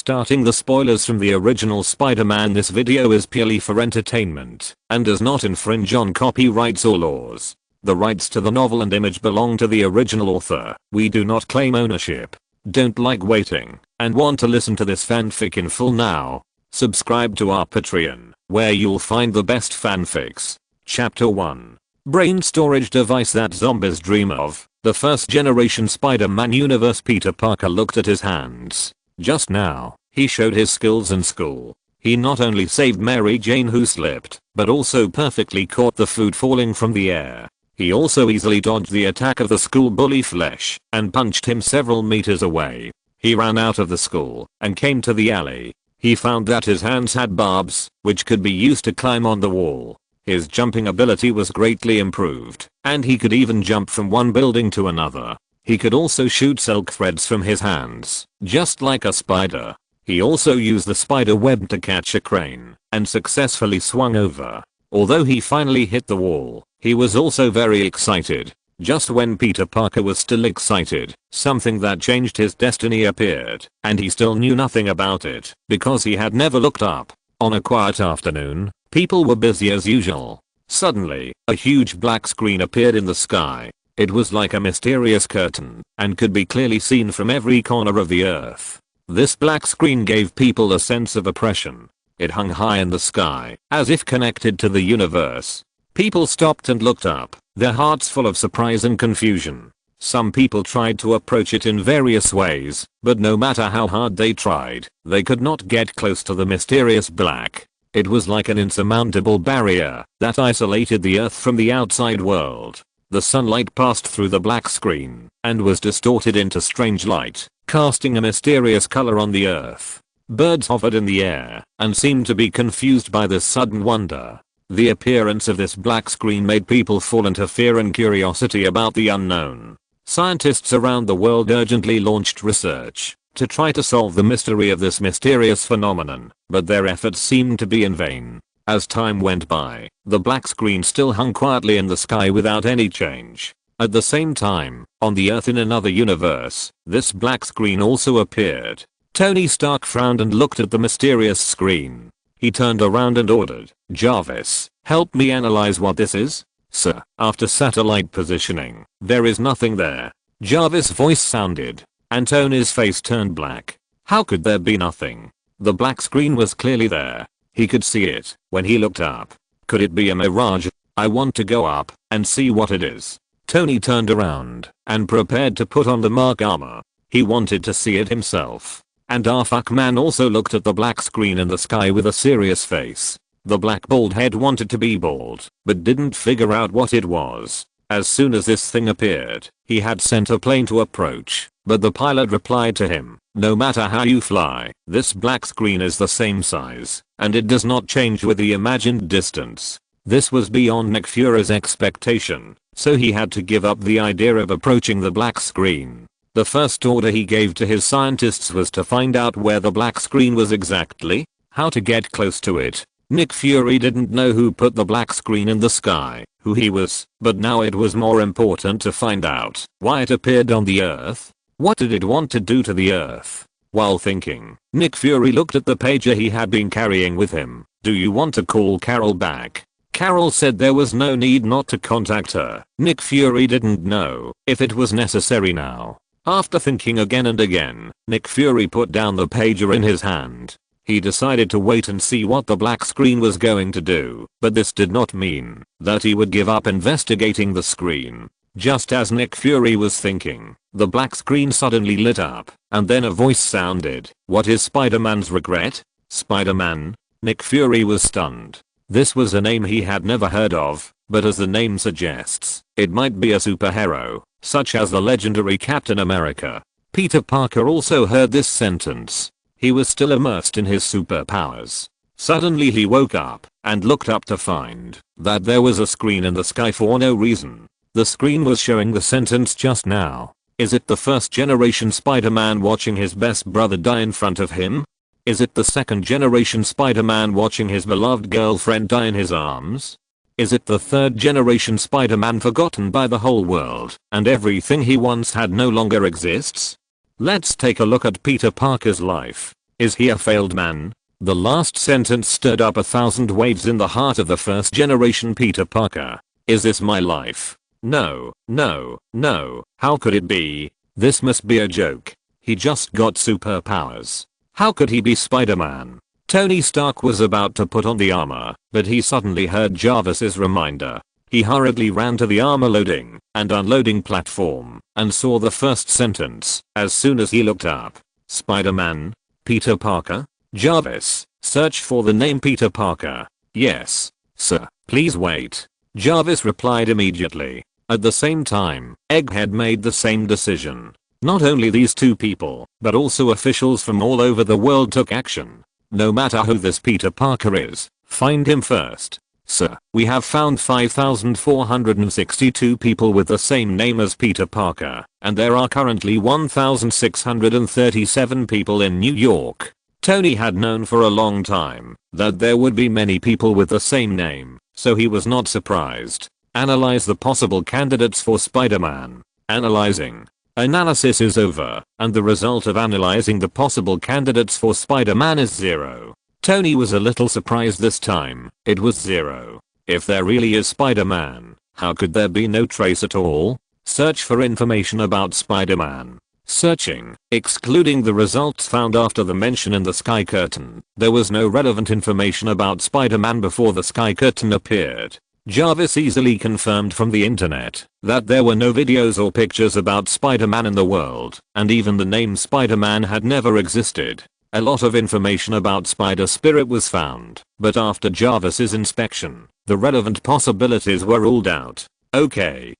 starting the spoilers from the original Spider-Man. This video is purely for entertainment and does not infringe on copyrights or laws. The rights to the novel and image belong to the original author. We do not claim ownership. Don't like waiting and want to listen to this fanfic in full now? Subscribe to our Patreon, where you'll find the best fanfics. Chapter 1. Brain storage device that zombies dream of. The first generation Spider-Man universe. Peter Parker looked at his hands. Just now, he showed his skills in school. He not only saved Mary Jane who slipped, but also perfectly caught the food falling from the air. He also easily dodged the attack of the school bully Flesh and punched him several meters away. He ran out of the school and came to the alley. He found that his hands had barbs, which could be used to climb on the wall. His jumping ability was greatly improved, and he could even jump from one building to another. He could also shoot silk threads from his hands, just like a spider. He also used the spider web to catch a crane, and successfully swung over. Although he finally hit the wall, he was also very excited. Just when Peter Parker was still excited, something that changed his destiny appeared, and he still knew nothing about it, because he had never looked up. On a quiet afternoon, people were busy as usual. Suddenly, a huge black screen appeared in the sky. It was like a mysterious curtain, and could be clearly seen from every corner of the earth. This black screen gave people a sense of oppression. It hung high in the sky, as if connected to the universe. People stopped and looked up, their hearts full of surprise and confusion. Some people tried to approach it in various ways, but no matter how hard they tried, they could not get close to the mysterious black. It was like an insurmountable barrier that isolated the earth from the outside world. The sunlight passed through the black screen and was distorted into strange light, casting a mysterious color on the earth. Birds hovered in the air and seemed to be confused by this sudden wonder. The appearance of this black screen made people fall into fear and curiosity about the unknown. Scientists around the world urgently launched research to try to solve the mystery of this mysterious phenomenon, but their efforts seemed to be in vain. As time went by, the black screen still hung quietly in the sky without any change. At the same time, on the Earth in another universe, this black screen also appeared. Tony Stark frowned and looked at the mysterious screen. He turned around and ordered, "Jarvis, help me analyze what this is?" "Sir, after satellite positioning, there is nothing there." Jarvis' voice sounded, and Tony's face turned black. How could there be nothing? The black screen was clearly there. He could see it when he looked up. Could it be a mirage? "I want to go up and see what it is." Tony turned around and prepared to put on the Mark armor. He wanted to see it himself. And Man also looked at the black screen in the sky with a serious face. The black bald head wanted to be bald, but didn't figure out what it was. As soon as this thing appeared, he had sent a plane to approach, but the pilot replied to him, "No matter how you fly, this black screen is the same size, and it does not change with the imagined distance." This was beyond Nick Fury's expectation, so he had to give up the idea of approaching the black screen. The first order he gave to his scientists was to find out where the black screen was exactly, how to get close to it. Nick Fury didn't know who put the black screen in the sky, who he was, but now it was more important to find out why it appeared on the Earth. What did it want to do to the Earth? While thinking, Nick Fury looked at the pager he had been carrying with him. "Do you want to call Carol back?" Carol said there was no need not to contact her. Nick Fury didn't know if it was necessary now. After thinking again and again, Nick Fury put down the pager in his hand. He decided to wait and see what the black screen was going to do, but this did not mean that he would give up investigating the screen. Just as Nick Fury was thinking, the black screen suddenly lit up, and then a voice sounded, "What is Spider-Man's regret?" Spider-Man? Nick Fury was stunned. This was a name he had never heard of, but as the name suggests, it might be a superhero, such as the legendary Captain America. Peter Parker also heard this sentence. He was still immersed in his superpowers. Suddenly he woke up and looked up to find that there was a screen in the sky for no reason. The screen was showing the sentence just now. Is it the first generation Spider-Man watching his best brother die in front of him? Is it the second generation Spider-Man watching his beloved girlfriend die in his arms? Is it the third generation Spider-Man forgotten by the whole world and everything he once had no longer exists? Let's take a look at Peter Parker's life. Is he a failed man? The last sentence stirred up 1,000 waves in the heart of the first generation Peter Parker. Is this my life? No, no, no, how could it be? This must be a joke. He just got superpowers. How could he be Spider-Man? Tony Stark was about to put on the armor, but he suddenly heard Jarvis's reminder. He hurriedly ran to the armor loading and unloading platform and saw the first sentence as soon as he looked up. Spider-Man? Peter Parker? Jarvis, search for the name Peter Parker. Yes, sir. Please wait. Jarvis replied immediately. At the same time, Egghead made the same decision. Not only these two people, but also officials from all over the world took action. No matter who this Peter Parker is, find him first. Sir, we have found 5,462 people with the same name as Peter Parker, and there are currently 1,637 people in New York. Tony had known for a long time that there would be many people with the same name, so he was not surprised. Analyze the possible candidates for Spider-Man. Analyzing. Analysis is over, and the result of analyzing the possible candidates for Spider-Man is 0. Tony was a little surprised this time. It was 0. If there really is Spider-Man, how could there be no trace at all? Search for information about Spider-Man. Searching, excluding the results found after the mention in the Sky Curtain. There was no relevant information about Spider-Man before the Sky Curtain appeared. Jarvis easily confirmed from the internet that there were no videos or pictures about Spider-Man in the world, and even the name Spider-Man had never existed. A lot of information about Spider-Spirit was found, but after Jarvis's inspection, the relevant possibilities were ruled out. Okay,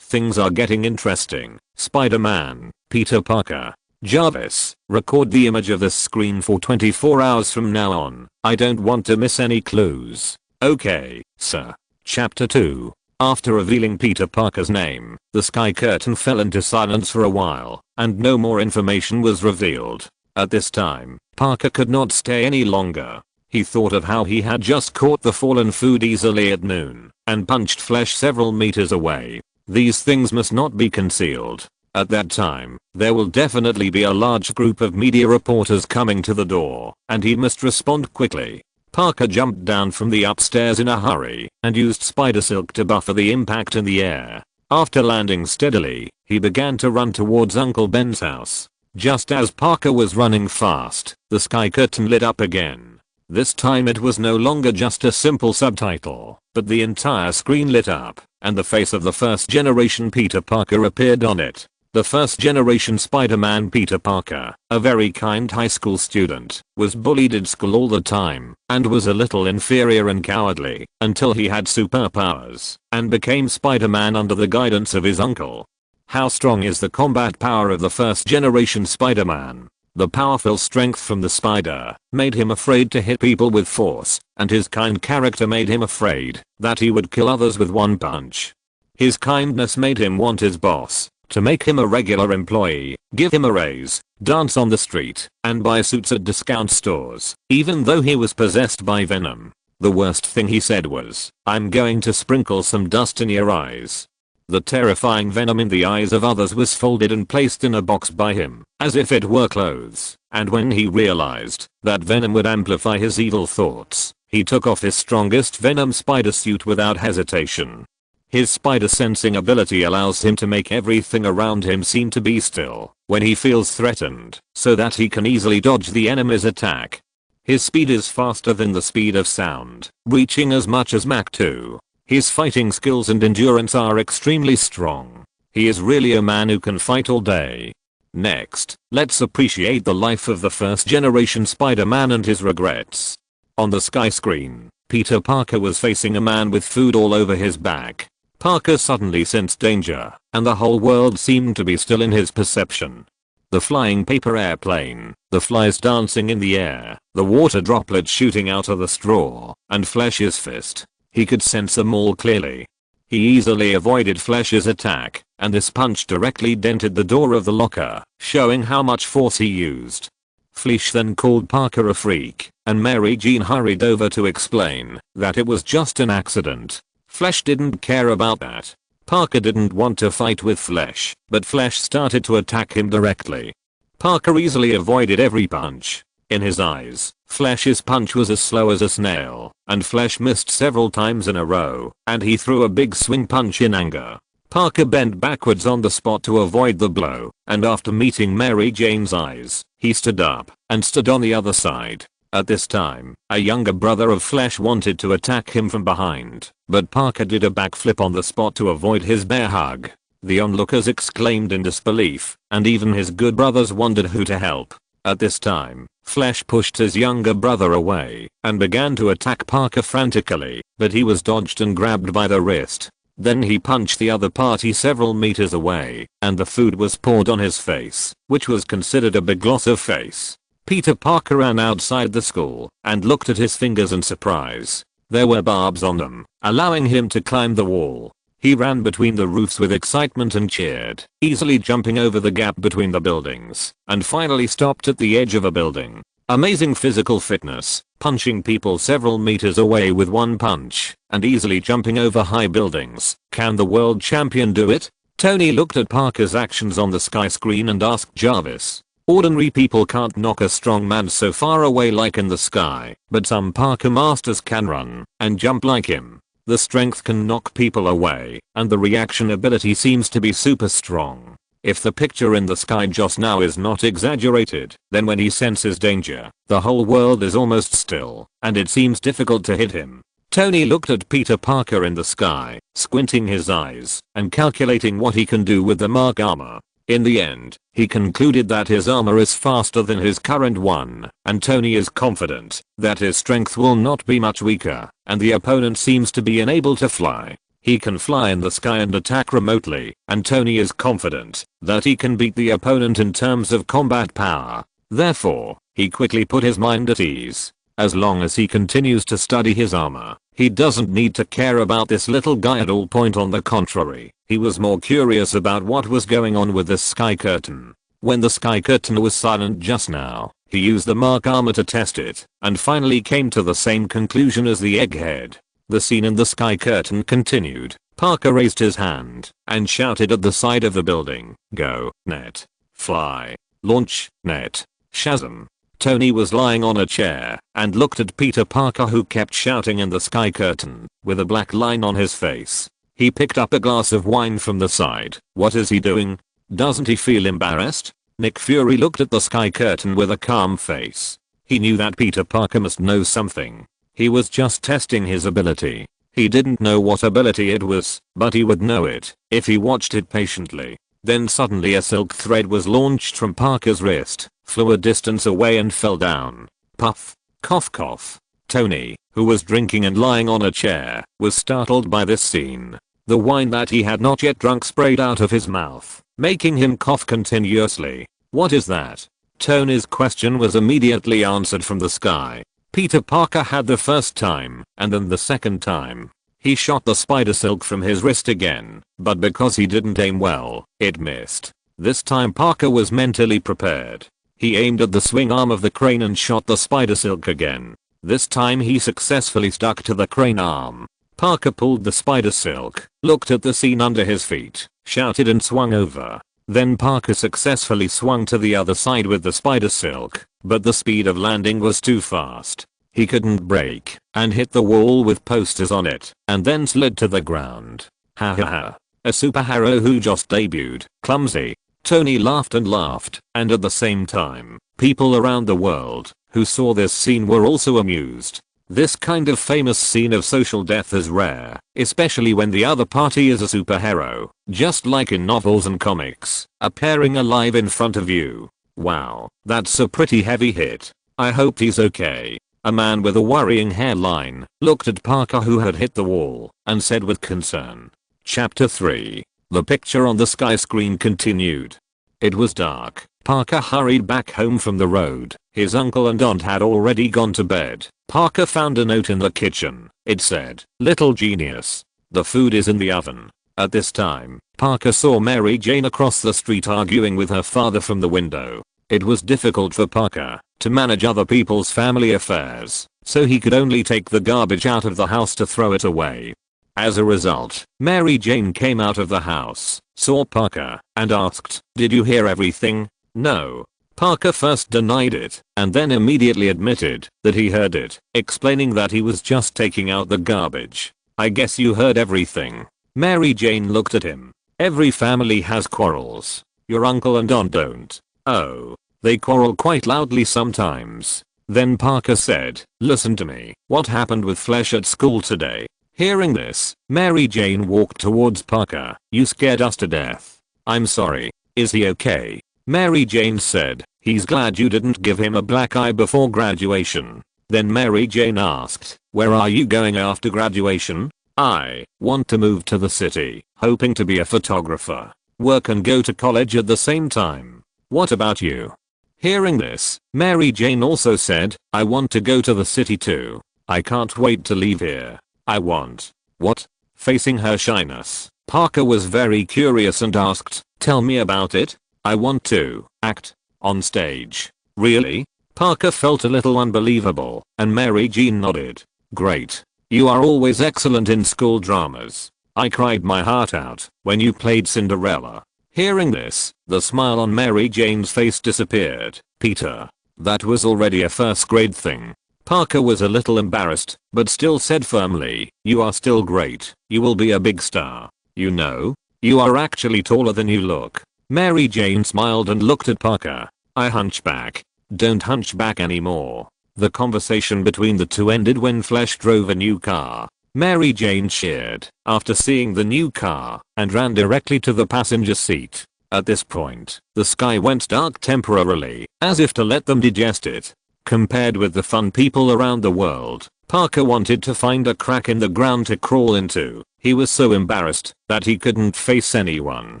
things are getting interesting. Spider-Man, Peter Parker. Jarvis, record the image of this screen for 24 hours from now on. I don't want to miss any clues. Okay, sir. Chapter 2. After revealing Peter Parker's name, the Sky Curtain fell into silence for a while, and no more information was revealed. At this time, Parker could not stay any longer. He thought of how he had just caught the fallen food easily at noon, and punched flesh several meters away. These things must not be concealed. At that time, there will definitely be a large group of media reporters coming to the door, and he must respond quickly. Parker jumped down from the upstairs in a hurry and used spider silk to buffer the impact in the air. After landing steadily, he began to run towards Uncle Ben's house. Just as Parker was running fast, the Sky Curtain lit up again. This time it was no longer just a simple subtitle, but the entire screen lit up, and the face of the first generation Peter Parker appeared on it. The first generation Spider-Man Peter Parker, a very kind high school student, was bullied at school all the time, and was a little inferior and cowardly, until he had superpowers, and became Spider-Man under the guidance of his uncle. How strong is the combat power of the first generation Spider-Man? The powerful strength from the spider made him afraid to hit people with force, and his kind character made him afraid that he would kill others with one punch. His kindness made him want his boss to make him a regular employee, give him a raise, dance on the street, and buy suits at discount stores, even though he was possessed by venom. The worst thing he said was, "I'm going to sprinkle some dust in your eyes." The terrifying venom in the eyes of others was folded and placed in a box by him, as if it were clothes, and when he realized that venom would amplify his evil thoughts, he took off his strongest venom spider suit without hesitation. His spider sensing ability allows him to make everything around him seem to be still when he feels threatened, so that he can easily dodge the enemy's attack. His speed is faster than the speed of sound, reaching as much as Mach 2. His fighting skills and endurance are extremely strong. He is really a man who can fight all day. Next, let's appreciate the life of the first generation Spider-Man and his regrets. On the sky screen, Peter Parker was facing a man with food all over his back. Parker suddenly sensed danger, and the whole world seemed to be still in his perception. The flying paper airplane, the flies dancing in the air, the water droplets shooting out of the straw, and Flesh's fist. He could sense them all clearly. He easily avoided Flesh's attack, and this punch directly dented the door of the locker, showing how much force he used. Flesh then called Parker a freak, and Mary Jean hurried over to explain that it was just an accident. Flesh didn't care about that. Parker didn't want to fight with Flesh, but Flesh started to attack him directly. Parker easily avoided every punch. In his eyes, Flesh's punch was as slow as a snail, and Flesh missed several times in a row, and he threw a big swing punch in anger. Parker bent backwards on the spot to avoid the blow, and after meeting Mary Jane's eyes, he stood up and stood on the other side. At this time, a younger brother of Flesh wanted to attack him from behind, but Parker did a backflip on the spot to avoid his bear hug. The onlookers exclaimed in disbelief, and even his good brothers wondered who to help. At this time, Flesh pushed his younger brother away and began to attack Parker frantically, but he was dodged and grabbed by the wrist. Then he punched the other party several meters away, and the food was poured on his face, which was considered a big loss of face. Peter Parker ran outside the school and looked at his fingers in surprise. There were barbs on them, allowing him to climb the wall. He ran between the roofs with excitement and cheered, easily jumping over the gap between the buildings, and finally stopped at the edge of a building. Amazing physical fitness, punching people several meters away with one punch, and easily jumping over high buildings. Can the world champion do it? Tony looked at Parker's actions on the sky screen and asked Jarvis. Ordinary people can't knock a strong man so far away like in the sky, but some Parker masters can run and jump like him. The strength can knock people away, and the reaction ability seems to be super strong. If the picture in the sky just now is not exaggerated, then when he senses danger, the whole world is almost still, and it seems difficult to hit him. Tony looked at Peter Parker in the sky, squinting his eyes, and calculating what he can do with the Mark armor. In the end, he concluded that his armor is faster than his current one, and Tony is confident that his strength will not be much weaker, and the opponent seems to be unable to fly. He can fly in the sky and attack remotely, and Tony is confident that he can beat the opponent in terms of combat power. Therefore, he quickly put his mind at ease. As long as he continues to study his armor, he doesn't need to care about this little guy at all. Point on the contrary, he was more curious about what was going on with the sky curtain. When the sky curtain was silent just now, he used the Mark armor to test it, and finally came to the same conclusion as the egghead. The scene in the sky curtain continued. Parker raised his hand and shouted at the side of the building, "Go, net. Fly. Launch, net. Shazam." Tony was lying on a chair and looked at Peter Parker, who kept shouting in the sky curtain with a black line on his face. He picked up a glass of wine from the side. What is he doing? Doesn't he feel embarrassed? Nick Fury looked at the sky curtain with a calm face. He knew that Peter Parker must know something. He was just testing his ability. He didn't know what ability it was, but he would know it if he watched it patiently. Then suddenly a silk thread was launched from Parker's wrist, flew a distance away and fell down. Puff. Cough cough. Tony, who was drinking and lying on a chair, was startled by this scene. The wine that he had not yet drunk sprayed out of his mouth, making him cough continuously. What is that? Tony's question was immediately answered from the sky. Peter Parker had the first time, and then the second time. He shot the spider silk from his wrist again, but because he didn't aim well, it missed. This time Parker was mentally prepared. He aimed at the swing arm of the crane and shot the spider silk again. This time he successfully stuck to the crane arm. Parker pulled the spider silk, looked at the scene under his feet, shouted and swung over. Then Parker successfully swung to the other side with the spider silk, but the speed of landing was too fast. He couldn't brake, and hit the wall with posters on it, and then slid to the ground. Ha ha ha. A superhero who just debuted, clumsy. Tony laughed, and at the same time, people around the world who saw this scene were also amused. This kind of famous scene of social death is rare, especially when the other party is a superhero, just like in novels and comics, appearing alive in front of you. Wow, that's a pretty heavy hit. I hope he's okay. A man with a worrying hairline looked at Parker, who had hit the wall, and said with concern. Chapter 3. The picture on the sky screen continued. It was dark. Parker hurried back home from the road. His uncle and aunt had already gone to bed. Parker found a note in the kitchen. It said, "Little genius. The food is in the oven." At this time, Parker saw Mary Jane across the street arguing with her father from the window. It was difficult for Parker to manage other people's family affairs, so he could only take the garbage out of the house to throw it away. As a result, Mary Jane came out of the house, saw Parker, and asked, "Did you hear everything?" "No." Parker first denied it, and then immediately admitted that he heard it, explaining that he was just taking out the garbage. I guess you heard everything. Mary Jane looked at him. Every family has quarrels. Your uncle and aunt don't. Oh. They quarrel quite loudly sometimes. Then Parker said, listen to me. What happened with Flesh at school today? Hearing this, Mary Jane walked towards Parker. You scared us to death. I'm sorry. Is he okay? Mary Jane said, he's glad you didn't give him a black eye before graduation. Then Mary Jane asked, where are you going after graduation? I want to move to the city, hoping to be a photographer, work and go to college at the same time. What about you? Hearing this, Mary Jane also said, I want to go to the city too. I can't wait to leave here. I want. What? Facing her shyness, Parker was very curious and asked, tell me about it. I want to act on stage. Really? Parker felt a little unbelievable, and Mary Jane nodded. Great. You are always excellent in school dramas. I cried my heart out when you played Cinderella. Hearing this, the smile on Mary Jane's face disappeared. Peter. That was already a first grade thing. Parker was a little embarrassed, but still said firmly, you are still great. You will be a big star. You know, you are actually taller than you look. Mary Jane smiled and looked at Parker. I hunch back. Don't hunch back anymore. The conversation between the two ended when Flesh drove a new car. Mary Jane cheered after seeing the new car and ran directly to the passenger seat. At this point, the sky went dark temporarily, as if to let them digest it. Compared with the fun people around the world, Parker wanted to find a crack in the ground to crawl into. He was so embarrassed that he couldn't face anyone.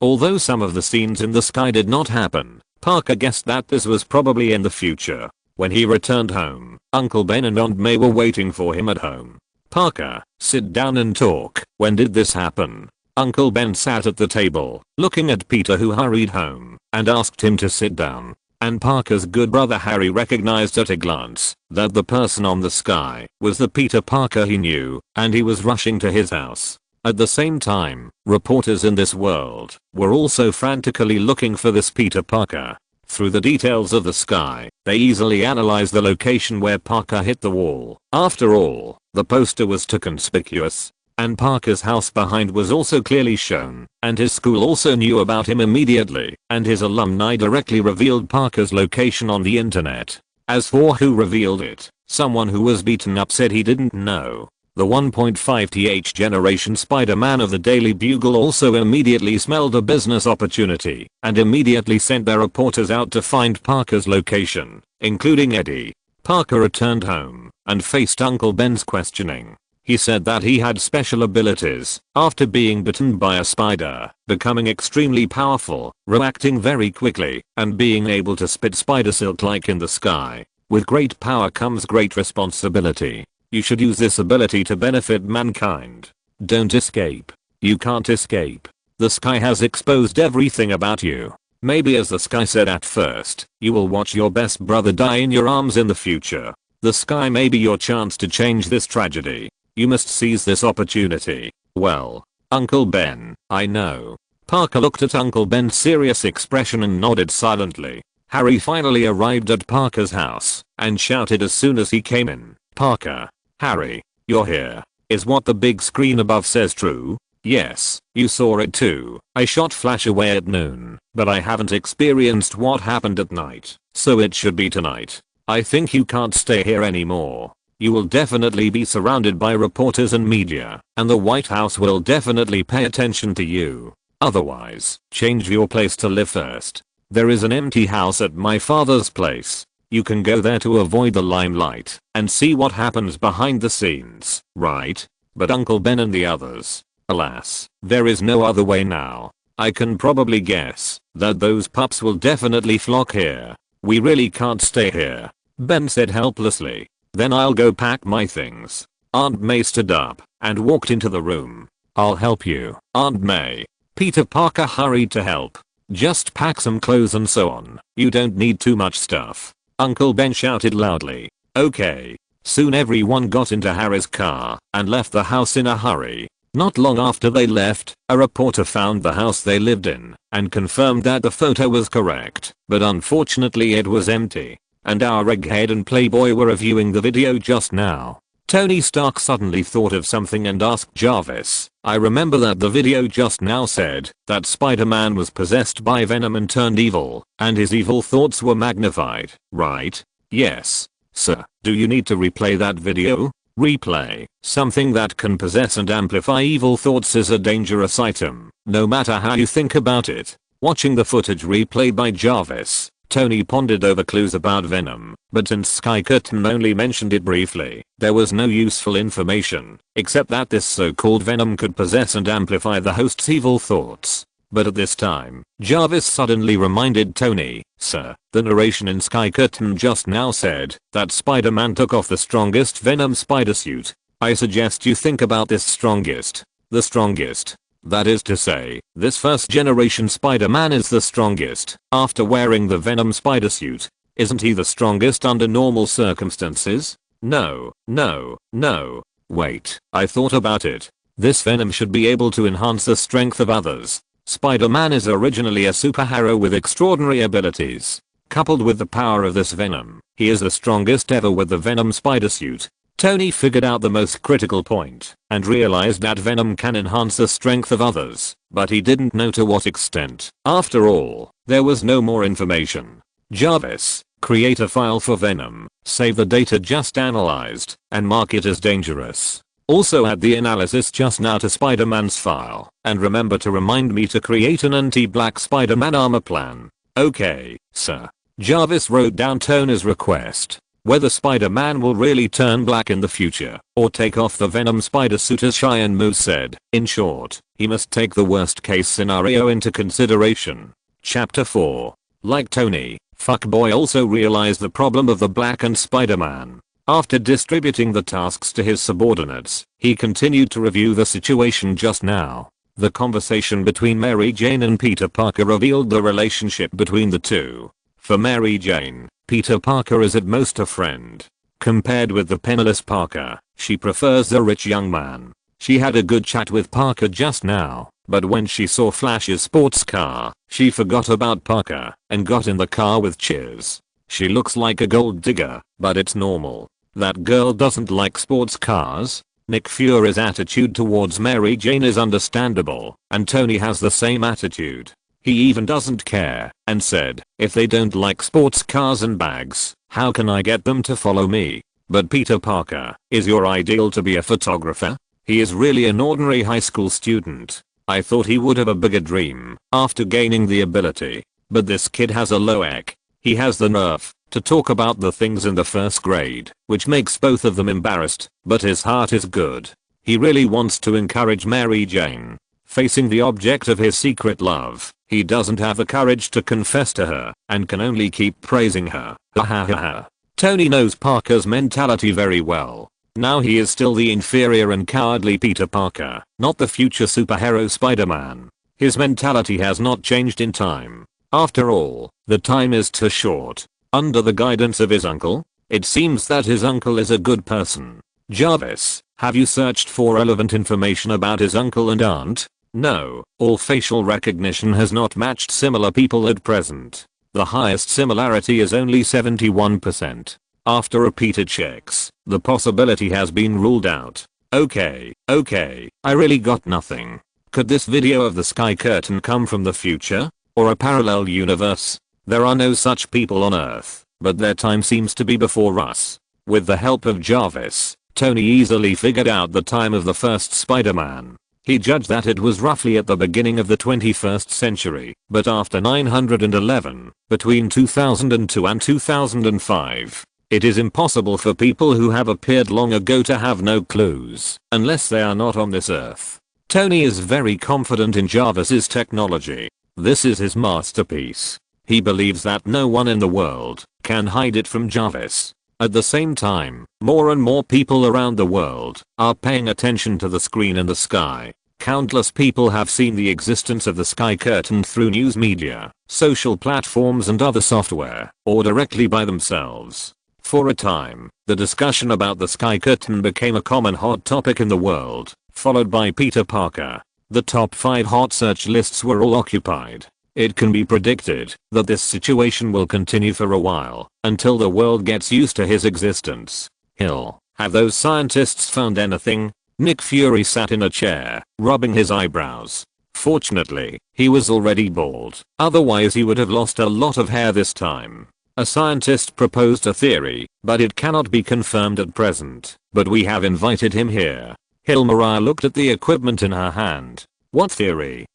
Although some of the scenes in the sky did not happen, Parker guessed that this was probably in the future. When he returned home, Uncle Ben and Aunt May were waiting for him at home. Parker, sit down and talk. When did this happen? Uncle Ben sat at the table, looking at Peter who hurried home, and asked him to sit down. And Parker's good brother Harry recognized at a glance that the person on the sky was the Peter Parker he knew, and he was rushing to his house. At the same time, reporters in this world were also frantically looking for this Peter Parker. Through the details of the sky, they easily analyzed the location where Parker hit the wall. After all, the poster was too conspicuous. And Parker's house behind was also clearly shown, and his school also knew about him immediately, and his alumni directly revealed Parker's location on the internet. As for who revealed it, someone who was beaten up said he didn't know. The 1.5th generation Spider-Man of the Daily Bugle also immediately smelled a business opportunity and immediately sent their reporters out to find Parker's location, including Eddie. Parker returned home and faced Uncle Ben's questioning. He said that he had special abilities after being bitten by a spider, becoming extremely powerful, reacting very quickly, and being able to spit spider silk like in the sky. With great power comes great responsibility. You should use this ability to benefit mankind. Don't escape. You can't escape. The sky has exposed everything about you. Maybe as the sky said at first, you will watch your best brother die in your arms in the future. The sky may be your chance to change this tragedy. You must seize this opportunity. Well, Uncle Ben, I know. Parker looked at Uncle Ben's serious expression and nodded silently. Harry finally arrived at Parker's house and shouted as soon as he came in. Parker. Harry, you're here. Is what the big screen above says true? Yes, you saw it too. I shot Flash away at noon, but I haven't experienced what happened at night, so it should be tonight. I think you can't stay here anymore. You will definitely be surrounded by reporters and media, and the White House will definitely pay attention to you. Otherwise, change your place to live first. There is an empty house at my father's place. You can go there to avoid the limelight and see what happens behind the scenes, right? But Uncle Ben and the others, alas, there is no other way now. I can probably guess that those pups will definitely flock here. We really can't stay here, Ben said helplessly. Then I'll go pack my things. Aunt May stood up and walked into the room. I'll help you, Aunt May. Peter Parker hurried to help. Just pack some clothes and so on. You don't need too much stuff. Uncle Ben shouted loudly. Okay. Soon everyone got into Harry's car and left the house in a hurry. Not long after they left, a reporter found the house they lived in and confirmed that the photo was correct, but unfortunately it was empty. And our egghead and playboy were reviewing the video just now. Tony Stark suddenly thought of something and asked Jarvis, "I remember that the video just now said that Spider-Man was possessed by Venom and turned evil, and his evil thoughts were magnified, right?" "Yes, sir." "Do you need to replay that video?" "Replay. Something that can possess and amplify evil thoughts is a dangerous item, no matter how you think about it." Watching the footage replayed by Jarvis, Tony pondered over clues about Venom, but since Sky Curtain only mentioned it briefly, there was no useful information, except that this so-called Venom could possess and amplify the host's evil thoughts. But at this time, Jarvis suddenly reminded Tony, "Sir, the narration in Sky Curtain just now said that Spider-Man took off the strongest Venom spider suit. I suggest you think about this strongest. The strongest. That is to say, this first generation Spider-Man is the strongest after wearing the Venom spider suit. Isn't he the strongest under normal circumstances? No, no, no. Wait, I thought about it. This Venom should be able to enhance the strength of others. Spider-Man is originally a superhero with extraordinary abilities. Coupled with the power of this Venom, he is the strongest ever with the Venom spider suit." Tony figured out the most critical point and realized that Venom can enhance the strength of others, but he didn't know to what extent. After all, there was no more information. Jarvis, create a file for Venom, save the data just analyzed, and mark it as dangerous. Also add the analysis just now to Spider-Man's file, and remember to remind me to create an anti-black Spider-Man armor plan. "Okay, sir." Jarvis wrote down Tony's request. Whether Spider-Man will really turn black in the future, or take off the Venom spider suit as Cheyenne Moose said. In short, he must take the worst case scenario into consideration. Chapter 4. Like Tony, Fuckboy also realized the problem of the Black and Spider-Man. After distributing the tasks to his subordinates, he continued to review the situation just now. The conversation between Mary Jane and Peter Parker revealed the relationship between the two. For Mary Jane, Peter Parker is at most a friend. Compared with the penniless Parker, she prefers the rich young man. She had a good chat with Parker just now, but when she saw Flash's sports car, she forgot about Parker and got in the car with Cheers. She looks like a gold digger, but it's normal. That girl doesn't like sports cars. Nick Fury's attitude towards Mary Jane is understandable, and Tony has the same attitude. He even doesn't care, and said, "If they don't like sports cars and bags, how can I get them to follow me?" But Peter Parker, is your ideal to be a photographer? He is really an ordinary high school student. I thought he would have a bigger dream after gaining the ability. But this kid has a low EQ. He has the nerve to talk about the things in the first grade, which makes both of them embarrassed, but his heart is good. He really wants to encourage Mary Jane. Facing the object of his secret love, he doesn't have the courage to confess to her, and can only keep praising her. Ha ha ha ha. Tony knows Parker's mentality very well. Now he is still the inferior and cowardly Peter Parker, not the future superhero Spider-Man. His mentality has not changed in time. After all, the time is too short. Under the guidance of his uncle, it seems that his uncle is a good person. Jarvis, have you searched for relevant information about his uncle and aunt? No, all facial recognition has not matched similar people at present. The highest similarity is only 71%. After repeated checks, the possibility has been ruled out. Okay, I really got nothing. Could this video of the Sky Curtain come from the future? Or a parallel universe? There are no such people on Earth, but their time seems to be before us. With the help of Jarvis, Tony easily figured out the time of the first Spider-Man. He judged that it was roughly at the beginning of the 21st century, but after 911, between 2002 and 2005. It is impossible for people who have appeared long ago to have no clues, unless they are not on this Earth. Tony is very confident in Jarvis's technology. This is his masterpiece. He believes that no one in the world can hide it from Jarvis. At the same time, more and more people around the world are paying attention to the screen in the sky. Countless people have seen the existence of the Sky Curtain through news media, social platforms and other software, or directly by themselves. For a time, the discussion about the Sky Curtain became a common hot topic in the world, followed by Peter Parker. The top 5 hot search lists were all occupied. It can be predicted that this situation will continue for a while, until the world gets used to his existence. Hill, have those scientists found anything? Nick Fury sat in a chair, rubbing his eyebrows. Fortunately, he was already bald, otherwise he would have lost a lot of hair this time. A scientist proposed a theory, but it cannot be confirmed at present, but we have invited him here. Mariah looked at the equipment in her hand. What theory?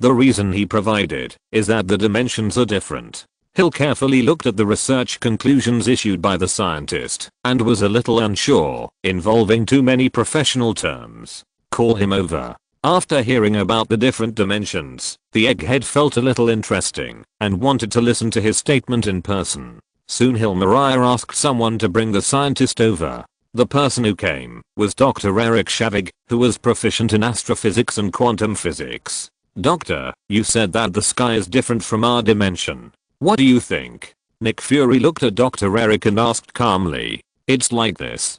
The reason he provided is that the dimensions are different. Hill carefully looked at the research conclusions issued by the scientist and was a little unsure, involving too many professional terms. Call him over. After hearing about the different dimensions, the egghead felt a little interesting and wanted to listen to his statement in person. Soon Mariah asked someone to bring the scientist over. The person who came was Dr. Eric Shavig, who was proficient in astrophysics and quantum physics. Doctor, you said that the sky is different from our dimension. What do you think? Nick Fury looked at Dr. Eric and asked calmly. It's like this.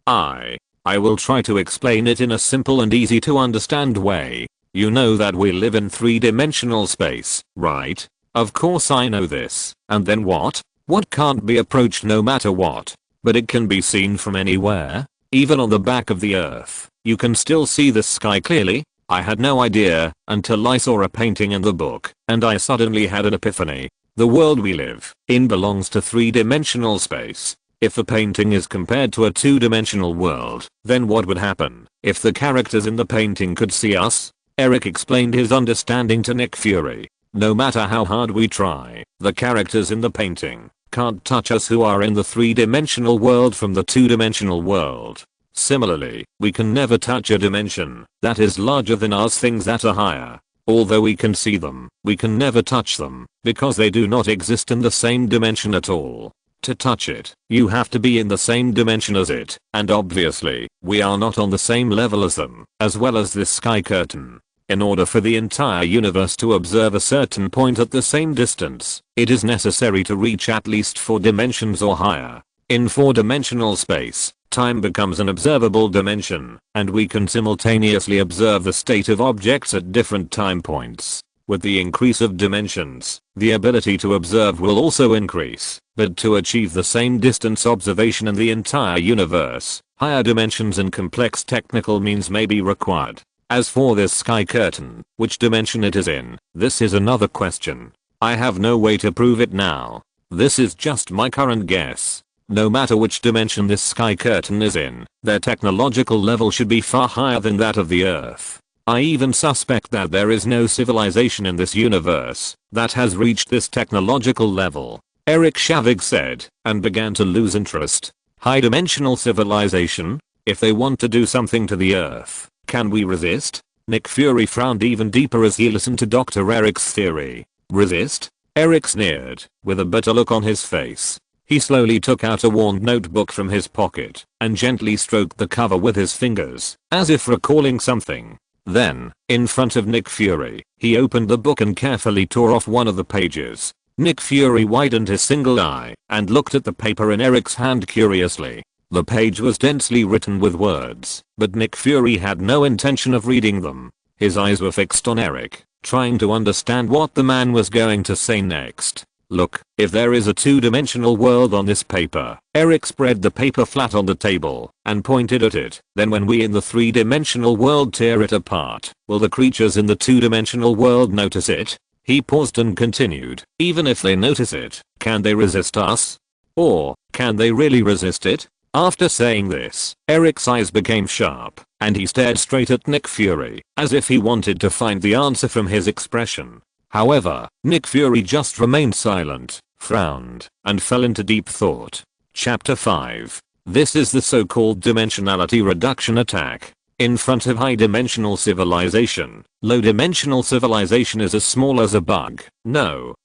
I will try to explain it in a simple and easy to understand way. You know that we live in 3-dimensional space, right? Of course I know this. And then what? What can't be approached no matter what? But it can be seen from anywhere. Even on the back of the earth, you can still see the sky clearly. I had no idea until I saw a painting in the book, and I suddenly had an epiphany. The world we live in belongs to 3-dimensional space. If a painting is compared to a 2-dimensional world, then what would happen if the characters in the painting could see us? Eric explained his understanding to Nick Fury. No matter how hard we try, the characters in the painting can't touch us who are in the 3-dimensional world from the 2-dimensional world. Similarly, we can never touch a dimension that is larger than us, things that are higher. Although we can see them, we can never touch them, because they do not exist in the same dimension at all. To touch it, you have to be in the same dimension as it, and obviously, we are not on the same level as them, as well as this sky curtain. In order for the entire universe to observe a certain point at the same distance, it is necessary to reach at least 4 dimensions or higher. In 4-dimensional space, time becomes an observable dimension, and we can simultaneously observe the state of objects at different time points. With the increase of dimensions, the ability to observe will also increase, but to achieve the same distance observation in the entire universe, higher dimensions and complex technical means may be required. As for this sky curtain, which dimension it is in, this is another question. I have no way to prove it now. This is just my current guess. No matter which dimension this sky curtain is in, their technological level should be far higher than that of the Earth. I even suspect that there is no civilization in this universe that has reached this technological level. Eric Shavig said, and began to lose interest. High-dimensional civilization? If they want to do something to the Earth, can we resist? Nick Fury frowned even deeper as he listened to Dr. Eric's theory. Resist? Eric sneered, with a bitter look on his face. He slowly took out a worn notebook from his pocket and gently stroked the cover with his fingers, as if recalling something. Then, in front of Nick Fury, he opened the book and carefully tore off one of the pages. Nick Fury widened his single eye and looked at the paper in Eric's hand curiously. The page was densely written with words, but Nick Fury had no intention of reading them. His eyes were fixed on Eric, trying to understand what the man was going to say next. Look, if there is a 2-dimensional world on this paper. Eric spread the paper flat on the table and pointed at it. Then when we in the 3-dimensional world tear it apart, will the creatures in the 2-dimensional world notice it? He paused and continued. Even if they notice it, can they resist us? Or, can they really resist it? After saying this, Eric's eyes became sharp, and he stared straight at Nick Fury, as if he wanted to find the answer from his expression. However, Nick Fury just remained silent, frowned, and fell into deep thought. Chapter 5. This is the so-called dimensionality reduction attack. In front of high-dimensional civilization, low-dimensional civilization is as small as a bug. No,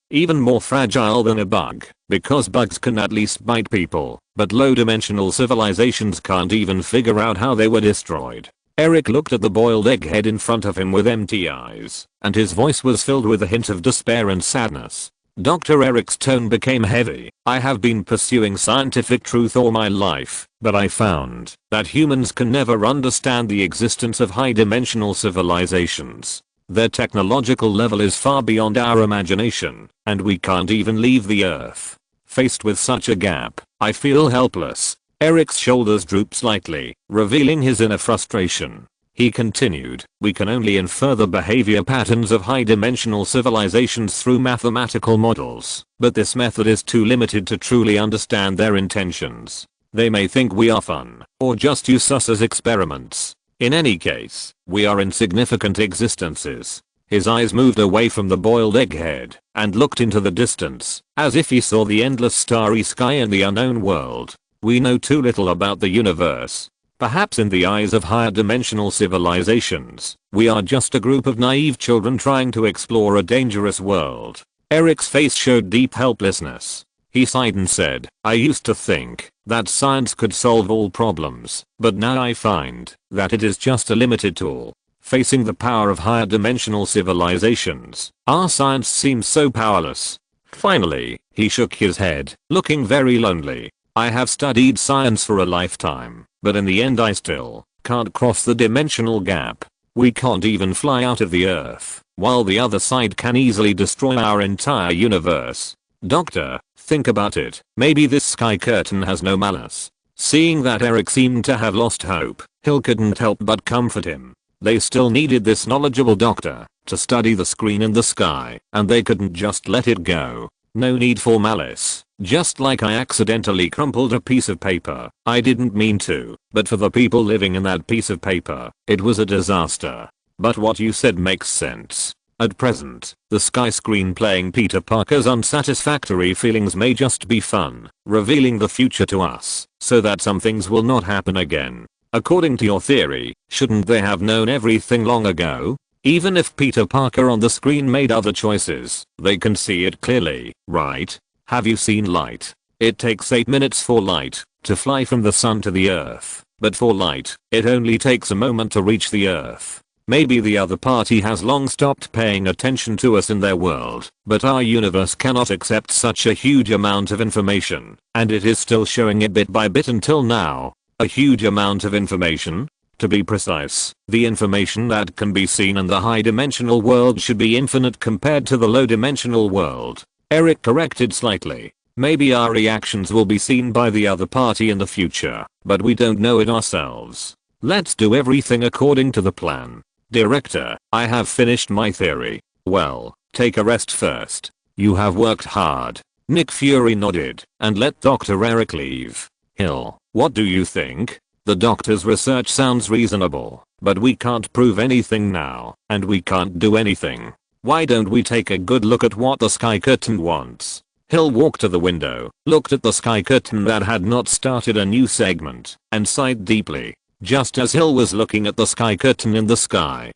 even more fragile than a bug, because bugs can at least bite people, but low-dimensional civilizations can't even figure out how they were destroyed. Eric looked at the boiled egghead in front of him with empty eyes, and his voice was filled with a hint of despair and sadness. Dr. Eric's tone became heavy. I have been pursuing scientific truth all my life, But I found that humans can never understand the existence of high-dimensional civilizations. Their technological level is far beyond our imagination, and we can't even leave the Earth. Faced with such a gap, I feel helpless. Eric's shoulders droop slightly, revealing his inner frustration. He continued, we can only infer the behavior patterns of high-dimensional civilizations through mathematical models, but this method is too limited to truly understand their intentions. They may think we are fun, or just use us as experiments. In any case, we are insignificant existences. His eyes moved away from the boiled egg head, and looked into the distance, as if he saw the endless starry sky and the unknown world. We know too little about the universe. Perhaps in the eyes of higher dimensional civilizations, we are just a group of naive children trying to explore a dangerous world. Eric's face showed deep helplessness. He sighed and said, I used to think that science could solve all problems, but now I find that it is just a limited tool. Facing the power of higher dimensional civilizations, our science seems so powerless. Finally, he shook his head, looking very lonely. I have studied science for a lifetime, but in the end I still can't cross the dimensional gap. We can't even fly out of the Earth, while the other side can easily destroy our entire universe. Doctor, think about it. Maybe this sky curtain has no malice. Seeing that Eric seemed to have lost hope, Hill couldn't help but comfort him. They still needed this knowledgeable doctor to study the screen in the sky, and they couldn't just let it go. No need for malice. Just like I accidentally crumpled a piece of paper. I didn't mean to, but for the people living in that piece of paper, it was a disaster. But what you said makes sense. At present, the sky screen playing Peter Parker's unsatisfactory feelings may just be fun, revealing the future to us, so that some things will not happen again. According to your theory, shouldn't they have known everything long ago? Even if Peter Parker on the screen made other choices, they can see it clearly, right? Have you seen light? It takes 8 minutes for light to fly from the sun to the Earth, but for light, it only takes a moment to reach the Earth. Maybe the other party has long stopped paying attention to us in their world, but our universe cannot accept such a huge amount of information, and it is still showing it bit by bit until now. A huge amount of information? To be precise, the information that can be seen in the high-dimensional world should be infinite compared to the low-dimensional world. Eric corrected slightly. Maybe our reactions will be seen by the other party in the future, but we don't know it ourselves. Let's do everything according to the plan. Director, I have finished my theory. Well, take a rest first. You have worked hard. Nick Fury nodded and let Dr. Eric leave. Hill, what do you think? The doctor's research sounds reasonable, but we can't prove anything now, and we can't do anything. Why don't we take a good look at what the sky curtain wants? Hill walked to the window, looked at the sky curtain that had not started a new segment, and sighed deeply. Just as Hill was looking at the sky curtain in the sky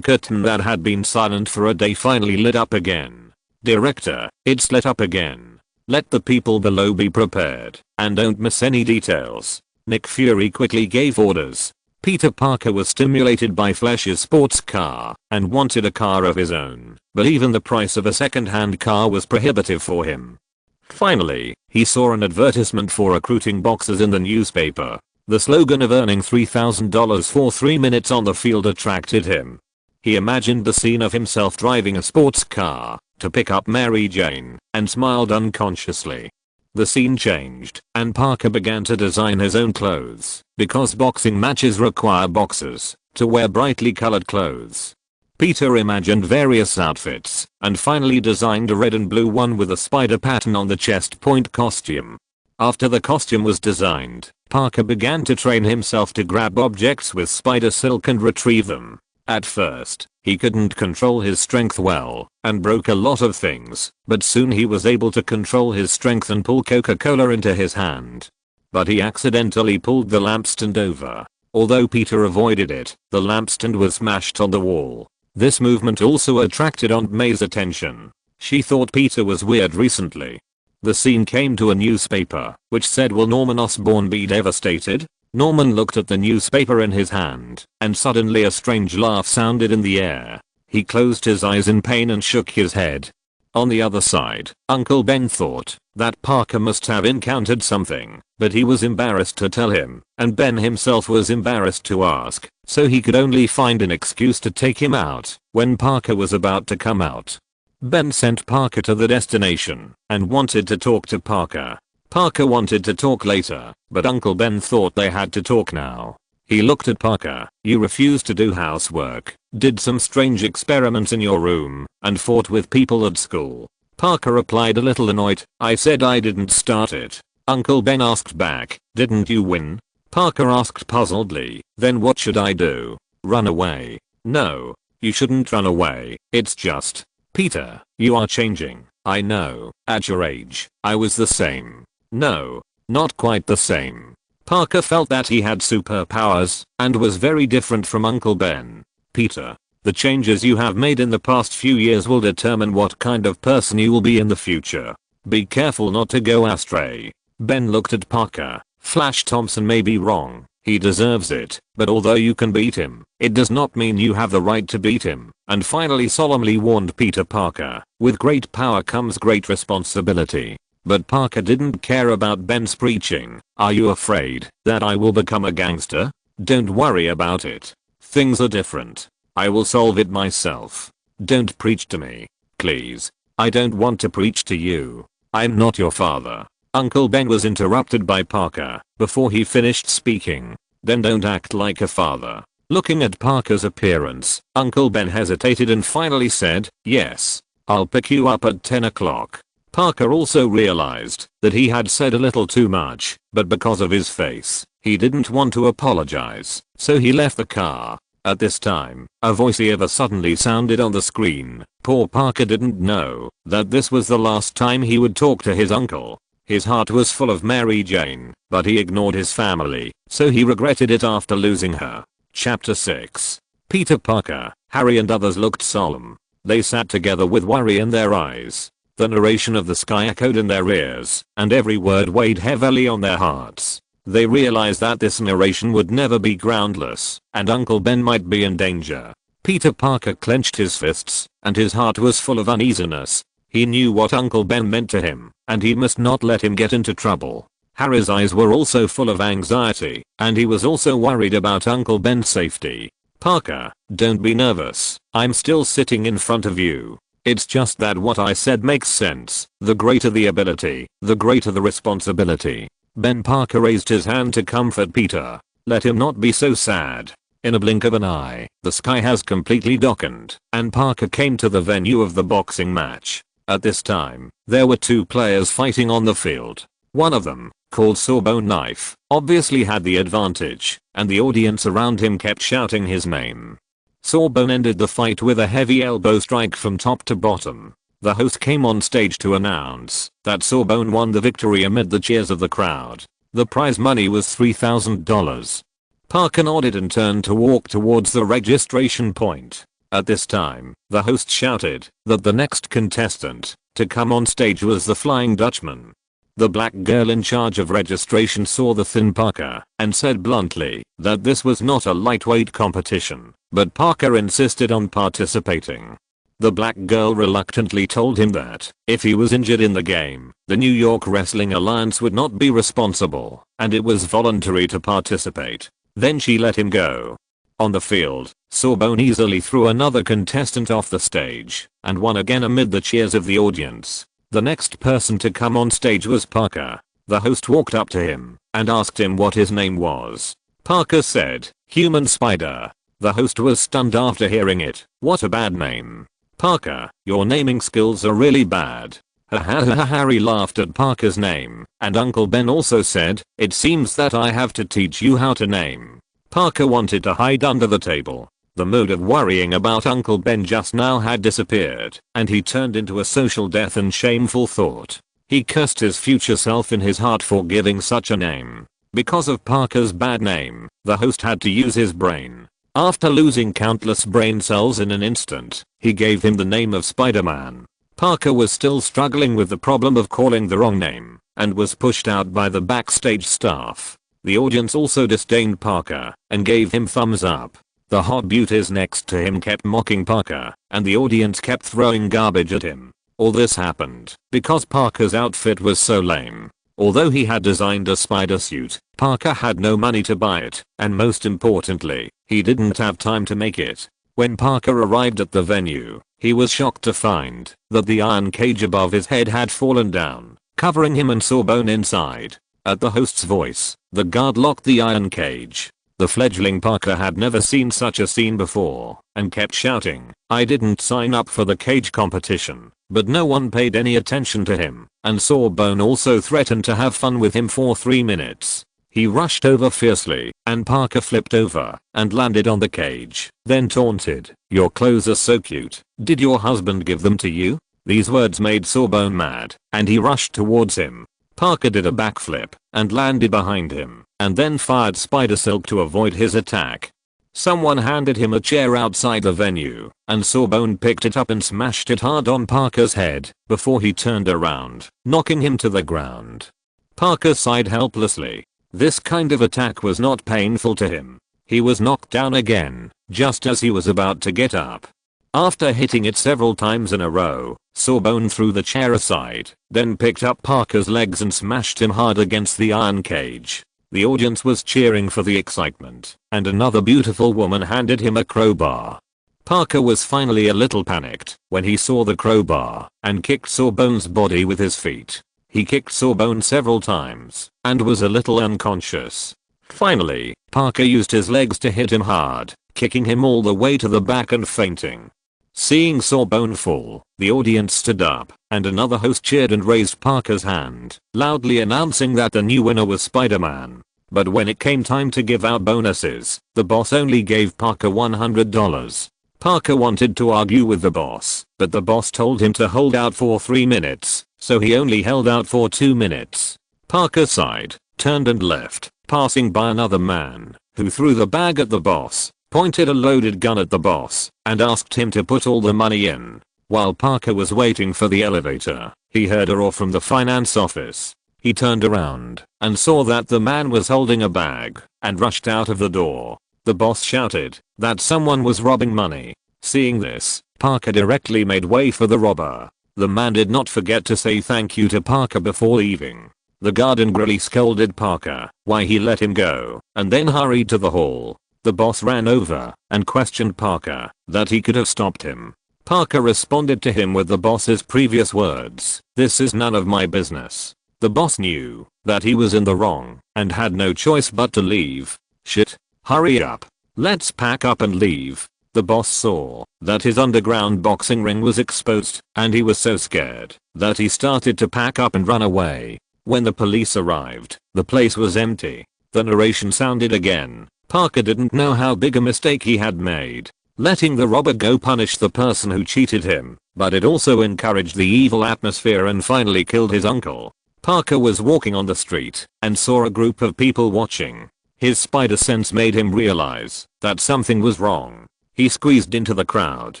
curtain that had been silent for a day finally lit up again. Director, it's lit up again. Let the people below be prepared, and don't miss any details. Nick Fury quickly gave orders. Peter Parker was stimulated by Flash's sports car and wanted a car of his own, but even the price of a second-hand car was prohibitive for him. Finally, he saw an advertisement for recruiting boxers in the newspaper. The slogan of earning $3,000 for 3 minutes on the field attracted him. He imagined the scene of himself driving a sports car to pick up Mary Jane and smiled unconsciously. The scene changed, and Parker began to design his own clothes, because boxing matches require boxers to wear brightly colored clothes. Peter imagined various outfits, and finally designed a red and blue one with a spider pattern on the chest point costume. After the costume was designed, Parker began to train himself to grab objects with spider silk and retrieve them. At first, he couldn't control his strength well, and broke a lot of things, but soon he was able to control his strength and pull Coca-Cola into his hand. But he accidentally pulled the lampstand over. Although Peter avoided it, the lampstand was smashed on the wall. This movement also attracted Aunt May's attention. She thought Peter was weird recently. The scene came to a newspaper, which said, "Will Norman Osborn be devastated?" Norman looked at the newspaper in his hand, and suddenly a strange laugh sounded in the air. He closed his eyes in pain and shook his head. On the other side, Uncle Ben thought that Parker must have encountered something, but he was embarrassed to tell him, and Ben himself was embarrassed to ask, so he could only find an excuse to take him out when Parker was about to come out. Ben sent Parker to the destination and wanted to talk to Parker. Parker wanted to talk later, but Uncle Ben thought they had to talk now. He looked at Parker. You refused to do housework, did some strange experiments in your room, and fought with people at school. Parker replied a little annoyed, I said I didn't start it. Uncle Ben asked back, didn't you win? Parker asked puzzledly, then what should I do? Run away? No. You shouldn't run away, it's just. Peter, you are changing. I know, at your age, I was the same. No, not quite the same. Parker felt that he had superpowers and was very different from Uncle Ben. Peter, the changes you have made in the past few years will determine what kind of person you will be in the future. Be careful not to go astray. Ben looked at Parker. Flash Thompson may be wrong. He deserves it, but although you can beat him, it does not mean you have the right to beat him. And finally solemnly warned Peter Parker, with great power comes great responsibility. But Parker didn't care about Ben's preaching. Are you afraid that I will become a gangster? Don't worry about it. Things are different. I will solve it myself. Don't preach to me. Please. I don't want to preach to you. I'm not your father. Uncle Ben was interrupted by Parker before he finished speaking. Then don't act like a father. Looking at Parker's appearance, Uncle Ben hesitated and finally said, yes. I'll pick you up at 10 o'clock. Parker also realized that he had said a little too much, but because of his face, he didn't want to apologize, so he left the car. At this time, a voiceover suddenly sounded on the screen. Poor Parker didn't know that this was the last time he would talk to his uncle. His heart was full of Mary Jane, but he ignored his family, so he regretted it after losing her. Chapter 6. Peter Parker, Harry and others looked solemn. They sat together with worry in their eyes. The narration of the sky echoed in their ears, and every word weighed heavily on their hearts. They realized that this narration would never be groundless, and Uncle Ben might be in danger. Peter Parker clenched his fists, and his heart was full of uneasiness. He knew what Uncle Ben meant to him, and he must not let him get into trouble. Harry's eyes were also full of anxiety, and he was also worried about Uncle Ben's safety. Parker, don't be nervous. I'm still sitting in front of you. It's just that what I said makes sense. The greater the ability, the greater the responsibility. Ben Parker raised his hand to comfort Peter. Let him not be so sad. In a blink of an eye, the sky has completely darkened, and Parker came to the venue of the boxing match. At this time, there were two players fighting on the field. One of them, called Sawbone Knife, obviously had the advantage, and the audience around him kept shouting his name. Sawbone ended the fight with a heavy elbow strike from top to bottom. The host came on stage to announce that Sawbone won the victory amid the cheers of the crowd. The prize money was $3,000. Parker nodded and turned to walk towards the registration point. At this time, the host shouted that the next contestant to come on stage was the Flying Dutchman. The black girl in charge of registration saw the thin Parker and said bluntly that this was not a lightweight competition, but Parker insisted on participating. The black girl reluctantly told him that if he was injured in the game, the New York Wrestling Alliance would not be responsible, and it was voluntary to participate. Then she let him go. On the field, Sawbone easily threw another contestant off the stage and won again amid the cheers of the audience. The next person to come on stage was Parker. The host walked up to him and asked him what his name was. Parker said, Human Spider. The host was stunned after hearing it. What a bad name. Parker, your naming skills are really bad. Harry laughed at Parker's name, and Uncle Ben also said, it seems that I have to teach you how to name. Parker wanted to hide under the table. The mood of worrying about Uncle Ben just now had disappeared, and he turned into a social death and shameful thought. He cursed his future self in his heart for giving such a name. Because of Parker's bad name, the host had to use his brain. After losing countless brain cells in an instant, he gave him the name of Spider-Man. Parker was still struggling with the problem of calling the wrong name, and was pushed out by the backstage staff. The audience also disdained Parker, and gave him thumbs up. The hot beauties next to him kept mocking Parker, and the audience kept throwing garbage at him. All this happened because Parker's outfit was so lame. Although he had designed a spider suit, Parker had no money to buy it, and most importantly, he didn't have time to make it. When Parker arrived at the venue, he was shocked to find that the iron cage above his head had fallen down, covering him and Sawbone inside. At the host's voice, the guard locked the iron cage. The fledgling Parker had never seen such a scene before, and kept shouting, "I didn't sign up for the cage competition," but no one paid any attention to him, and Sawbone also threatened to have fun with him for 3 minutes. He rushed over fiercely, and Parker flipped over and landed on the cage, then taunted, "Your clothes are so cute, did your husband give them to you?" These words made Sawbone mad, and he rushed towards him. Parker did a backflip and landed behind him, and then fired spider silk to avoid his attack. Someone handed him a chair outside the venue, and Sawbone picked it up and smashed it hard on Parker's head before he turned around, knocking him to the ground. Parker sighed helplessly. This kind of attack was not painful to him. He was knocked down again, just as he was about to get up. After hitting it several times in a row, Sawbone threw the chair aside, then picked up Parker's legs and smashed him hard against the iron cage. The audience was cheering for the excitement, and another beautiful woman handed him a crowbar. Parker was finally a little panicked when he saw the crowbar and kicked Sawbone's body with his feet. He kicked Sawbone several times and was a little unconscious. Finally, Parker used his legs to hit him hard, kicking him all the way to the back and fainting. Seeing Sawbone fall, the audience stood up, and another host cheered and raised Parker's hand, loudly announcing that the new winner was Spider-Man. But when it came time to give out bonuses, the boss only gave Parker $100. Parker wanted to argue with the boss, but the boss told him to hold out for 3 minutes, so he only held out for 2 minutes. Parker sighed, turned and left, passing by another man, who threw the bag at the boss, pointed a loaded gun at the boss, and asked him to put all the money in. While Parker was waiting for the elevator, he heard a roar from the finance office. He turned around and saw that the man was holding a bag and rushed out of the door. The boss shouted that someone was robbing money. Seeing this, Parker directly made way for the robber. The man did not forget to say thank you to Parker before leaving. The guard angrily scolded Parker why he let him go, and then hurried to the hall. The boss ran over and questioned Parker that he could have stopped him. Parker responded to him with the boss's previous words, "This is none of my business." The boss knew that he was in the wrong and had no choice but to leave. "Shit. Hurry up. Let's pack up and leave." The boss saw that his underground boxing ring was exposed, and he was so scared that he started to pack up and run away. When the police arrived, the place was empty. The narration sounded again. Parker didn't know how big a mistake he had made, letting the robber go punish the person who cheated him, but it also encouraged the evil atmosphere and finally killed his uncle. Parker was walking on the street and saw a group of people watching. His spider sense made him realize that something was wrong. He squeezed into the crowd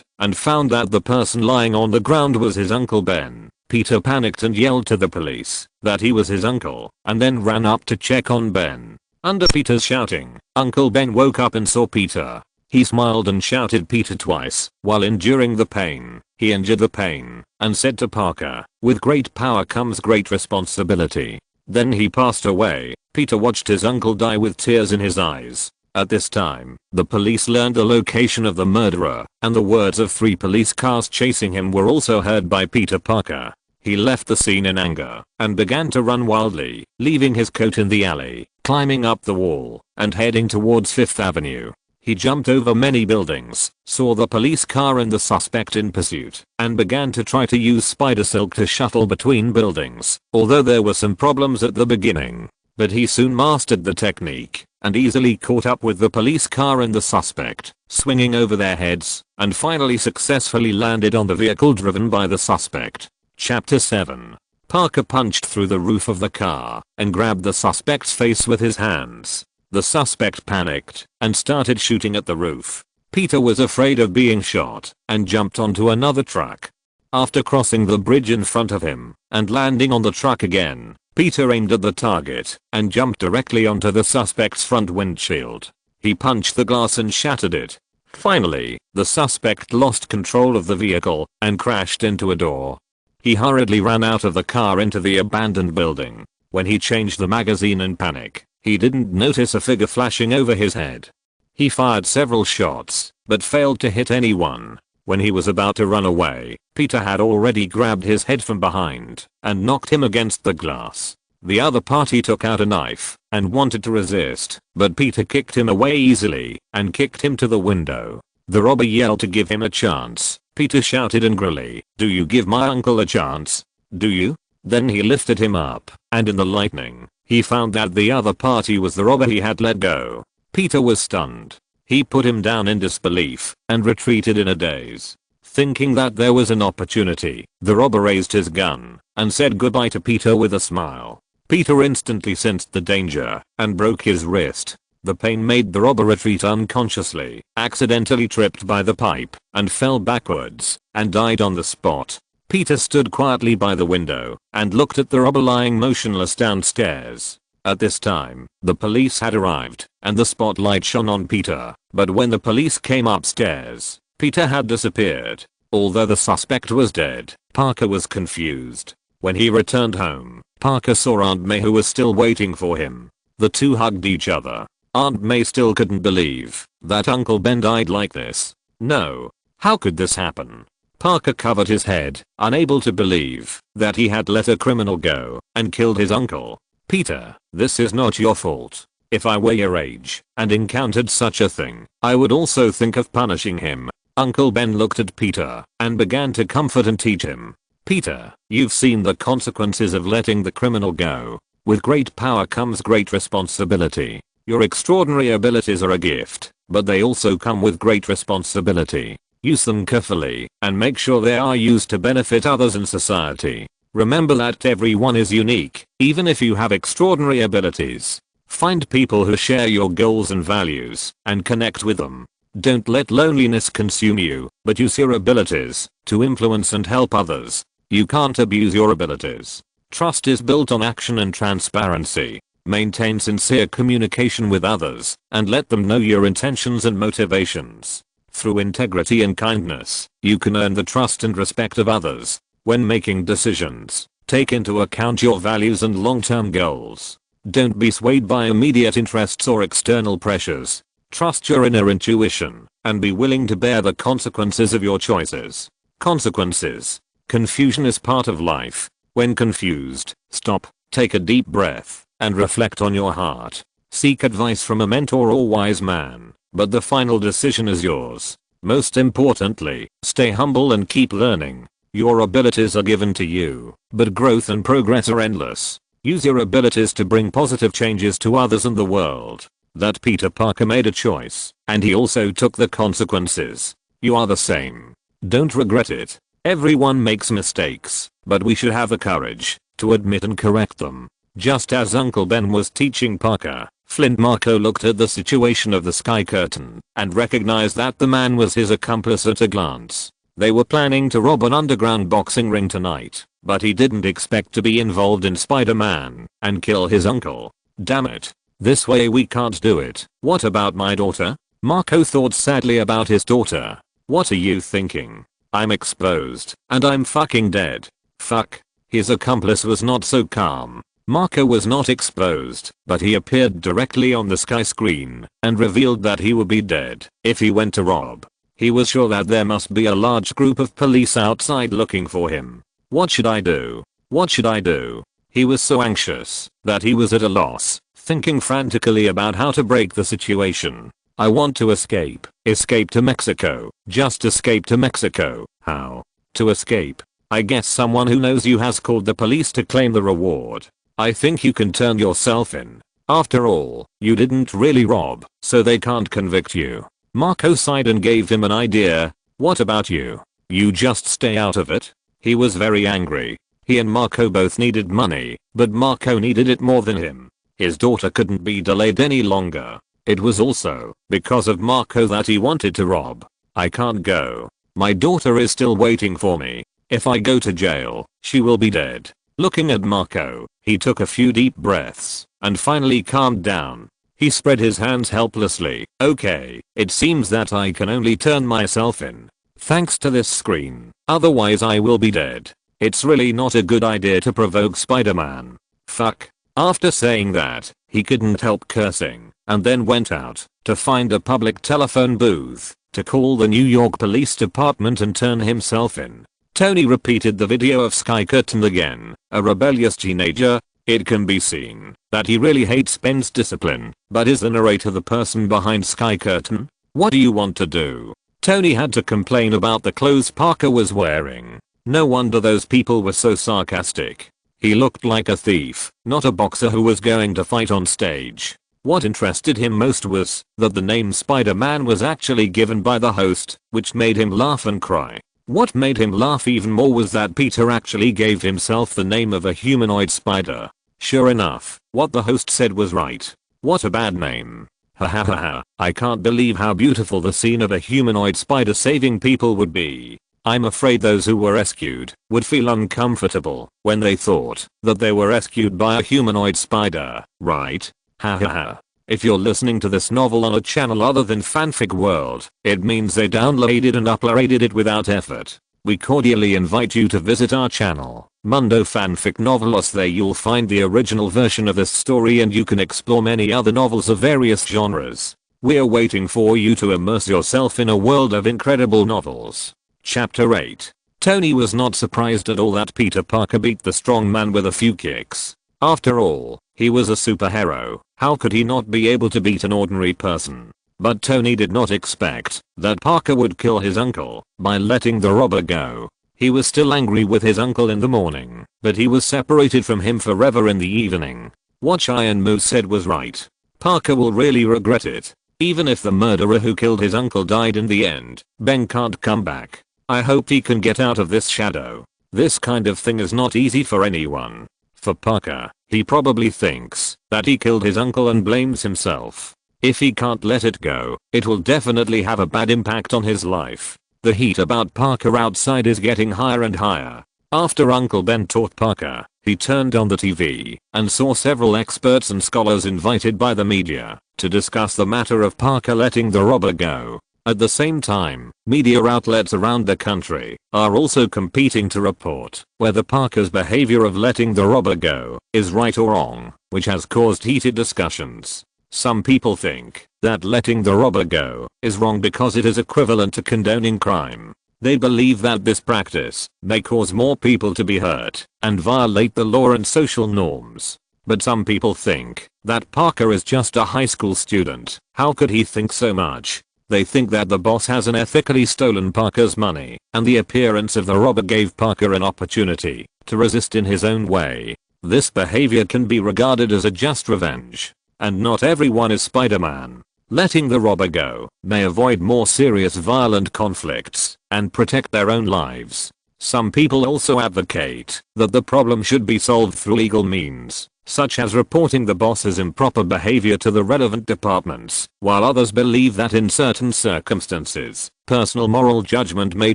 and found that the person lying on the ground was his Uncle Ben. Peter panicked and yelled to the police that he was his uncle, and then ran up to check on Ben. Under Peter's shouting, Uncle Ben woke up and saw Peter. He smiled and shouted Peter twice while enduring the pain. He endured the pain and said to Parker, "With great power comes great responsibility." Then he passed away. Peter watched his uncle die with tears in his eyes. At this time, the police learned the location of the murderer, and the words of 3 police cars chasing him were also heard by Peter Parker. He left the scene in anger and began to run wildly, leaving his coat in the alley, climbing up the wall, and heading towards 5th Avenue. He jumped over many buildings, saw the police car and the suspect in pursuit, and began to try to use spider silk to shuttle between buildings, although there were some problems at the beginning. But he soon mastered the technique and easily caught up with the police car and the suspect, swinging over their heads, and finally successfully landed on the vehicle driven by the suspect. Chapter 7. Parker punched through the roof of the car and grabbed the suspect's face with his hands. The suspect panicked and started shooting at the roof. Peter was afraid of being shot and jumped onto another truck. After crossing the bridge in front of him and landing on the truck again, Peter aimed at the target and jumped directly onto the suspect's front windshield. He punched the glass and shattered it. Finally, the suspect lost control of the vehicle and crashed into a door. He hurriedly ran out of the car into the abandoned building. When he changed the magazine in panic, he didn't notice a figure flashing over his head. He fired several shots, but failed to hit anyone. When he was about to run away, Peter had already grabbed his head from behind and knocked him against the glass. The other party took out a knife and wanted to resist, but Peter kicked him away easily and kicked him to the window. The robber yelled to give him a chance. Peter shouted angrily, "Do you give my uncle a chance? Do you?" Then he lifted him up, and in the lightning, he found that the other party was the robber he had let go. Peter was stunned. He put him down in disbelief and retreated in a daze. Thinking that there was an opportunity, the robber raised his gun and said goodbye to Peter with a smile. Peter instantly sensed the danger and broke his wrist. The pain made the robber retreat unconsciously, accidentally tripped by the pipe, and fell backwards, and died on the spot. Peter stood quietly by the window and looked at the robber lying motionless downstairs. At this time, the police had arrived, and the spotlight shone on Peter, but when the police came upstairs, Peter had disappeared. Although the suspect was dead, Parker was confused. When he returned home, Parker saw Aunt May, who was still waiting for him. The two hugged each other. Aunt May still couldn't believe that Uncle Ben died like this. No. How could this happen? Parker covered his head, unable to believe that he had let a criminal go and killed his uncle. Peter, this is not your fault. If I were your age and encountered such a thing, I would also think of punishing him. Uncle Ben looked at Peter and began to comfort and teach him. Peter, you've seen the consequences of letting the criminal go. With great power comes great responsibility. Your extraordinary abilities are a gift, but they also come with great responsibility. Use them carefully and make sure they are used to benefit others in society. Remember that everyone is unique, even if you have extraordinary abilities. Find people who share your goals and values and connect with them. Don't let loneliness consume you, but use your abilities to influence and help others. You can't abuse your abilities. Trust is built on action and transparency. Maintain sincere communication with others and let them know your intentions and motivations. Through integrity and kindness, you can earn the trust and respect of others. When making decisions, take into account your values and long-term goals. Don't be swayed by immediate interests or external pressures. Trust your inner intuition and be willing to bear the consequences of your choices. Consequences. Confusion is part of life. When confused, stop, take a deep breath, and reflect on your heart. Seek advice from a mentor or wise man, but the final decision is yours. Most importantly, stay humble and keep learning. Your abilities are given to you, but growth and progress are endless. Use your abilities to bring positive changes to others and the world. That Peter Parker made a choice, and he also took the consequences. You are the same. Don't regret it. Everyone makes mistakes, but we should have the courage to admit and correct them. Just as Uncle Ben was teaching Parker, Flint Marko looked at the situation of the Sky Curtain and recognized that the man was his accomplice at a glance. They were planning to rob an underground boxing ring tonight, but he didn't expect to be involved in Spider-Man and kill his uncle. Damn it. This way we can't do it. What about my daughter? Marko thought sadly about his daughter. What are you thinking? I'm exposed, and I'm fucking dead. Fuck. His accomplice was not so calm. Marko was not exposed, but he appeared directly on the Sky screen and revealed that he would be dead if he went to rob. He was sure that there must be a large group of police outside looking for him. What should I do? What should I do? He was so anxious that he was at a loss, thinking frantically about how to break the situation. I want to escape. Escape to Mexico. Just escape to Mexico. How? To escape? I guess someone who knows you has called the police to claim the reward. I think you can turn yourself in. After all, you didn't really rob, so they can't convict you. Marko sighed and gave him an idea. What about you? You just stay out of it? He was very angry. He and Marko both needed money, but Marko needed it more than him. His daughter couldn't be delayed any longer. It was also because of Marko that he wanted to rob. I can't go. My daughter is still waiting for me. If I go to jail, she will be dead. Looking at Marko, he took a few deep breaths and finally calmed down. He spread his hands helplessly. Okay, it seems that I can only turn myself in. Thanks to this screen, otherwise I will be dead. It's really not a good idea to provoke Spider-Man. Fuck. After saying that, he couldn't help cursing, and then went out to find a public telephone booth to call the New York Police Department and turn himself in. Tony repeated the video of Sky Curtain again, a rebellious teenager. It can be seen that he really hates Ben's discipline, but is the narrator the person behind Sky Curtain? What do you want to do? Tony had to complain about the clothes Parker was wearing. No wonder those people were so sarcastic. He looked like a thief, not a boxer who was going to fight on stage. What interested him most was that the name Spider-Man was actually given by the host, which made him laugh and cry. What made him laugh even more was that Peter actually gave himself the name of a humanoid spider. Sure enough, what the host said was right. What a bad name. Ha ha ha ha. I can't believe how beautiful the scene of a humanoid spider saving people would be. I'm afraid those who were rescued would feel uncomfortable when they thought that they were rescued by a humanoid spider, right? Ha ha ha. If you're listening to this novel on a channel other than Fanfic World, it means they downloaded and uploaded it without effort. We cordially invite you to visit our channel, Mundo Fanfic Novelos. There you'll find the original version of this story and you can explore many other novels of various genres. We're waiting for you to immerse yourself in a world of incredible novels. Chapter 8. Tony was not surprised at all that Peter Parker beat the strong man with a few kicks. After all, he was a superhero. How could he not be able to beat an ordinary person? But Tony did not expect that Parker would kill his uncle by letting the robber go. He was still angry with his uncle in the morning, but he was separated from him forever in the evening. What Iron Moose said was right. Parker will really regret it. Even if the murderer who killed his uncle died in the end, Ben can't come back. I hope he can get out of this shadow. This kind of thing is not easy for anyone. For Parker, he probably thinks that he killed his uncle and blames himself. If he can't let it go, it will definitely have a bad impact on his life. The heat about Parker outside is getting higher and higher. After Uncle Ben taught Parker, he turned on the TV and saw several experts and scholars invited by the media to discuss the matter of Parker letting the robber go. At the same time, media outlets around the country are also competing to report whether Parker's behavior of letting the robber go is right or wrong, which has caused heated discussions. Some people think that letting the robber go is wrong because it is equivalent to condoning crime. They believe that this practice may cause more people to be hurt and violate the law and social norms. But some people think that Parker is just a high school student. How could he think so much? They think that the boss has unethically stolen Parker's money, and the appearance of the robber gave Parker an opportunity to resist in his own way. This behavior can be regarded as a just revenge. And not everyone is Spider-Man. Letting the robber go may avoid more serious violent conflicts and protect their own lives. Some people also advocate that the problem should be solved through legal means, such as reporting the boss's improper behavior to the relevant departments, while others believe that in certain circumstances, personal moral judgment may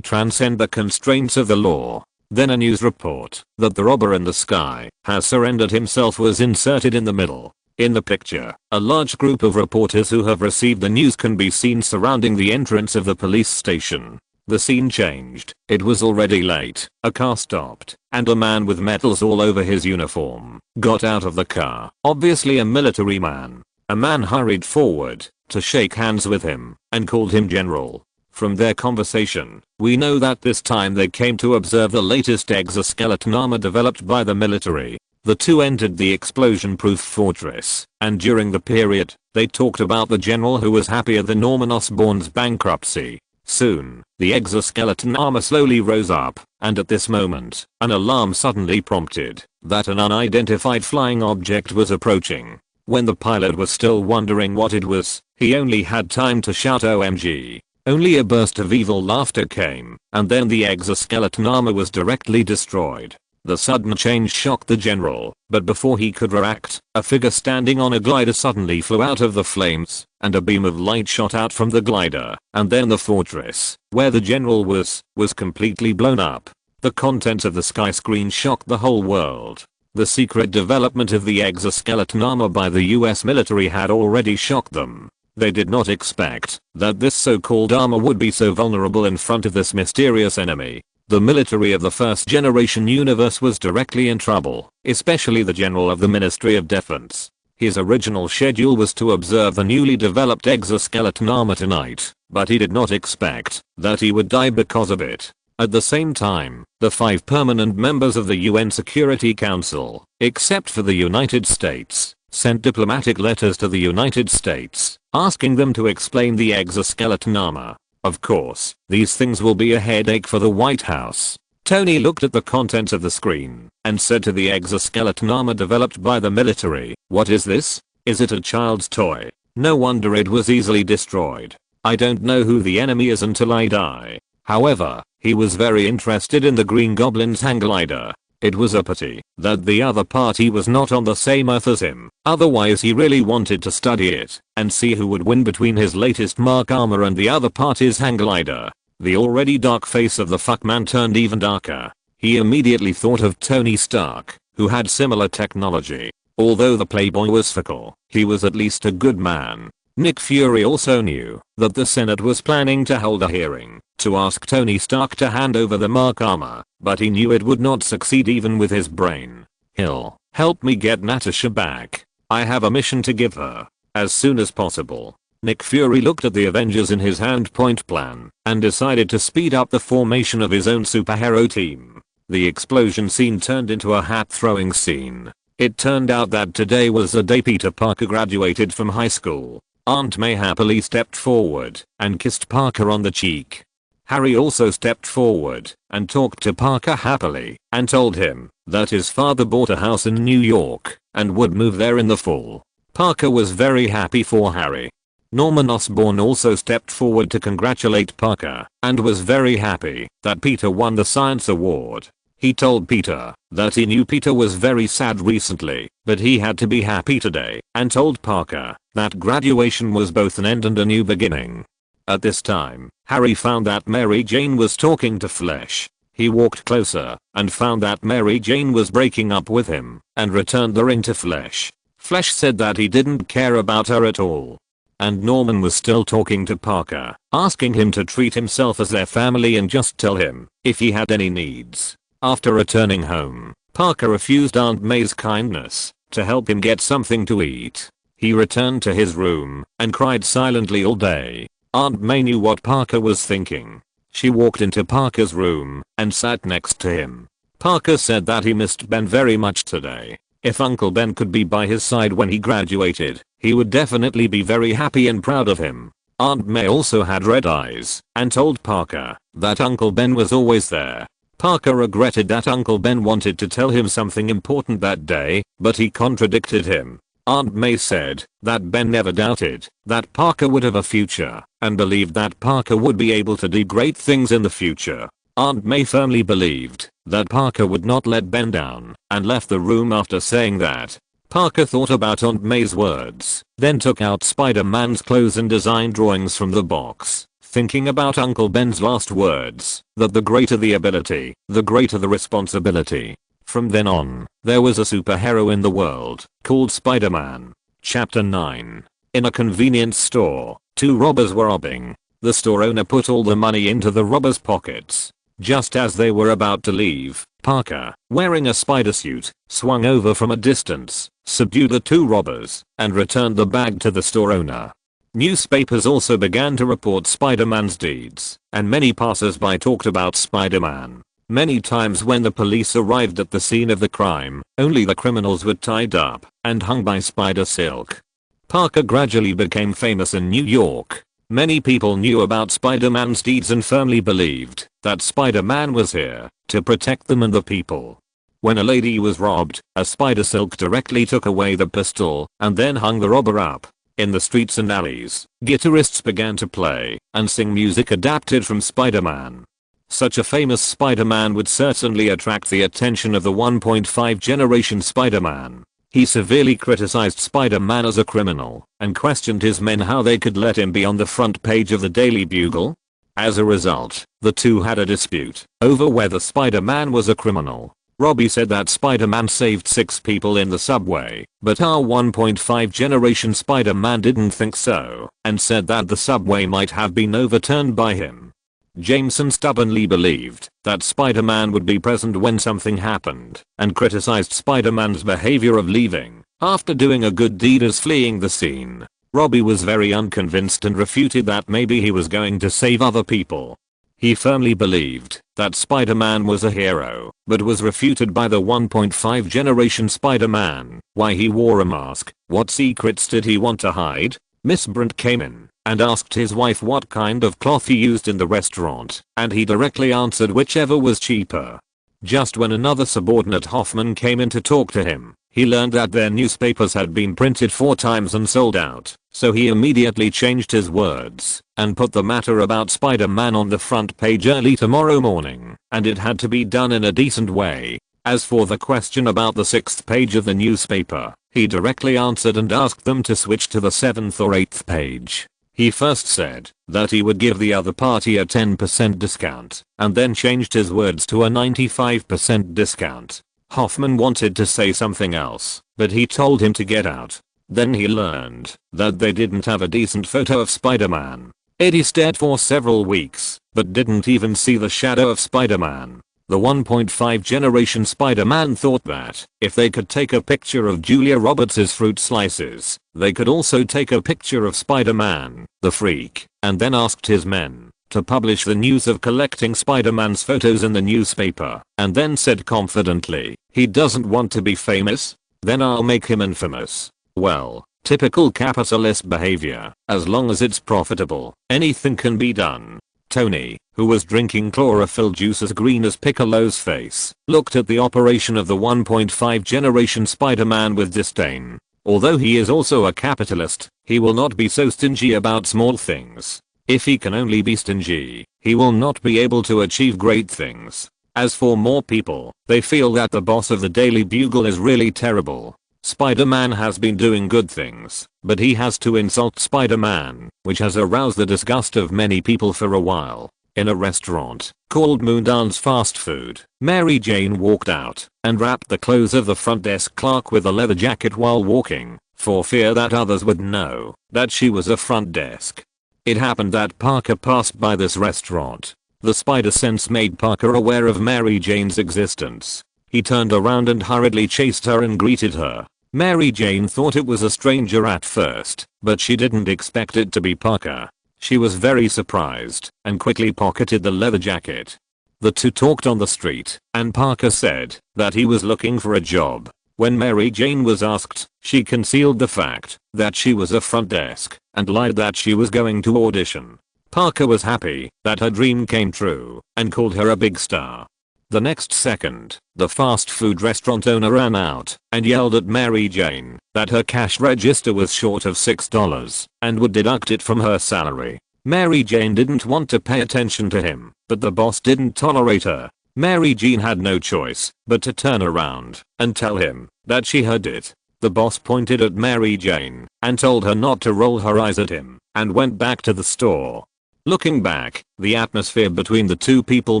transcend the constraints of the law. Then a news report that the robber in the sky has surrendered himself was inserted in the middle. In the picture, a large group of reporters who have received the news can be seen surrounding the entrance of the police station. The scene changed. It was already late. A car stopped, and a man with medals all over his uniform got out of the car, obviously a military man. A man hurried forward to shake hands with him and called him General. From their conversation, we know that this time they came to observe the latest exoskeleton armor developed by the military. The two entered the explosion-proof fortress, and during the period, they talked about the general who was happier than Norman Osborn's bankruptcy. Soon, the exoskeleton armor slowly rose up, and at this moment, an alarm suddenly prompted that an unidentified flying object was approaching. When the pilot was still wondering what it was, he only had time to shout OMG. Only a burst of evil laughter came, and then the exoskeleton armor was directly destroyed. The sudden change shocked the general, but before he could react, a figure standing on a glider suddenly flew out of the flames, and a beam of light shot out from the glider, and then the fortress, where the general was completely blown up. The contents of the sky screen shocked the whole world. The secret development of the exoskeleton armor by the US military had already shocked them. They did not expect that this so-called armor would be so vulnerable in front of this mysterious enemy. The military of the first generation universe was directly in trouble, especially the general of the Ministry of Defense. His original schedule was to observe the newly developed exoskeleton armor tonight, but he did not expect that he would die because of it. At the same time, the 5 permanent members of the UN Security Council, except for the United States, sent diplomatic letters to the United States, asking them to explain the exoskeleton armor. Of course, these things will be a headache for the White House. Tony looked at the contents of the screen and said to the exoskeleton armor developed by the military, "What is this? Is it a child's toy? No wonder it was easily destroyed. I don't know who the enemy is until I die." However, he was very interested in the Green Goblin's hang glider. It was a pity that the other party was not on the same earth as him, otherwise he really wanted to study it and see who would win between his latest Mark armor and the other party's hang glider. The already dark face of the fuckman turned even darker. He immediately thought of Tony Stark, who had similar technology. Although the playboy was fickle, he was at least a good man. Nick Fury also knew that the Senate was planning to hold a hearing to ask Tony Stark to hand over the Mark armor, but he knew it would not succeed even with his brain. "Hill, help me get Natasha back. I have a mission to give her. As soon as possible." Nick Fury looked at the Avengers in his hand-point plan and decided to speed up the formation of his own superhero team. The explosion scene turned into a hat-throwing scene. It turned out that today was the day Peter Parker graduated from high school. Aunt May happily stepped forward and kissed Parker on the cheek. Harry also stepped forward and talked to Parker happily and told him that his father bought a house in New York and would move there in the fall. Parker was very happy for Harry. Norman Osborn also stepped forward to congratulate Parker and was very happy that Peter won the science award. He told Peter that he knew Peter was very sad recently, but he had to be happy today, and told Parker that graduation was both an end and a new beginning. At this time, Harry found that Mary Jane was talking to Flesh. He walked closer and found that Mary Jane was breaking up with him and returned the ring to Flesh. Flesh said that he didn't care about her at all. And Norman was still talking to Parker, asking him to treat himself as their family and just tell him if he had any needs. After returning home, Parker refused Aunt May's kindness to help him get something to eat. He returned to his room and cried silently all day. Aunt May knew what Parker was thinking. She walked into Parker's room and sat next to him. Parker said that he missed Ben very much today. If Uncle Ben could be by his side when he graduated, he would definitely be very happy and proud of him. Aunt May also had red eyes and told Parker that Uncle Ben was always there. Parker regretted that Uncle Ben wanted to tell him something important that day, but he contradicted him. Aunt May said that Ben never doubted that Parker would have a future and believed that Parker would be able to do great things in the future. Aunt May firmly believed that Parker would not let Ben down and left the room after saying that. Parker thought about Aunt May's words, then took out Spider-Man's clothes and designed drawings from the box, thinking about Uncle Ben's last words, that the greater the ability, the greater the responsibility. From then on, there was a superhero in the world called Spider-Man. Chapter 9. In a convenience store, 2 robbers were robbing. The store owner put all the money into the robbers' pockets. Just as they were about to leave, Parker, wearing a spider suit, swung over from a distance, subdued the 2 robbers, and returned the bag to the store owner. Newspapers also began to report Spider-Man's deeds, and many passers-by talked about Spider-Man. Many times when the police arrived at the scene of the crime, only the criminals were tied up and hung by spider silk. Parker gradually became famous in New York. Many people knew about Spider-Man's deeds and firmly believed that Spider-Man was here to protect them and the people. When a lady was robbed, a spider silk directly took away the pistol and then hung the robber up. In the streets and alleys, guitarists began to play and sing music adapted from Spider-Man. Such a famous Spider-Man would certainly attract the attention of the 1.5 generation Spider-Man. He severely criticized Spider-Man as a criminal and questioned his men how they could let him be on the front page of the Daily Bugle. As a result, the two had a dispute over whether Spider-Man was a criminal. Robbie said that Spider-Man saved 6 people in the subway, but our 1.5 generation Spider-Man didn't think so and said that the subway might have been overturned by him. Jameson stubbornly believed that Spider-Man would be present when something happened and criticized Spider-Man's behavior of leaving after doing a good deed as fleeing the scene. Robbie was very unconvinced and refuted that maybe he was going to save other people. He firmly believed that Spider-Man was a hero, but was refuted by the 1.5 generation Spider-Man. Why he wore a mask? What secrets did he want to hide? Miss Brent came in and asked his wife what kind of cloth he used in the restaurant, and he directly answered whichever was cheaper. Just when another subordinate Hoffman came in to talk to him, he learned that their newspapers had been printed 4 times and sold out, so he immediately changed his words and put the matter about Spider-Man on the front page early tomorrow morning, and it had to be done in a decent way. As for the question about the 6th page of the newspaper, he directly answered and asked them to switch to the 7th or 8th page. He first said that he would give the other party a 10% discount, and then changed his words to a 95% discount. Hoffman wanted to say something else, but he told him to get out. Then he learned that they didn't have a decent photo of Spider-Man. Eddie stared for several weeks, but didn't even see the shadow of Spider-Man. The 1.5 generation Spider-Man thought that if they could take a picture of Julia Roberts' fruit slices, they could also take a picture of Spider-Man, the freak, and then asked his men to publish the news of collecting Spider-Man's photos in the newspaper, and then said confidently, "He doesn't want to be famous? Then I'll make him infamous." Well, typical capitalist behavior. As long as it's profitable, anything can be done. Tony, who was drinking chlorophyll juice as green as Piccolo's face, looked at the operation of the 1.5 generation Spider-Man with disdain. Although he is also a capitalist, he will not be so stingy about small things. If he can only be stingy, he will not be able to achieve great things. As for more people, they feel that the boss of the Daily Bugle is really terrible. Spider-Man has been doing good things, but he has to insult Spider-Man, which has aroused the disgust of many people for a while. In a restaurant called Moondance Fast Food, Mary Jane walked out and wrapped the clothes of the front desk clerk with a leather jacket while walking, for fear that others would know that she was a front desk. It happened that Parker passed by this restaurant. The spider sense made Parker aware of Mary Jane's existence. He turned around and hurriedly chased her and greeted her. Mary Jane thought it was a stranger at first, but she didn't expect it to be Parker. She was very surprised and quickly pocketed the leather jacket. The two talked on the street, and Parker said that he was looking for a job. When Mary Jane was asked, she concealed the fact that she was a front desk and lied that she was going to audition. Parker was happy that her dream came true and called her a big star. The next second, the fast food restaurant owner ran out and yelled at Mary Jane that her cash register was short of $6 and would deduct it from her salary. Mary Jane didn't want to pay attention to him, but the boss didn't tolerate her. Mary Jane had no choice but to turn around and tell him that she heard it. The boss pointed at Mary Jane and told her not to roll her eyes at him and went back to the store. Looking back, the atmosphere between the two people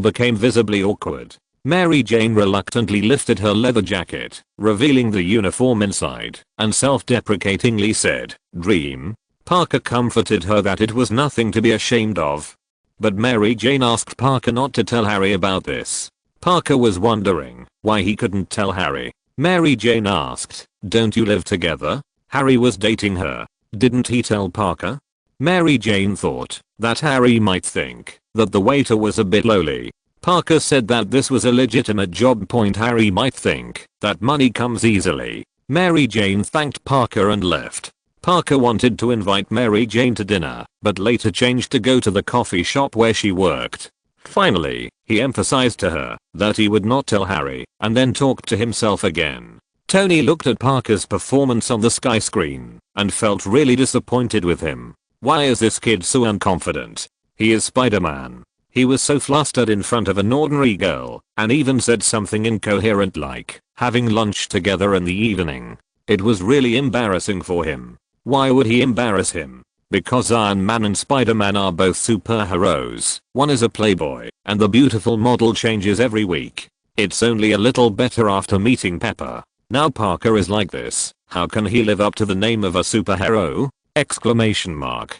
became visibly awkward. Mary Jane reluctantly lifted her leather jacket, revealing the uniform inside, and self-deprecatingly said, "Dream?" Parker comforted her that it was nothing to be ashamed of. But Mary Jane asked Parker not to tell Harry about this. Parker was wondering why he couldn't tell Harry. Mary Jane asked, "Don't you live together?" Harry was dating her. Didn't he tell Parker? Mary Jane thought that Harry might think that the waiter was a bit lowly. Parker said that this was a legitimate job. Harry might think that money comes easily. Mary Jane thanked Parker and left. Parker wanted to invite Mary Jane to dinner, but later changed to go to the coffee shop where she worked. Finally, he emphasized to her that he would not tell Harry, and then talked to himself again. Tony looked at Parker's performance on the sky screen and felt really disappointed with him. Why is this kid so unconfident? He is Spider-Man. He was so flustered in front of an ordinary girl, and even said something incoherent like having lunch together in the evening. It was really embarrassing for him. Why would he embarrass him? Because Iron Man and Spider-Man are both superheroes. One is a playboy, and the beautiful model changes every week. It's only a little better after meeting Pepper. Now Parker is like this. How can he live up to the name of a superhero? Exclamation mark.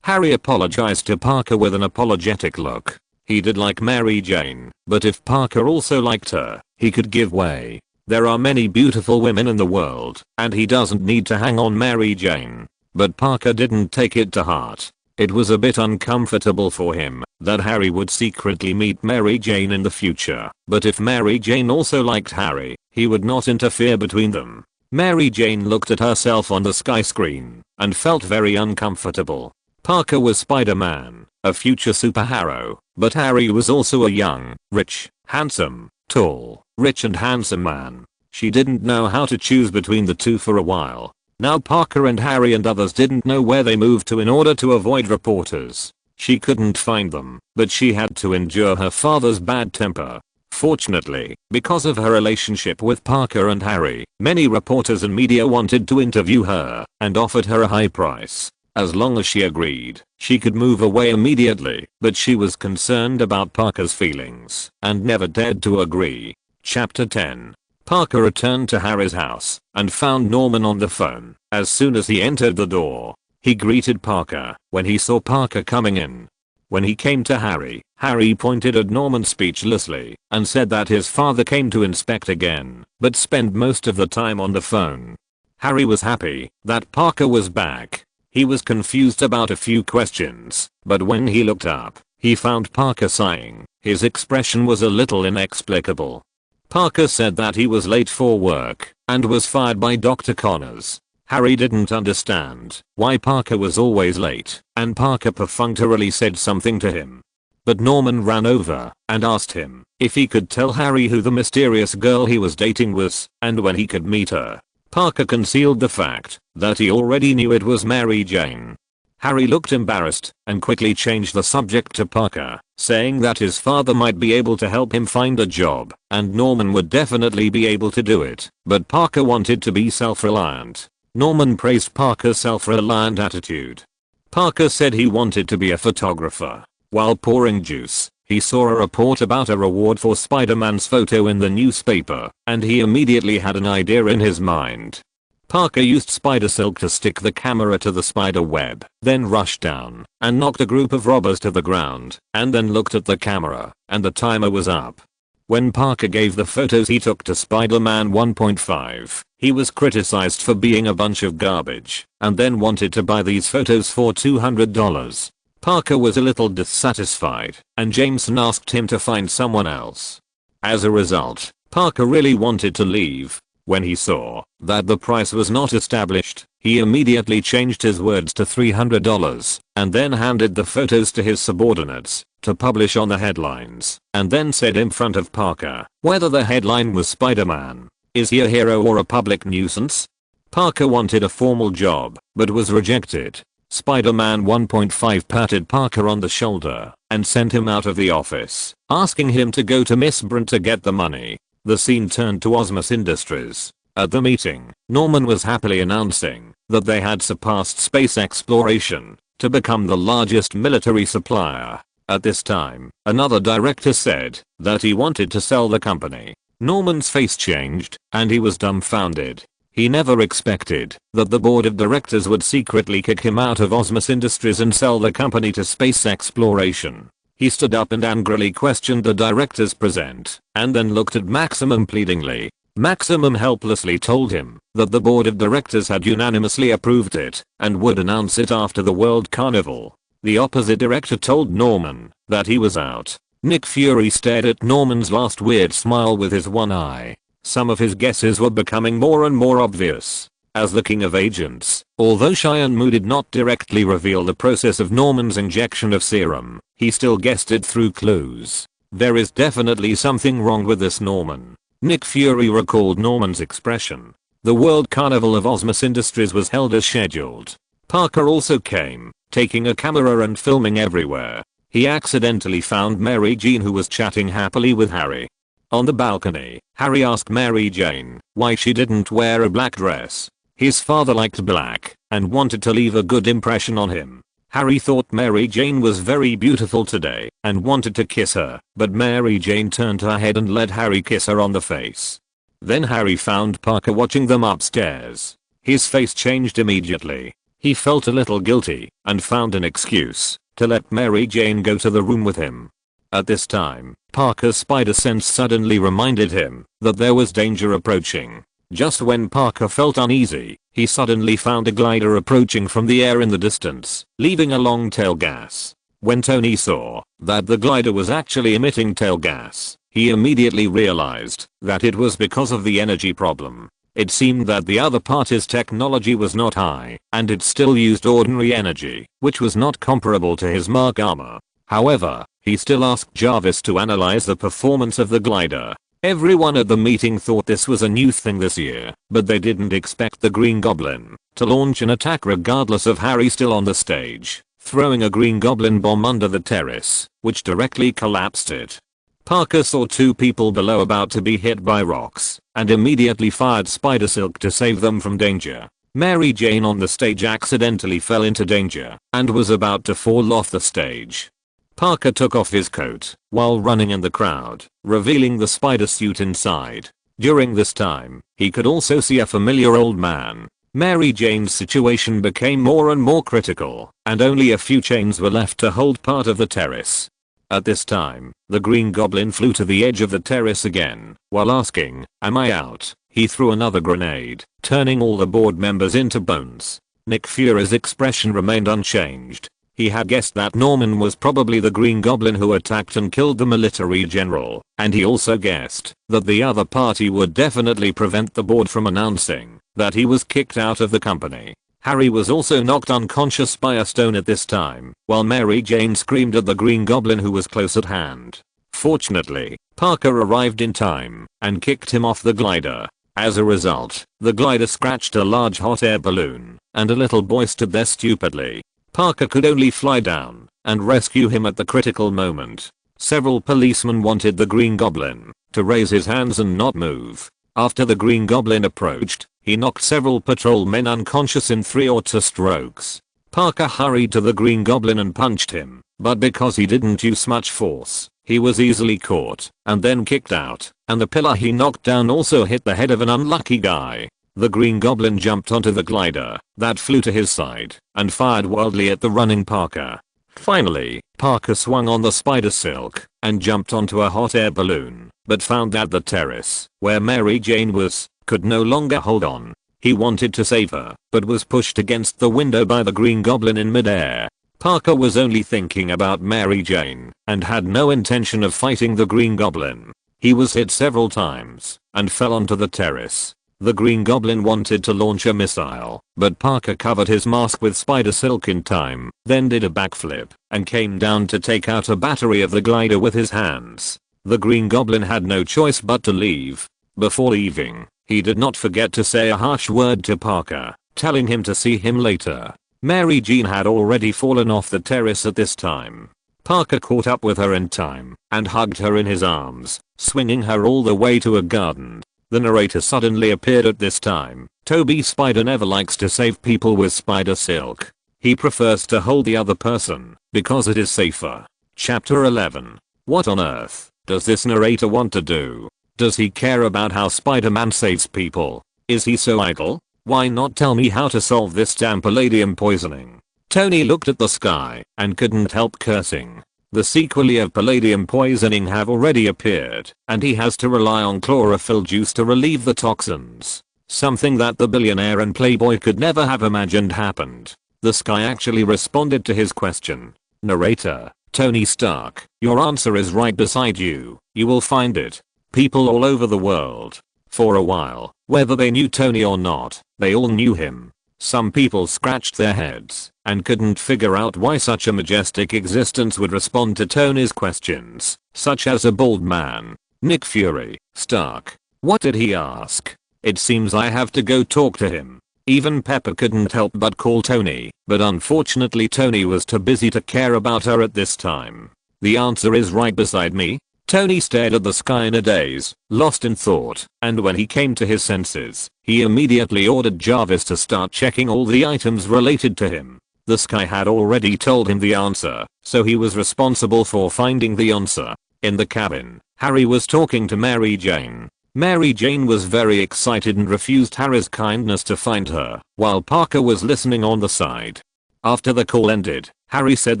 Harry apologized to Parker with an apologetic look. He did like Mary Jane, but if Parker also liked her, he could give way. There are many beautiful women in the world, and he doesn't need to hang on Mary Jane. But Parker didn't take it to heart. It was a bit uncomfortable for him that Harry would secretly meet Mary Jane in the future, but if Mary Jane also liked Harry, he would not interfere between them. Mary Jane looked at herself on the sky screen and felt very uncomfortable. Parker was Spider-Man, a future superhero, but Harry was also a young, rich, handsome, tall, rich and handsome man. She didn't know how to choose between the two for a while. Now Parker and Harry and others didn't know where they moved to in order to avoid reporters. She couldn't find them, but she had to endure her father's bad temper. Fortunately, because of her relationship with Parker and Harry, many reporters and media wanted to interview her and offered her a high price. As long as she agreed, she could move away immediately, but she was concerned about Parker's feelings and never dared to agree. Chapter 10. Parker returned to Harry's house and found Norman on the phone. As soon as he entered the door, he greeted Parker when he saw Parker coming in. When he came to Harry, Harry pointed at Norman speechlessly and said that his father came to inspect again, but spent most of the time on the phone. Harry was happy that Parker was back. He was confused about a few questions, but when he looked up, he found Parker sighing. His expression was a little inexplicable. Parker said that he was late for work and was fired by Dr. Connors. Harry didn't understand why Parker was always late, and Parker perfunctorily said something to him. But Norman ran over and asked him if he could tell Harry who the mysterious girl he was dating was and when he could meet her. Parker concealed the fact that he already knew it was Mary Jane. Harry looked embarrassed and quickly changed the subject to Parker, saying that his father might be able to help him find a job and Norman would definitely be able to do it, but Parker wanted to be self-reliant. Norman praised Parker's self-reliant attitude. Parker said he wanted to be a photographer. While pouring juice, he saw a report about a reward for Spider-Man's photo in the newspaper, and he immediately had an idea in his mind. Parker used spider silk to stick the camera to the spider web, then rushed down and knocked a group of robbers to the ground, and then looked at the camera, and the timer was up. When Parker gave the photos he took to Spider-Man 1.5, he was criticized for being a bunch of garbage, and then wanted to buy these photos for $200. Parker was a little dissatisfied, and Jameson asked him to find someone else. As a result, Parker really wanted to leave. When he saw that the price was not established, he immediately changed his words to $300, and then handed the photos to his subordinates to publish on the headlines, and then said in front of Parker whether the headline was Spider-Man, is he a hero or a public nuisance? Parker wanted a formal job, but was rejected. Spider-Man 1.5 patted Parker on the shoulder and sent him out of the office, asking him to go to Miss Brent to get the money. The scene turned to Osmus Industries. At the meeting, Norman was happily announcing that they had surpassed space exploration to become the largest military supplier. At this time, another director said that he wanted to sell the company. Norman's face changed, and he was dumbfounded. He never expected that the board of directors would secretly kick him out of Osmus Industries and sell the company to space exploration. He stood up and angrily questioned the directors present, and then looked at Maximum pleadingly. Maximum helplessly told him that the board of directors had unanimously approved it and would announce it after the World Carnival. The opposite director told Norman that he was out. Nick Fury stared at Norman's last weird smile with his one eye. Some of his guesses were becoming more and more obvious. As the king of agents, although Cheyenne Mu did not directly reveal the process of Norman's injection of serum, he still guessed it through clues. There is definitely something wrong with this Norman. Nick Fury recalled Norman's expression. The World Carnival of Osmus Industries was held as scheduled. Parker also came, taking a camera and filming everywhere. He accidentally found Mary Jane, who was chatting happily with Harry. On the balcony, Harry asked Mary Jane why she didn't wear a black dress. His father liked black and wanted to leave a good impression on him. Harry thought Mary Jane was very beautiful today and wanted to kiss her, but Mary Jane turned her head and let Harry kiss her on the face. Then Harry found Parker watching them upstairs. His face changed immediately. He felt a little guilty and found an excuse to let Mary Jane go to the room with him. At this time, Parker's spider sense suddenly reminded him that there was danger approaching. Just when Parker felt uneasy, he suddenly found a glider approaching from the air in the distance, leaving a long tail gas. When Tony saw that the glider was actually emitting tail gas, he immediately realized that it was because of the energy problem. It seemed that the other party's technology was not high, and it still used ordinary energy, which was not comparable to his Mark armor. However, he still asked Jarvis to analyze the performance of the glider. Everyone at the meeting thought this was a new thing this year, but they didn't expect the Green Goblin to launch an attack regardless of Harry still on the stage, throwing a Green Goblin bomb under the terrace, which directly collapsed it. Parker saw two people below about to be hit by rocks, and immediately fired spider silk to save them from danger. Mary Jane on the stage accidentally fell into danger and was about to fall off the stage. Parker took off his coat while running in the crowd, revealing the spider suit inside. During this time, he could also see a familiar old man. Mary Jane's situation became more and more critical, and only a few chains were left to hold part of the terrace. At this time, the Green Goblin flew to the edge of the terrace again. While asking, "Am I out?" he threw another grenade, turning all the board members into bones. Nick Fury's expression remained unchanged. He had guessed that Norman was probably the Green Goblin who attacked and killed the military general, and he also guessed that the other party would definitely prevent the board from announcing that he was kicked out of the company. Harry was also knocked unconscious by a stone at this time, while Mary Jane screamed at the Green Goblin who was close at hand. Fortunately, Parker arrived in time and kicked him off the glider. As a result, the glider scratched a large hot air balloon, and a little boy stood there stupidly. Parker could only fly down and rescue him at the critical moment. Several policemen wanted the Green Goblin to raise his hands and not move. After the Green Goblin approached, he knocked several patrolmen unconscious in 3 or 2 strokes. Parker hurried to the Green Goblin and punched him, but because he didn't use much force, he was easily caught and then kicked out, and the pillar he knocked down also hit the head of an unlucky guy. The Green Goblin jumped onto the glider that flew to his side and fired wildly at the running Parker. Finally, Parker swung on the spider silk and jumped onto a hot air balloon, but found that the terrace, where Mary Jane was, could no longer hold on. He wanted to save her, but was pushed against the window by the Green Goblin in midair. Parker was only thinking about Mary Jane and had no intention of fighting the Green Goblin. He was hit several times and fell onto the terrace. The Green Goblin wanted to launch a missile, but Parker covered his mask with spider silk in time, then did a backflip and came down to take out a battery of the glider with his hands. The Green Goblin had no choice but to leave. Before leaving, he did not forget to say a harsh word to Parker, telling him to see him later. Mary Jane had already fallen off the terrace at this time. Parker caught up with her in time and hugged her in his arms, swinging her all the way to a garden. The narrator suddenly appeared at this time. Toby Spider never likes to save people with spider silk. He prefers to hold the other person because it is safer. Chapter 11. What on earth does this narrator want to do? Does he care about how Spider-Man saves people? Is he so idle? Why not tell me how to solve this damn palladium poisoning? Tony looked at the sky and couldn't help cursing. The sequelae of palladium poisoning have already appeared, and he has to rely on chlorophyll juice to relieve the toxins. Something that the billionaire and playboy could never have imagined happened. The sky actually responded to his question. Narrator, Tony Stark, your answer is right beside you. You will find it. People all over the world. For a while, whether they knew Tony or not, they all knew him. Some people scratched their heads and couldn't figure out why such a majestic existence would respond to Tony's questions, such as a bald man. Nick Fury, Stark. What did he ask? It seems I have to go talk to him. Even Pepper couldn't help but call Tony, but unfortunately Tony was too busy to care about her at this time. The answer is right beside me. Tony stared at the sky in a daze, lost in thought, and when he came to his senses, he immediately ordered Jarvis to start checking all the items related to him. The sky had already told him the answer, so he was responsible for finding the answer. In the cabin, Harry was talking to Mary Jane. Mary Jane was very excited and refused Harry's kindness to find her, while Parker was listening on the side. After the call ended, Harry said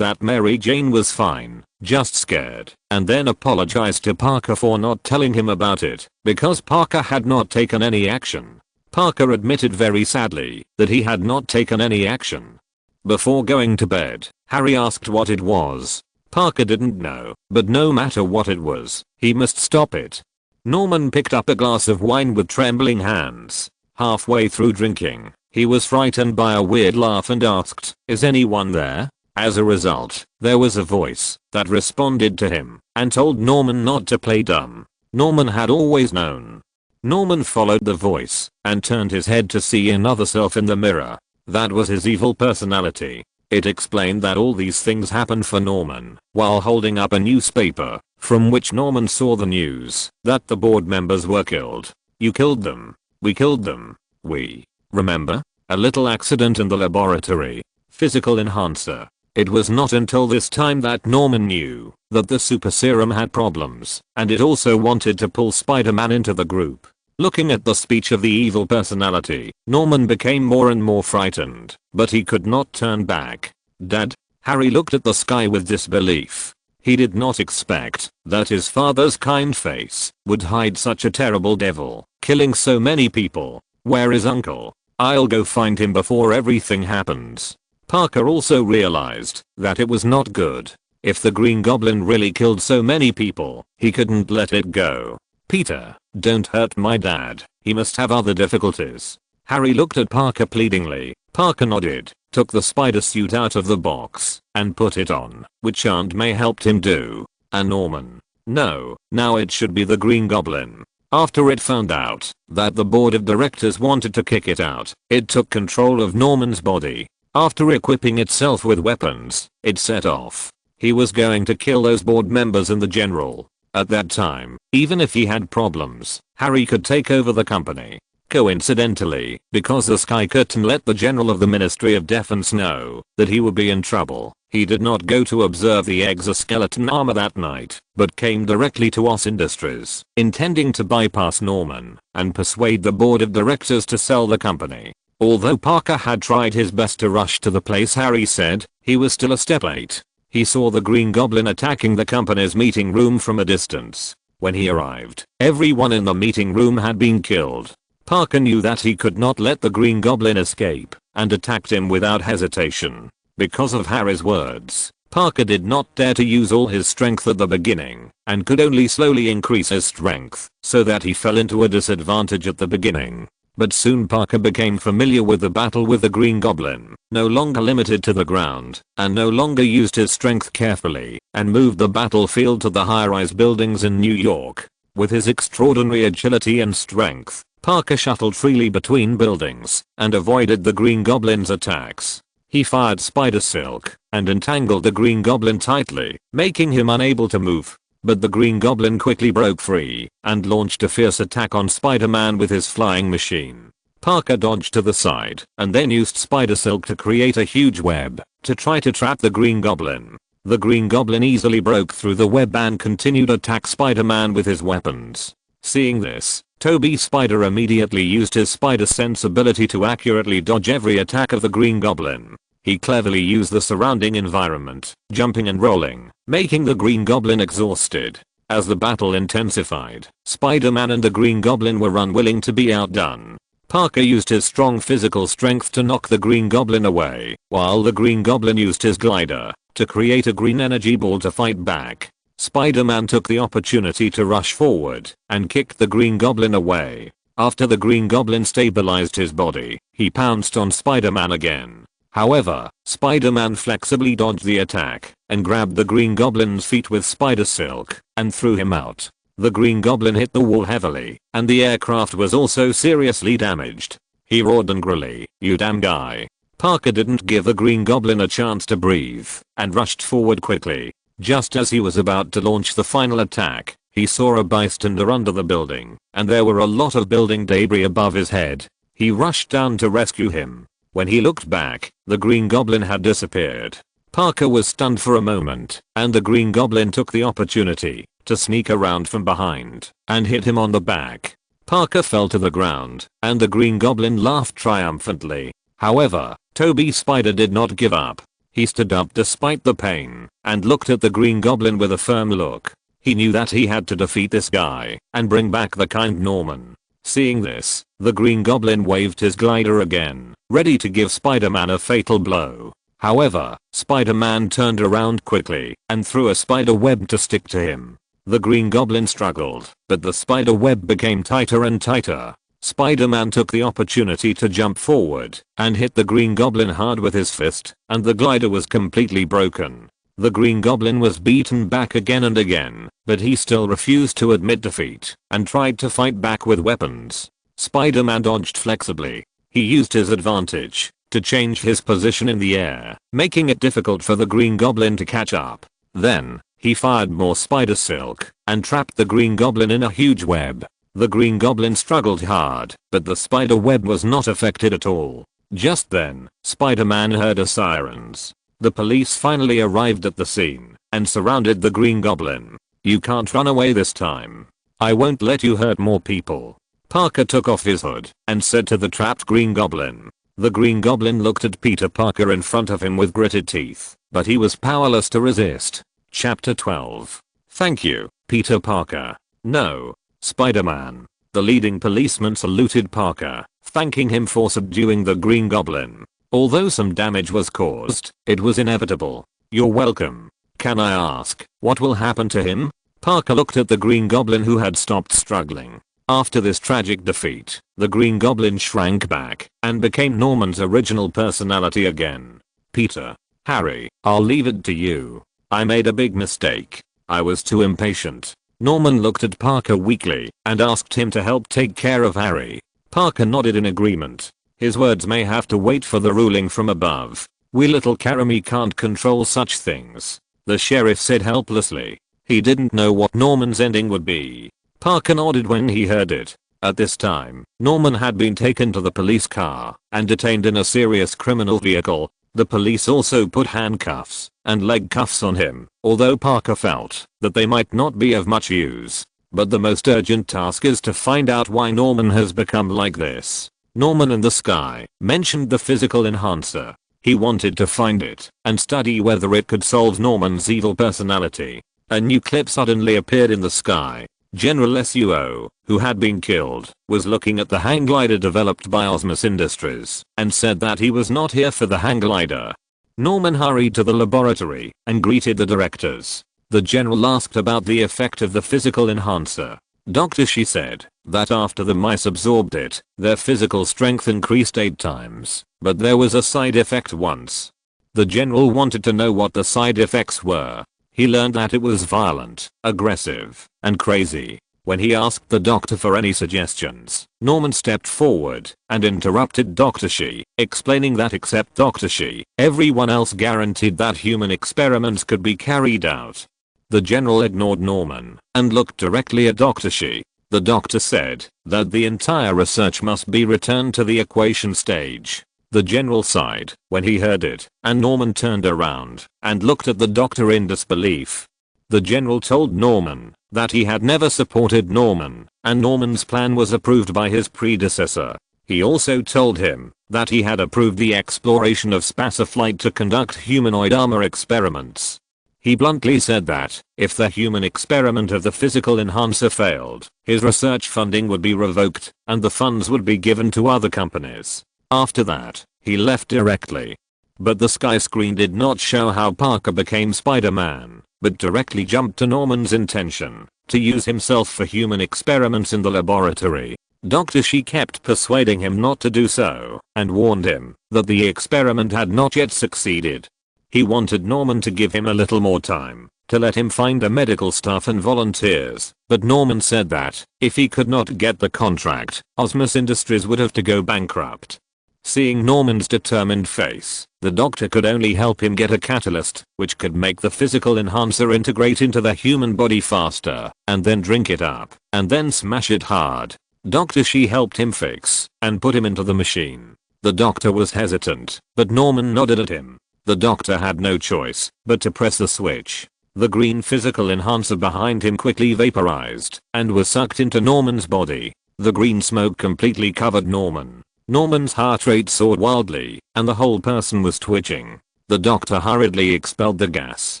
that Mary Jane was fine, just scared, and then apologized to Parker for not telling him about it, because Parker had not taken any action. Parker admitted very sadly that he had not taken any action. Before going to bed, Harry asked what it was. Parker didn't know, but no matter what it was, he must stop it. Norman picked up a glass of wine with trembling hands. Halfway through drinking, he was frightened by a weird laugh and asked, "Is anyone there?" As a result, there was a voice that responded to him and told Norman not to play dumb. Norman had always known. Norman followed the voice and turned his head to see another self in the mirror. That was his evil personality. It explained that all these things happened for Norman while holding up a newspaper from which Norman saw the news that the board members were killed. "You killed them. We killed them. We. Remember? A little accident in the laboratory. Physical enhancer." It was not until this time that Norman knew that the super serum had problems, and it also wanted to pull Spider-Man into the group. Looking at the speech of the evil personality, Norman became more and more frightened, but he could not turn back. "Dad?" Harry looked at the sky with disbelief. He did not expect that his father's kind face would hide such a terrible devil, killing so many people. "Where is Uncle? I'll go find him before everything happens." Parker also realized that it was not good. If the Green Goblin really killed so many people, he couldn't let it go. "Peter, don't hurt my dad. He must have other difficulties." Harry looked at Parker pleadingly. Parker nodded, took the spider suit out of the box, and put it on, which Aunt May helped him do. And Norman. No, now it should be the Green Goblin. After it found out that the board of directors wanted to kick it out, it took control of Norman's body. After equipping itself with weapons, it set off. He was going to kill those board members and the general. At that time, even if he had problems, Harry could take over the company. Coincidentally, because the Sky Curtain let the general of the Ministry of Defense know that he would be in trouble, he did not go to observe the exoskeleton armor that night, but came directly to OS Industries, intending to bypass Norman and persuade the board of directors to sell the company. Although Parker had tried his best to rush to the place, Harry said, he was still a step late. He saw the Green Goblin attacking the company's meeting room from a distance. When he arrived, everyone in the meeting room had been killed. Parker knew that he could not let the Green Goblin escape, and attacked him without hesitation. Because of Harry's words, Parker did not dare to use all his strength at the beginning, and could only slowly increase his strength, so that he fell into a disadvantage at the beginning. But soon Parker became familiar with the battle with the Green Goblin, no longer limited to the ground, and no longer used his strength carefully, and moved the battlefield to the high-rise buildings in New York. With his extraordinary agility and strength, Parker shuttled freely between buildings, and avoided the Green Goblin's attacks. He fired Spider Silk, and entangled the Green Goblin tightly, making him unable to move. But the Green Goblin quickly broke free, and launched a fierce attack on Spider-Man with his flying machine. Parker dodged to the side, and then used Spider Silk to create a huge web, to try to trap the Green Goblin. The Green Goblin easily broke through the web and continued to attack Spider-Man with his weapons. Seeing this, Toby Spider immediately used his spider sense ability to accurately dodge every attack of the Green Goblin. He cleverly used the surrounding environment, jumping and rolling, making the Green Goblin exhausted. As the battle intensified, Spider-Man and the Green Goblin were unwilling to be outdone. Parker used his strong physical strength to knock the Green Goblin away, while the Green Goblin used his glider to create a green energy ball to fight back. Spider-Man took the opportunity to rush forward and kicked the Green Goblin away. After the Green Goblin stabilized his body, he pounced on Spider-Man again. However, Spider-Man flexibly dodged the attack and grabbed the Green Goblin's feet with Spider Silk and threw him out. The Green Goblin hit the wall heavily, and the aircraft was also seriously damaged. He roared angrily, "You damn guy." Parker didn't give the Green Goblin a chance to breathe and rushed forward quickly. Just as he was about to launch the final attack, he saw a bystander under the building, and there were a lot of building debris above his head. He rushed down to rescue him. When he looked back, the Green Goblin had disappeared. Parker was stunned for a moment, and the Green Goblin took the opportunity to sneak around from behind and hit him on the back. Parker fell to the ground, and the Green Goblin laughed triumphantly. However, Toby Spider did not give up. He stood up despite the pain, and looked at the Green Goblin with a firm look. He knew that he had to defeat this guy, and bring back the kind Norman. Seeing this, the Green Goblin waved his glider again, ready to give Spider-Man a fatal blow. However, Spider-Man turned around quickly, and threw a spider web to stick to him. The Green Goblin struggled, but the spider web became tighter and tighter. Spider-Man took the opportunity to jump forward, and hit the Green Goblin hard with his fist, and the glider was completely broken. The Green Goblin was beaten back again and again, but he still refused to admit defeat, and tried to fight back with weapons. Spider-Man dodged flexibly. He used his advantage to change his position in the air, making it difficult for the Green Goblin to catch up. Then, he fired more spider silk, and trapped the Green Goblin in a huge web. The Green Goblin struggled hard, but the spider web was not affected at all. Just then, Spider-Man heard a sirens. The police finally arrived at the scene, and surrounded the Green Goblin. "You can't run away this time. I won't let you hurt more people." Parker took off his hood, and said to the trapped Green Goblin. The Green Goblin looked at Peter Parker in front of him with gritted teeth, but he was powerless to resist. Chapter 12. "Thank you, Peter Parker." "No, Spider-Man." The leading policeman saluted Parker, thanking him for subduing the Green Goblin. "Although some damage was caused, it was inevitable." "You're welcome. Can I ask, what will happen to him?" Parker looked at the Green Goblin, who had stopped struggling. After this tragic defeat, the Green Goblin shrank back, and became Norman's original personality again. "Peter, Harry, I'll leave it to you. I made a big mistake. I was too impatient." Norman looked at Parker weakly, and asked him to help take care of Harry. Parker nodded in agreement. His words may have to wait for the ruling from above. "We little Karami can't control such things," the sheriff said helplessly. He didn't know what Norman's ending would be. Parker nodded when he heard it. At this time, Norman had been taken to the police car, and detained in a serious criminal vehicle. The police also put handcuffs and leg cuffs on him, although Parker felt that they might not be of much use. But the most urgent task is to find out why Norman has become like this. Norman in the sky mentioned the physical enhancer. He wanted to find it and study whether it could solve Norman's evil personality. A new clip suddenly appeared in the sky. General SUO, who had been killed, was looking at the hang glider developed by Osmus Industries, and said that he was not here for the hang glider. Norman hurried to the laboratory and greeted the directors. The general asked about the effect of the physical enhancer. Dr. Shi said that after the mice absorbed it, their physical strength increased 8 times, but there was a side effect once. The general wanted to know what the side effects were. He learned that it was violent, aggressive, and crazy. When he asked the doctor for any suggestions, Norman stepped forward and interrupted Dr. Shi, explaining that except Dr. Shi, everyone else guaranteed that human experiments could be carried out. The general ignored Norman and looked directly at Dr. Shi. The doctor said that the entire research must be returned to the equation stage. The general sighed when he heard it, and Norman turned around and looked at the doctor in disbelief. The general told Norman that he had never supported Norman, and Norman's plan was approved by his predecessor. He also told him that he had approved the exploration of Spaciflight to conduct humanoid armor experiments. He bluntly said that if the human experiment of the physical enhancer failed, his research funding would be revoked, and the funds would be given to other companies. After that, he left directly. But the sky screen did not show how Parker became Spider-Man, but directly jumped to Norman's intention to use himself for human experiments in the laboratory. Dr. Shi kept persuading him not to do so, and warned him that the experiment had not yet succeeded. He wanted Norman to give him a little more time, to let him find the medical staff and volunteers, but Norman said that if he could not get the contract, Osmus Industries would have to go bankrupt. Seeing Norman's determined face, the doctor could only help him get a catalyst, which could make the physical enhancer integrate into the human body faster, and then drink it up, and then smash it hard. Dr. Shi helped him fix, and put him into the machine. The doctor was hesitant, but Norman nodded at him. The doctor had no choice but to press the switch. The green physical enhancer behind him quickly vaporized, and was sucked into Norman's body. The green smoke completely covered Norman. Norman's heart rate soared wildly, and the whole person was twitching. The doctor hurriedly expelled the gas,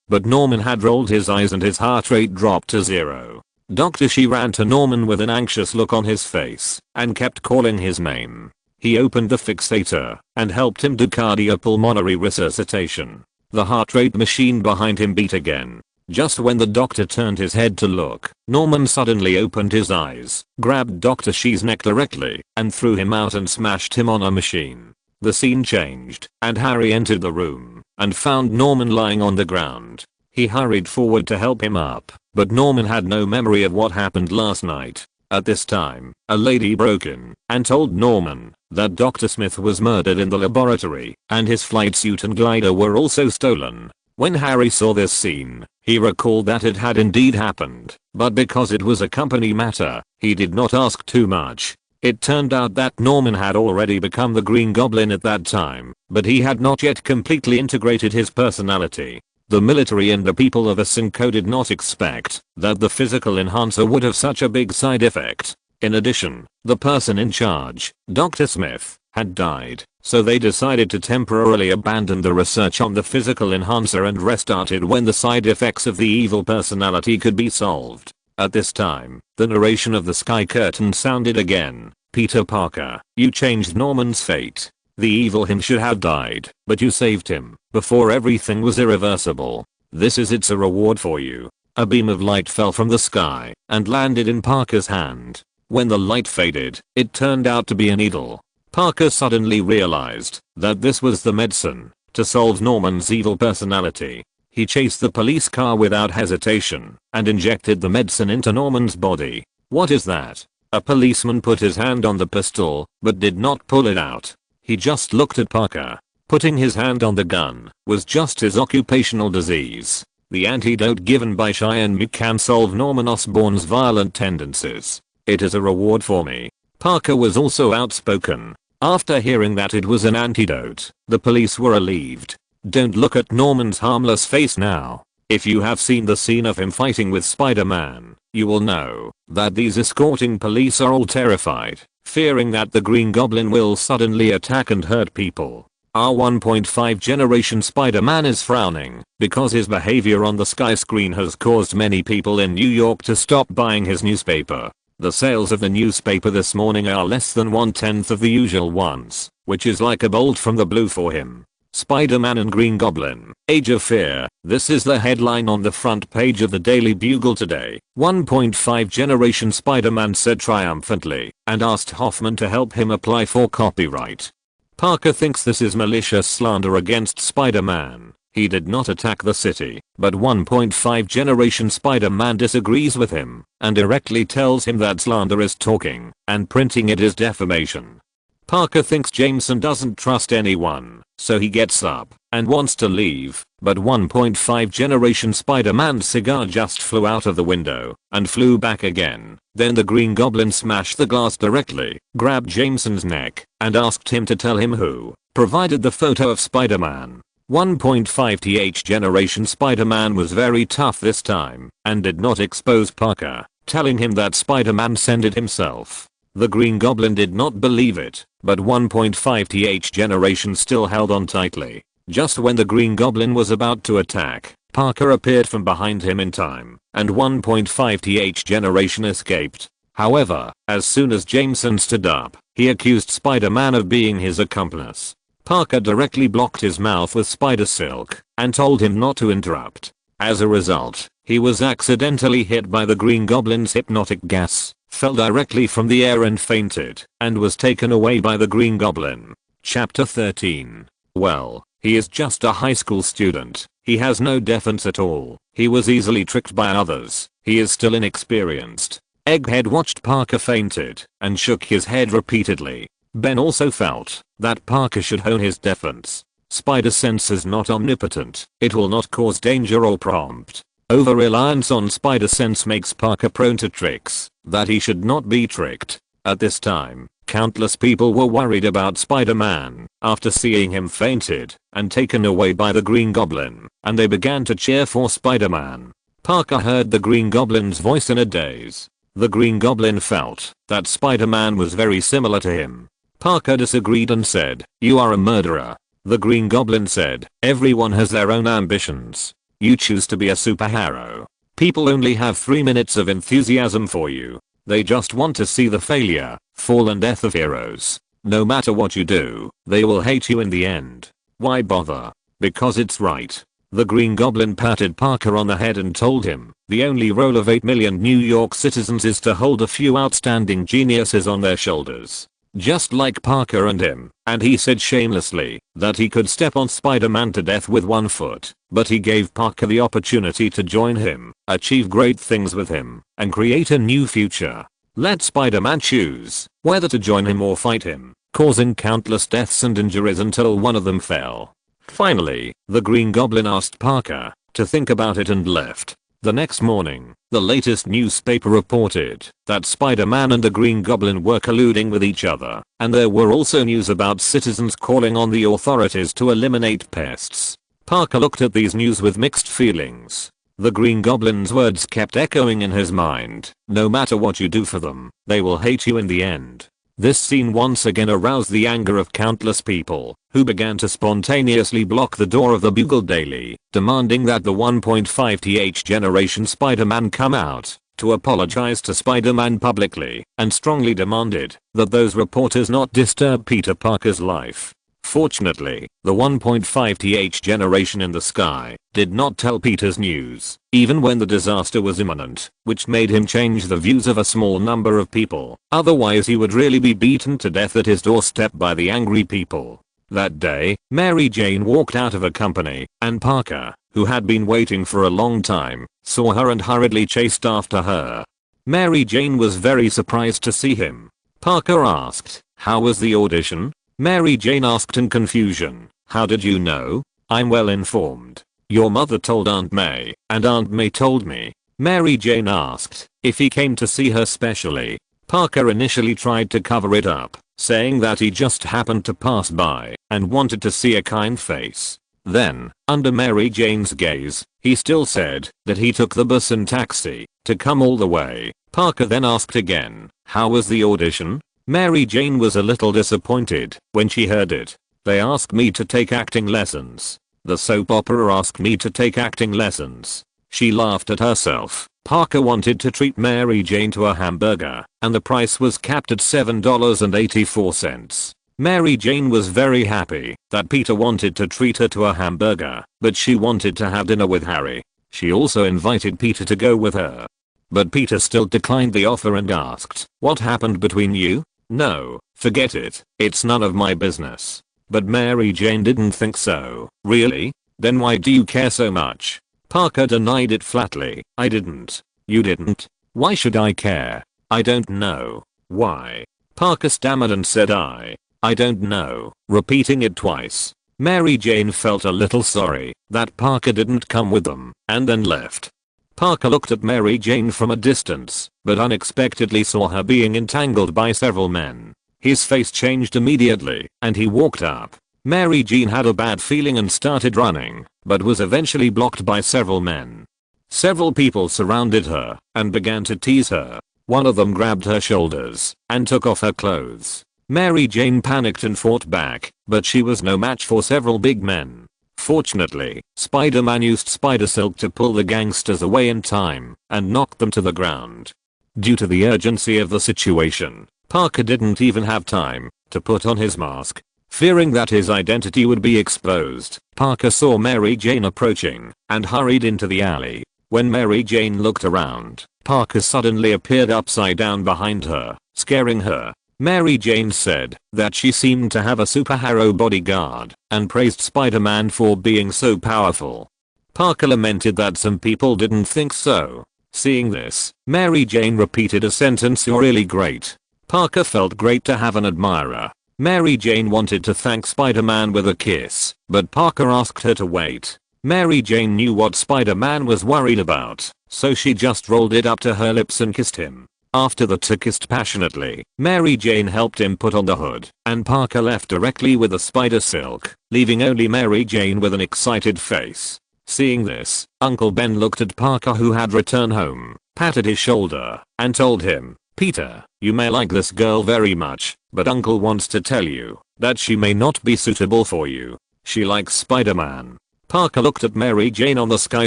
but Norman had rolled his eyes and his heart rate dropped to 0. Doctor, she ran to Norman with an anxious look on his face, and kept calling his name. He opened the fixator, and helped him do cardiopulmonary resuscitation. The heart rate machine behind him beat again. Just when the doctor turned his head to look, Norman suddenly opened his eyes, grabbed Dr. Shee's neck directly, and threw him out and smashed him on a machine. The scene changed, and Harry entered the room, and found Norman lying on the ground. He hurried forward to help him up, but Norman had no memory of what happened last night. At this time, a lady broke in, and told Norman that Dr. Smith was murdered in the laboratory, and his flight suit and glider were also stolen. When Harry saw this scene, he recalled that it had indeed happened, but because it was a company matter, he did not ask too much. It turned out that Norman had already become the Green Goblin at that time, but he had not yet completely integrated his personality. The military and the people of SYNCO did not expect that the physical enhancer would have such a big side effect. In addition, the person in charge, Dr. Smith, had died, so they decided to temporarily abandon the research on the physical enhancer and restarted when the side effects of the evil personality could be solved. At this time, the narration of the sky curtain sounded again. Peter Parker, you changed Norman's fate. The evil him should have died, but you saved him before everything was irreversible. It's a reward for you. A beam of light fell from the sky and landed in Parker's hand. When the light faded, it turned out to be a needle. Parker suddenly realized that this was the medicine to solve Norman's evil personality. He chased the police car without hesitation and injected the medicine into Norman's body. What is that? A policeman put his hand on the pistol, but did not pull it out. He just looked at Parker. Putting his hand on the gun was just his occupational disease. The antidote given by Cheyenne Meek can solve Norman Osborn's violent tendencies. It is a reward for me. Parker was also outspoken. After hearing that it was an antidote, the police were relieved. Don't look at Norman's harmless face now. If you have seen the scene of him fighting with Spider-Man, you will know that these escorting police are all terrified, fearing that the Green Goblin will suddenly attack and hurt people. Our 1.5 generation Spider-Man is frowning because his behavior on the sky screen has caused many people in New York to stop buying his newspaper. The sales of the newspaper this morning are less than 1/10 of the usual ones, which is like a bolt from the blue for him. Spider-Man and Green Goblin, Age of Fear. This is the headline on the front page of the Daily Bugle today. 1.5 generation Spider-Man said triumphantly, and asked Hoffman to help him apply for copyright. Parker thinks this is malicious slander against Spider-Man. He did not attack the city, but 1.5 generation Spider-Man disagrees with him, and directly tells him that slander is talking, and printing it is defamation. Parker thinks Jameson doesn't trust anyone, so he gets up and wants to leave, but 1.5 generation Spider-Man's cigar just flew out of the window and flew back again. Then the Green Goblin smashed the glass directly, grabbed Jameson's neck, and asked him to tell him who provided the photo of Spider-Man. 1.5th generation Spider-Man was very tough this time and did not expose Parker, telling him that Spider-Man sent it himself. The Green Goblin did not believe it, but 1.5th generation still held on tightly. Just when the Green Goblin was about to attack, Parker appeared from behind him in time, and 1.5th generation escaped. However, as soon as Jameson stood up, he accused Spider-Man of being his accomplice. Parker directly blocked his mouth with spider silk and told him not to interrupt. As a result, he was accidentally hit by the Green Goblin's hypnotic gas, fell directly from the air and fainted, and was taken away by the Green Goblin. Chapter 13. Well, he is just a high school student. He has no defense at all. He was easily tricked by others. He is still inexperienced. Egghead watched Parker fainted and shook his head repeatedly. Ben also felt that Parker should hone his defense. Spider sense is not omnipotent. It will not cause danger or prompt. Over-reliance on spider sense makes Parker prone to tricks that he should not be tricked. At this time, countless people were worried about Spider-Man after seeing him fainted and taken away by the Green Goblin, and they began to cheer for Spider-Man. Parker heard the Green Goblin's voice in a daze. The Green Goblin felt that Spider-Man was very similar to him. Parker disagreed and said, "You are a murderer." The Green Goblin said, "Everyone has their own ambitions. You choose to be a superhero. People only have 3 minutes of enthusiasm for you. They just want to see the failure, fall and death of heroes. No matter what you do, they will hate you in the end. Why bother? Because it's right." The Green Goblin patted Parker on the head and told him, the only role of 8 million New York citizens is to hold a few outstanding geniuses on their shoulders. Just like Parker and him, and he said shamelessly that he could step on Spider-Man to death with 1 foot, but he gave Parker the opportunity to join him, achieve great things with him, and create a new future. Let Spider-Man choose whether to join him or fight him, causing countless deaths and injuries until one of them fell. Finally, the Green Goblin asked Parker to think about it and left. The next morning, the latest newspaper reported that Spider-Man and the Green Goblin were colluding with each other, and there were also news about citizens calling on the authorities to eliminate pests. Parker looked at these news with mixed feelings. The Green Goblin's words kept echoing in his mind. No matter what you do for them, they will hate you in the end. This scene once again aroused the anger of countless people, who began to spontaneously block the door of the Bugle Daily, demanding that the 1.5th generation Spider-Man come out to apologize to Spider-Man publicly, and strongly demanded that those reporters not disturb Peter Parker's life. Fortunately, the 1.5th generation in the sky did not tell Peter's news, even when the disaster was imminent, which made him change the views of a small number of people. Otherwise he would really be beaten to death at his doorstep by the angry people. That day, Mary Jane walked out of a company, and Parker, who had been waiting for a long time, saw her and hurriedly chased after her. Mary Jane was very surprised to see him. Parker asked, "How was the audition?" Mary Jane asked in confusion, "How did you know?" "I'm well informed. Your mother told Aunt May, and Aunt May told me." Mary Jane asked if he came to see her specially. Parker initially tried to cover it up, saying that he just happened to pass by and wanted to see a kind face. Then, under Mary Jane's gaze, he still said that he took the bus and taxi to come all the way. Parker then asked again, "How was the audition?" Mary Jane was a little disappointed when she heard it. "They asked me to take acting lessons. The soap opera asked me to take acting lessons." She laughed at herself. Parker wanted to treat Mary Jane to a hamburger, and the price was capped at $7.84. Mary Jane was very happy that Peter wanted to treat her to a hamburger, but she wanted to have dinner with Harry. She also invited Peter to go with her. But Peter still declined the offer and asked, "What happened between you?" "No, forget it. It's none of my business." But Mary Jane didn't think so. "Really? Then why do you care so much?" Parker denied it flatly. "I didn't." "You didn't? Why should I care?" "I don't know." "Why?" Parker stammered and said I don't know, repeating it twice. Mary Jane felt a little sorry that Parker didn't come with them, and then left. Parker looked at Mary Jane from a distance, but unexpectedly saw her being entangled by several men. His face changed immediately, and he walked up. Mary Jane had a bad feeling and started running, but was eventually blocked by several men. Several people surrounded her and began to tease her. One of them grabbed her shoulders and took off her clothes. Mary Jane panicked and fought back, but she was no match for several big men. Fortunately, Spider-Man used spider silk to pull the gangsters away in time and knocked them to the ground. Due to the urgency of the situation, Parker didn't even have time to put on his mask. Fearing that his identity would be exposed, Parker saw Mary Jane approaching and hurried into the alley. When Mary Jane looked around, Parker suddenly appeared upside down behind her, scaring her. Mary Jane said that she seemed to have a superhero bodyguard and praised Spider-Man for being so powerful. Parker lamented that some people didn't think so. Seeing this, Mary Jane repeated a sentence, "You're really great." Parker felt great to have an admirer. Mary Jane wanted to thank Spider-Man with a kiss, but Parker asked her to wait. Mary Jane knew what Spider-Man was worried about, so she just rolled it up to her lips and kissed him. After the two kissed passionately, Mary Jane helped him put on the hood, and Parker left directly with the spider silk, leaving only Mary Jane with an excited face. Seeing this, Uncle Ben looked at Parker, who had returned home, patted his shoulder, and told him, "Peter, you may like this girl very much, but Uncle wants to tell you that she may not be suitable for you. She likes Spider-Man." Parker looked at Mary Jane on the sky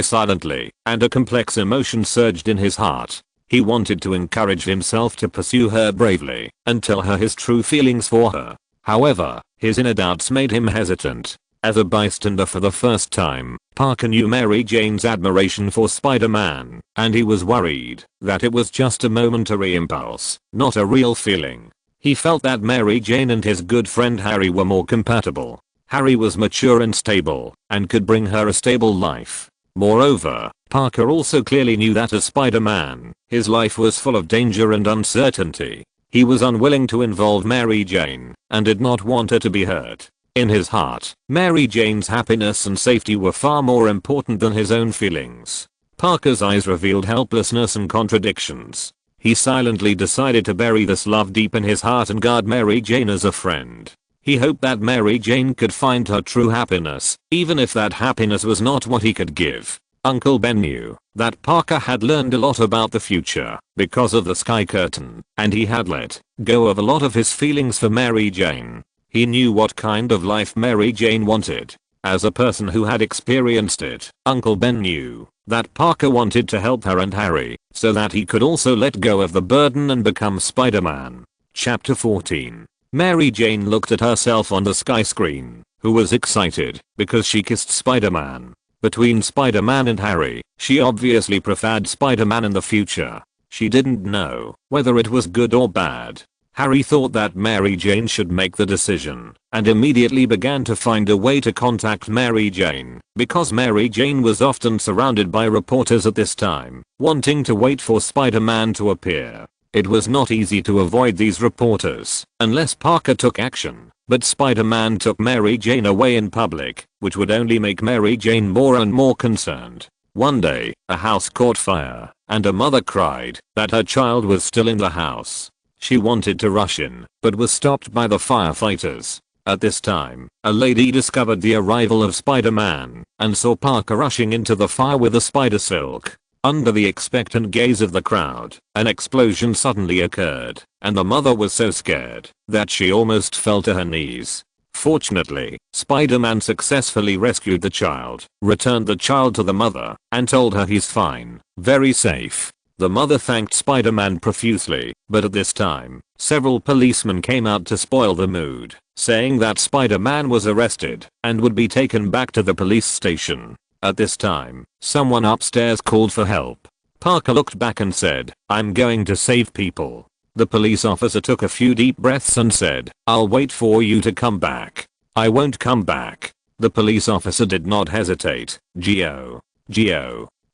silently, and a complex emotion surged in his heart. He wanted to encourage himself to pursue her bravely and tell her his true feelings for her. However, his inner doubts made him hesitant. As a bystander for the first time, Parker knew Mary Jane's admiration for Spider-Man, and he was worried that it was just a momentary impulse, not a real feeling. He felt that Mary Jane and his good friend Harry were more compatible. Harry was mature and stable, and could bring her a stable life. Moreover, Parker also clearly knew that as Spider-Man, his life was full of danger and uncertainty. He was unwilling to involve Mary Jane, and did not want her to be hurt. In his heart, Mary Jane's happiness and safety were far more important than his own feelings. Parker's eyes revealed helplessness and contradictions. He silently decided to bury this love deep in his heart and guard Mary Jane as a friend. He hoped that Mary Jane could find her true happiness, even if that happiness was not what he could give. Uncle Ben knew that Parker had learned a lot about the future because of the Sky Curtain, and he had let go of a lot of his feelings for Mary Jane. He knew what kind of life Mary Jane wanted. As a person who had experienced it, Uncle Ben knew that Parker wanted to help her and Harry so that he could also let go of the burden and become Spider-Man. Chapter 14. Mary Jane looked at herself on the sky screen, who was excited because she kissed Spider-Man. Between Spider-Man and Harry, she obviously preferred Spider-Man in the future. She didn't know whether it was good or bad. Harry thought that Mary Jane should make the decision, and immediately began to find a way to contact Mary Jane, because Mary Jane was often surrounded by reporters at this time, wanting to wait for Spider-Man to appear. It was not easy to avoid these reporters, unless Parker took action, but Spider-Man took Mary Jane away in public, which would only make Mary Jane more and more concerned. One day, a house caught fire, and a mother cried that her child was still in the house. She wanted to rush in, but was stopped by the firefighters. At this time, a lady discovered the arrival of Spider-Man, and saw Parker rushing into the fire with a spider silk. Under the expectant gaze of the crowd, an explosion suddenly occurred, and the mother was so scared that she almost fell to her knees. Fortunately, Spider-Man successfully rescued the child, returned the child to the mother, and told her he's fine, very safe. The mother thanked Spider-Man profusely, but at this time, several policemen came out to spoil the mood, saying that Spider-Man was arrested and would be taken back to the police station. At this time, someone upstairs called for help. Parker looked back and said, "I'm going to save people." The police officer took a few deep breaths and said, "I'll wait for you to come back." "I won't come back." The police officer did not hesitate. Geo.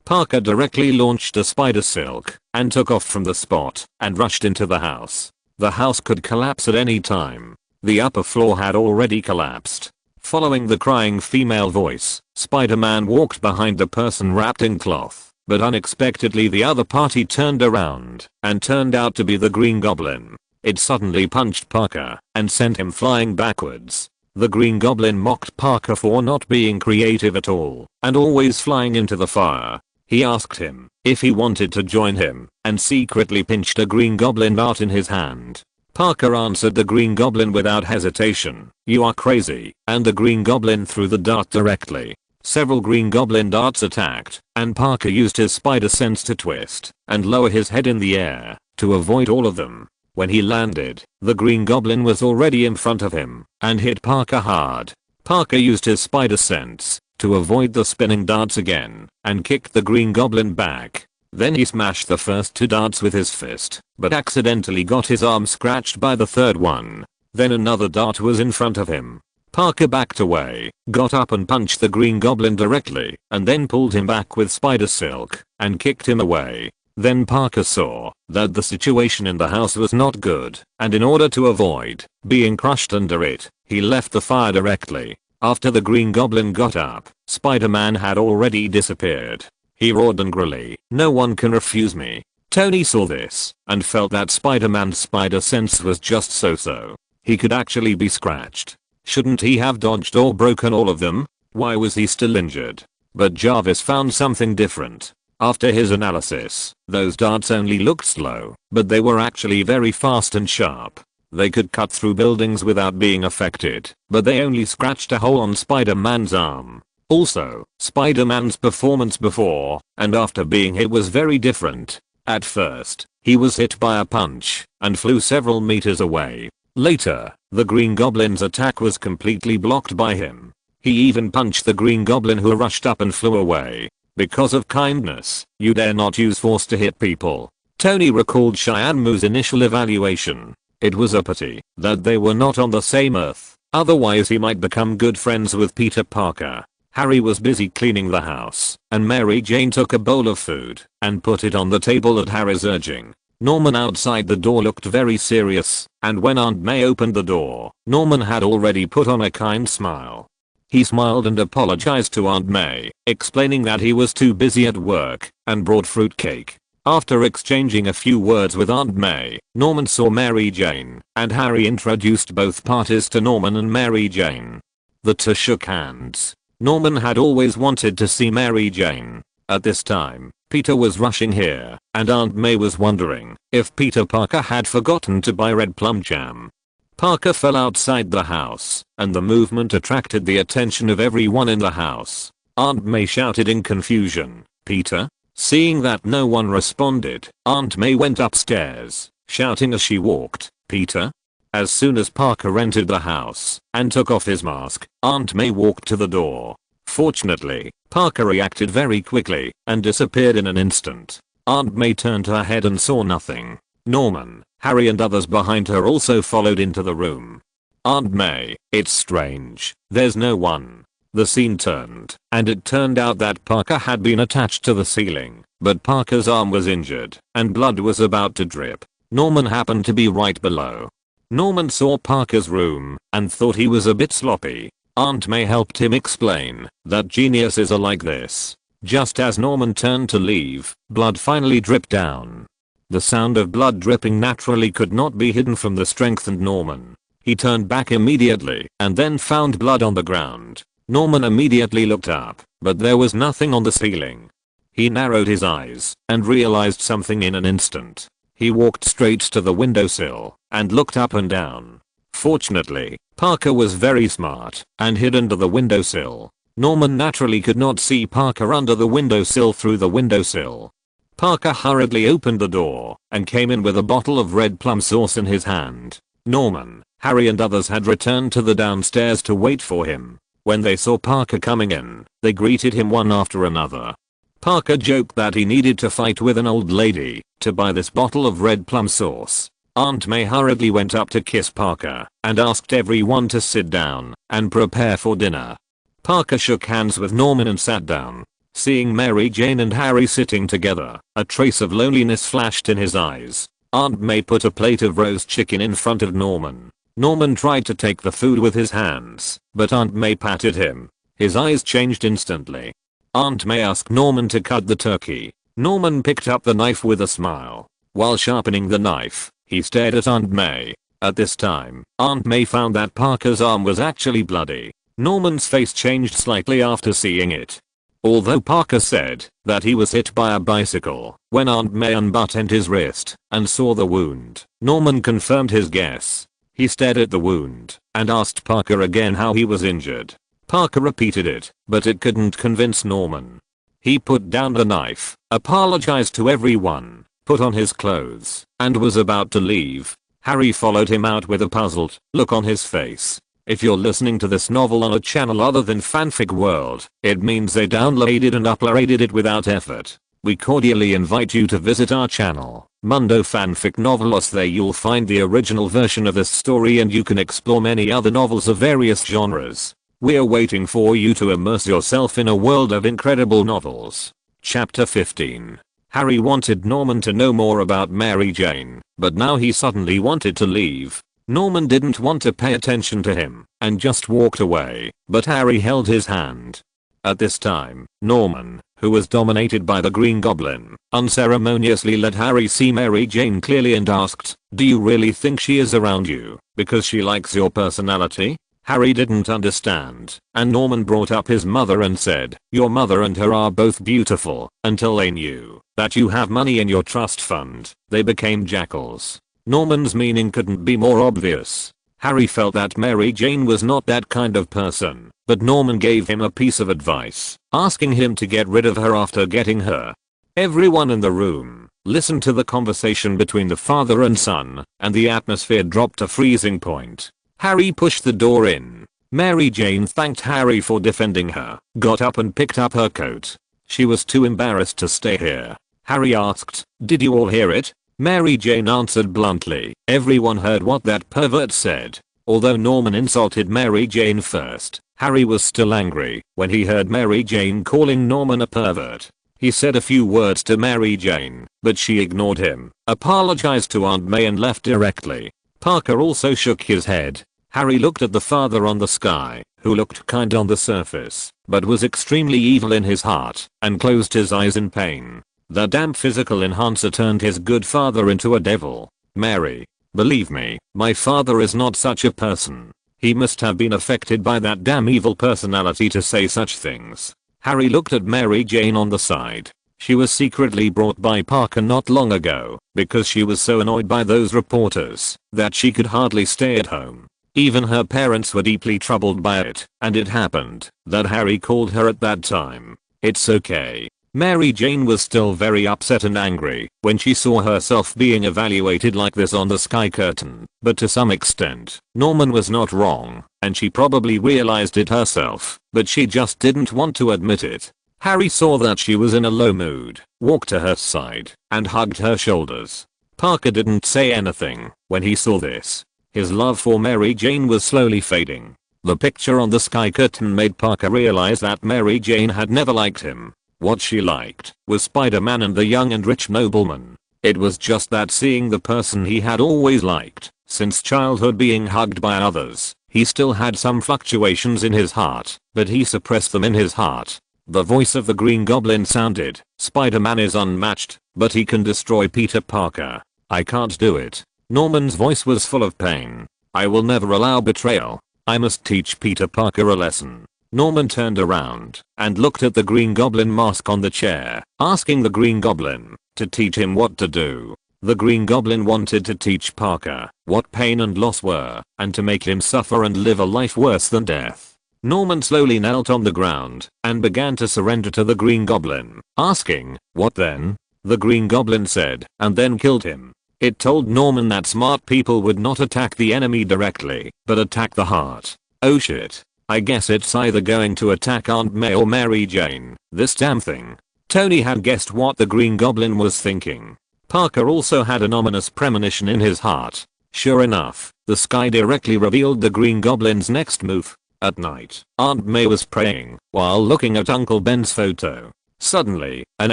Parker directly launched a spider silk and took off from the spot and rushed into the house. The house could collapse at any time. The upper floor had already collapsed. Following the crying female voice, Spider-Man walked behind the person wrapped in cloth, but unexpectedly the other party turned around and turned out to be the Green Goblin. It suddenly punched Parker and sent him flying backwards. The Green Goblin mocked Parker for not being creative at all and always flying into the fire. He asked him if he wanted to join him and secretly pinched a Green Goblin dart in his hand. Parker answered the Green Goblin without hesitation, "You are crazy," and the Green Goblin threw the dart directly. Several Green Goblin darts attacked, and Parker used his spider sense to twist and lower his head in the air to avoid all of them. When he landed, the Green Goblin was already in front of him and hit Parker hard. Parker used his spider sense to avoid the spinning darts again and kicked the Green Goblin back. Then he smashed the first two darts with his fist, but accidentally got his arm scratched by the third one. Then another dart was in front of him. Parker backed away, got up and punched the Green Goblin directly, and then pulled him back with spider silk and kicked him away. Then Parker saw that the situation in the house was not good, and in order to avoid being crushed under it, he left the fire directly. After the Green Goblin got up, Spider-Man had already disappeared. He roared angrily, "No one can refuse me." Tony saw this and felt that Spider-Man's spider sense was just so-so. He could actually be scratched. Shouldn't he have dodged or broken all of them? Why was he still injured? But Jarvis found something different. After his analysis, those darts only looked slow, but they were actually very fast and sharp. They could cut through buildings without being affected, but they only scratched a hole on Spider-Man's arm. Also, Spider-Man's performance before and after being hit was very different. At first, he was hit by a punch and flew several meters away. Later, the Green Goblin's attack was completely blocked by him. He even punched the Green Goblin, who rushed up and flew away. Because of kindness, you dare not use force to hit people. Tony recalled Shianmu's initial evaluation. It was a pity that they were not on the same Earth, otherwise he might become good friends with Peter Parker. Harry was busy cleaning the house, and Mary Jane took a bowl of food and put it on the table at Harry's urging. Norman outside the door looked very serious, and when Aunt May opened the door, Norman had already put on a kind smile. He smiled and apologized to Aunt May, explaining that he was too busy at work and brought fruitcake. After exchanging a few words with Aunt May, Norman saw Mary Jane, and Harry introduced both parties to Norman and Mary Jane. The two shook hands. Norman had always wanted to see Mary Jane. At this time, Peter was rushing here, and Aunt May was wondering if Peter Parker had forgotten to buy red plum jam. Parker fell outside the house, and the movement attracted the attention of everyone in the house. Aunt May shouted in confusion, "Peter?" Seeing that no one responded, Aunt May went upstairs, shouting as she walked, "Peter?" As soon as Parker entered the house and took off his mask, Aunt May walked to the door. Fortunately, Parker reacted very quickly and disappeared in an instant. Aunt May turned her head and saw nothing. Norman, Harry and others behind her also followed into the room. "Aunt May, it's strange. There's no one." The scene turned, and it turned out that Parker had been attached to the ceiling, but Parker's arm was injured, and blood was about to drip. Norman happened to be right below. Norman saw Parker's room, and thought he was a bit sloppy. Aunt May helped him explain that geniuses are like this. Just as Norman turned to leave, blood finally dripped down. The sound of blood dripping naturally could not be hidden from the strengthened Norman. He turned back immediately, and then found blood on the ground. Norman immediately looked up, but there was nothing on the ceiling. He narrowed his eyes and realized something in an instant. He walked straight to the windowsill and looked up and down. Fortunately, Parker was very smart and hid under the windowsill. Norman naturally could not see Parker under the windowsill through the windowsill. Parker hurriedly opened the door and came in with a bottle of red plum sauce in his hand. Norman, Harry and others had returned to the downstairs to wait for him. When they saw Parker coming in, they greeted him one after another. Parker joked that he needed to fight with an old lady to buy this bottle of red plum sauce. Aunt May hurriedly went up to kiss Parker and asked everyone to sit down and prepare for dinner. Parker shook hands with Norman and sat down. Seeing Mary Jane and Harry sitting together, a trace of loneliness flashed in his eyes. Aunt May put a plate of roast chicken in front of Norman. Norman tried to take the food with his hands, but Aunt May patted him. His eyes changed instantly. Aunt May asked Norman to cut the turkey. Norman picked up the knife with a smile. While sharpening the knife, he stared at Aunt May. At this time, Aunt May found that Parker's arm was actually bloody. Norman's face changed slightly after seeing it. Although Parker said that he was hit by a bicycle, when Aunt May unbuttoned his wrist and saw the wound, Norman confirmed his guess. He stared at the wound and asked Parker again how he was injured. Parker repeated it, but it couldn't convince Norman. He put down the knife, apologized to everyone, put on his clothes, and was about to leave. Harry followed him out with a puzzled look on his face. If you're listening to this novel on a channel other than Fanfic World, it means they downloaded and uploaded it without effort. We cordially invite you to visit our channel, Mundo Fanfic Novelos. There you'll find the original version of this story and you can explore many other novels of various genres. We're waiting for you to immerse yourself in a world of incredible novels. Chapter 15. Harry wanted Norman to know more about Mary Jane, but now he suddenly wanted to leave. Norman didn't want to pay attention to him and just walked away, but Harry held his hand. At this time, Norman, who was dominated by the Green Goblin, unceremoniously let Harry see Mary Jane clearly and asked, "Do you really think she is around you because she likes your personality?" Harry didn't understand, and Norman brought up his mother and said, "Your mother and her are both beautiful, until they knew that you have money in your trust fund, they became jackals." Norman's meaning couldn't be more obvious. Harry felt that Mary Jane was not that kind of person, but Norman gave him a piece of advice, asking him to get rid of her after getting her. Everyone in the room listened to the conversation between the father and son, and the atmosphere dropped to freezing point. Harry pushed the door in. Mary Jane thanked Harry for defending her, got up and picked up her coat. She was too embarrassed to stay here. Harry asked, "Did you all hear it?" Mary Jane answered bluntly, "Everyone heard what that pervert said." Although Norman insulted Mary Jane first, Harry was still angry when he heard Mary Jane calling Norman a pervert. He said a few words to Mary Jane, but she ignored him, apologized to Aunt May and left directly. Parker also shook his head. Harry looked at the father on the sky, who looked kind on the surface, but was extremely evil in his heart, and closed his eyes in pain. The damn physical enhancer turned his good father into a devil. "Mary, believe me, my father is not such a person. He must have been affected by that damn evil personality to say such things." Harry looked at Mary Jane on the side. She was secretly brought by Parker not long ago, because she was so annoyed by those reporters that she could hardly stay at home. Even her parents were deeply troubled by it, and it happened that Harry called her at that time. "It's okay." Mary Jane was still very upset and angry when she saw herself being evaluated like this on the sky curtain, but to some extent, Norman was not wrong, and she probably realized it herself, but she just didn't want to admit it. Harry saw that she was in a low mood, walked to her side, and hugged her shoulders. Parker didn't say anything when he saw this. His love for Mary Jane was slowly fading. The picture on the sky curtain made Parker realize that Mary Jane had never liked him. What she liked was Spider-Man and the young and rich nobleman. It was just that seeing the person he had always liked since childhood being hugged by others, he still had some fluctuations in his heart, but he suppressed them in his heart. The voice of the Green Goblin sounded, "Spider-Man is unmatched, but he can destroy Peter Parker. I can't do it." Norman's voice was full of pain. "I will never allow betrayal. I must teach Peter Parker a lesson." Norman turned around and looked at the Green Goblin mask on the chair, asking the Green Goblin to teach him what to do. The Green Goblin wanted to teach Parker what pain and loss were, and to make him suffer and live a life worse than death. Norman slowly knelt on the ground and began to surrender to the Green Goblin, asking, "What then?" The Green Goblin said, "And then killed him." It told Norman that smart people would not attack the enemy directly, but attack the heart. Oh shit. I guess it's either going to attack Aunt May or Mary Jane, this damn thing. Tony had guessed what the Green Goblin was thinking. Parker also had an ominous premonition in his heart. Sure enough, the sky directly revealed the Green Goblin's next move. At night, Aunt May was praying while looking at Uncle Ben's photo. Suddenly, an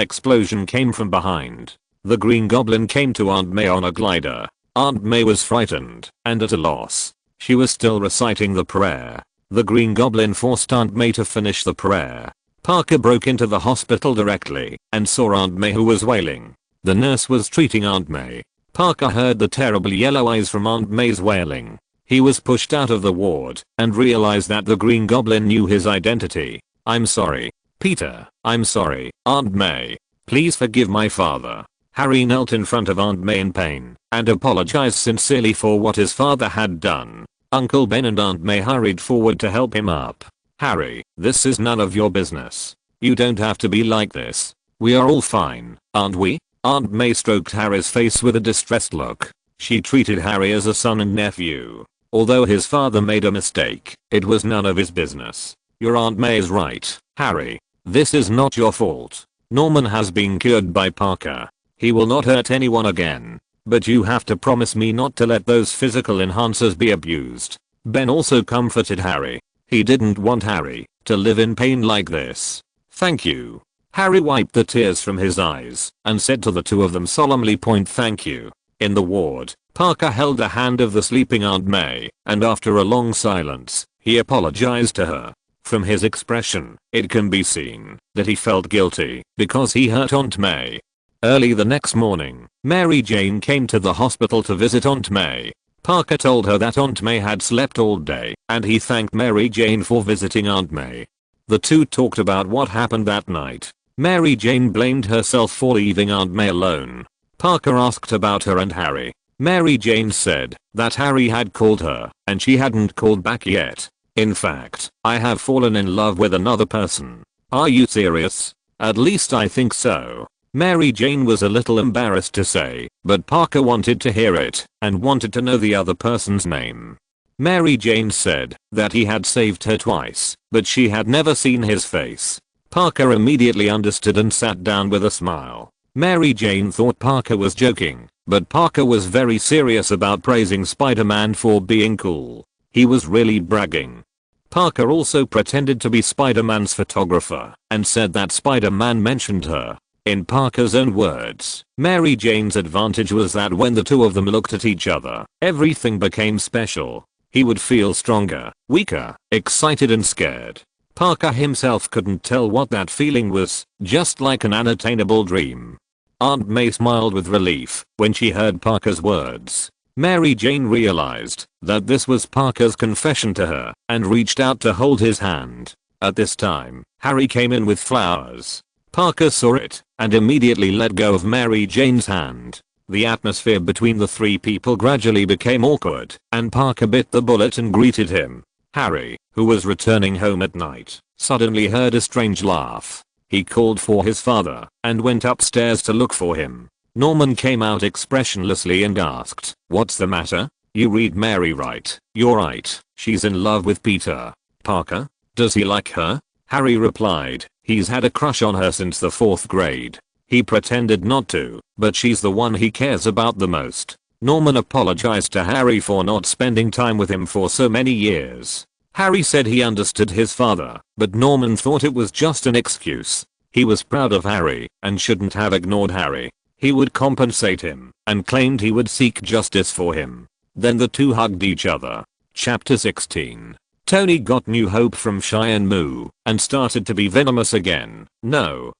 explosion came from behind. The Green Goblin came to Aunt May on a glider. Aunt May was frightened and at a loss. She was still reciting the prayer. The Green Goblin forced Aunt May to finish the prayer. Parker broke into the hospital directly and saw Aunt May, who was wailing. The nurse was treating Aunt May. Parker heard the terrible yellow eyes from Aunt May's wailing. He was pushed out of the ward and realized that the Green Goblin knew his identity. "I'm sorry, Peter. I'm sorry, Aunt May. Please forgive my father." Harry knelt in front of Aunt May in pain and apologized sincerely for what his father had done. Uncle Ben and Aunt May hurried forward to help him up. "Harry, this is none of your business. You don't have to be like this. We are all fine, aren't we?" Aunt May stroked Harry's face with a distressed look. She treated Harry as a son and nephew. Although his father made a mistake, it was none of his business. "Your Aunt May is right, Harry. This is not your fault. Norman has been cured by Parker. He will not hurt anyone again. But you have to promise me not to let those physical enhancers be abused." Ben also comforted Harry. He didn't want Harry to live in pain like this. "Thank you." Harry wiped the tears from his eyes and said to the two of them solemnly, "Thank you." In the ward, Parker held the hand of the sleeping Aunt May, and after a long silence, he apologized to her. From his expression, it can be seen that he felt guilty because he hurt Aunt May. Early the next morning, Mary Jane came to the hospital to visit Aunt May. Parker told her that Aunt May had slept all day and he thanked Mary Jane for visiting Aunt May. The two talked about what happened that night. Mary Jane blamed herself for leaving Aunt May alone. Parker asked about her and Harry. Mary Jane said that Harry had called her and she hadn't called back yet. In fact, I have fallen in love with another person. Are you serious? At least I think so. Mary Jane was a little embarrassed to say, but Parker wanted to hear it and wanted to know the other person's name. Mary Jane said that he had saved her twice, but she had never seen his face. Parker immediately understood and sat down with a smile. Mary Jane thought Parker was joking, but Parker was very serious about praising Spider-Man for being cool. He was really bragging. Parker also pretended to be Spider-Man's photographer and said that Spider-Man mentioned her. In Parker's own words, Mary Jane's advantage was that when the two of them looked at each other, everything became special. He would feel stronger, weaker, excited and scared. Parker himself couldn't tell what that feeling was, just like an unattainable dream. Aunt May smiled with relief when she heard Parker's words. Mary Jane realized that this was Parker's confession to her and reached out to hold his hand. At this time, Harry came in with flowers. Parker saw it and immediately let go of Mary Jane's hand. The atmosphere between the three people gradually became awkward and Parker bit the bullet and greeted him. Harry, who was returning home at night, suddenly heard a strange laugh. He called for his father and went upstairs to look for him. Norman came out expressionlessly and asked, "What's the matter? You read Mary right. You're right. She's in love with Peter." "Parker? Does he like her?" Harry replied, "He's had a crush on her since the 4th grade. He pretended not to, but she's the one he cares about the most." Norman apologized to Harry for not spending time with him for so many years. Harry said he understood his father, but Norman thought it was just an excuse. He was proud of Harry and shouldn't have ignored Harry. He would compensate him and claimed he would seek justice for him. Then the two hugged each other. Chapter 16. Tony got new hope from Cheyenne Moo and started to be venomous again. No,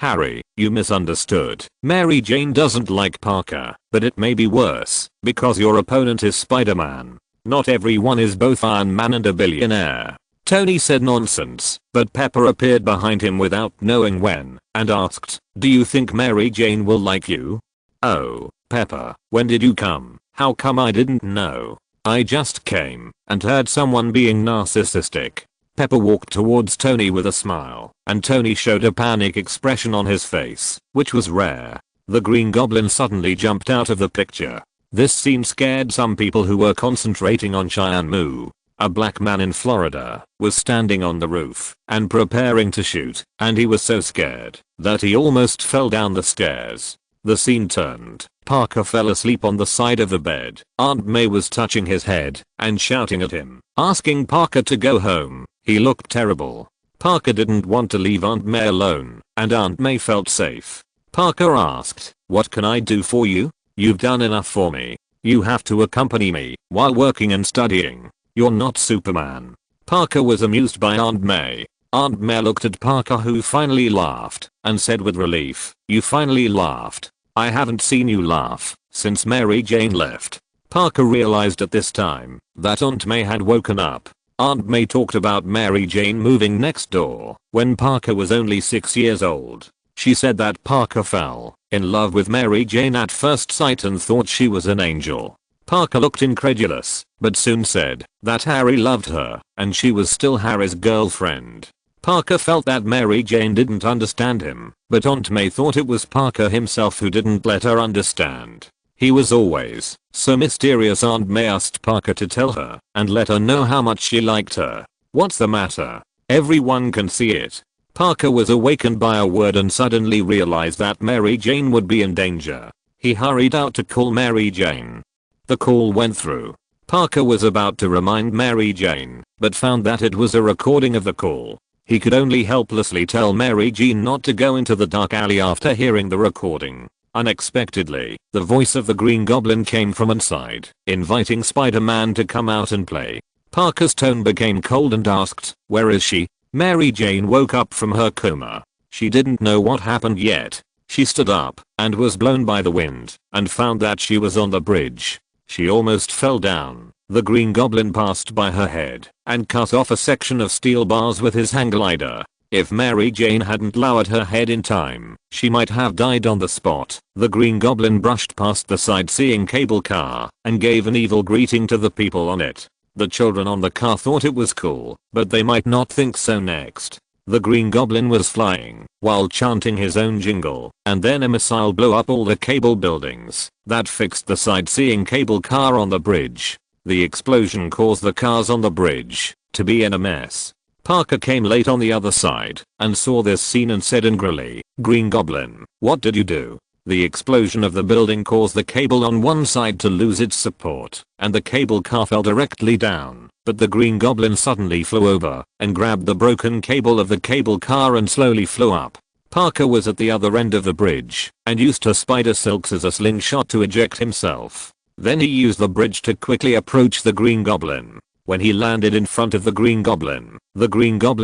Harry, you misunderstood. Mary Jane doesn't like Parker, but it may be worse because your opponent is Spider-Man. Not everyone is both Iron Man and a billionaire. Tony said nonsense, but Pepper appeared behind him without knowing when and asked, "Do you think Mary Jane will like you?" "Oh, Pepper, when did you come? How come I didn't know? I just came and heard someone being narcissistic." Pepper walked towards Tony with a smile, and Tony showed a panic expression on his face, which was rare. The Green Goblin suddenly jumped out of the picture. This scene scared some people who were concentrating on Cheyenne Moo. A black man in Florida was standing on the roof and preparing to shoot, and he was so scared that he almost fell down the stairs. The scene turned. Parker fell asleep on the side of the bed. Aunt May was touching his head and shouting at him, asking Parker to go home. He looked terrible. Parker didn't want to leave Aunt May alone, and Aunt May felt safe. Parker asked, "What can I do for you? You've done enough for me. You have to accompany me while working and studying. You're not Superman." Parker was amused by Aunt May. Aunt May looked at Parker, who finally laughed and said with relief, "You finally laughed. I haven't seen you laugh since Mary Jane left." Parker realized at this time that Aunt May had woken up. Aunt May talked about Mary Jane moving next door when Parker was only 6 years old. She said that Parker fell in love with Mary Jane at first sight and thought she was an angel. Parker looked incredulous, but soon said that Harry loved her and she was still Harry's girlfriend. Parker felt that Mary Jane didn't understand him, but Aunt May thought it was Parker himself who didn't let her understand. He was always so mysterious. Aunt May asked Parker to tell her and let her know how much she liked her. "What's the matter? Everyone can see it." Parker was awakened by a word and suddenly realized that Mary Jane would be in danger. He hurried out to call Mary Jane. The call went through. Parker was about to remind Mary Jane, but found that it was a recording of the call. He could only helplessly tell Mary Jane not to go into the dark alley after hearing the recording. Unexpectedly, the voice of the Green Goblin came from inside, inviting Spider-Man to come out and play. Parker's tone became cold and asked, "Where is she?" Mary Jane woke up from her coma. She didn't know what happened yet. She stood up and was blown by the wind and found that she was on the bridge. She almost fell down. The Green Goblin passed by her head and cut off a section of steel bars with his hang glider. If Mary Jane hadn't lowered her head in time, she might have died on the spot. The Green Goblin brushed past the sightseeing cable car and gave an evil greeting to the people on it. The children on the car thought it was cool, but they might not think so next. The Green Goblin was flying while chanting his own jingle, and then a missile blew up all the cable buildings that fixed the sightseeing cable car on the bridge. The explosion caused the cars on the bridge to be in a mess. Parker came late on the other side and saw this scene and said angrily, "Green Goblin, what did you do?" The explosion of the building caused the cable on one side to lose its support, and the cable car fell directly down, but the Green Goblin suddenly flew over and grabbed the broken cable of the cable car and slowly flew up. Parker was at the other end of the bridge and used her spider silks as a slingshot to eject himself. Then he used the bridge to quickly approach the Green Goblin. When he landed in front of the Green Goblin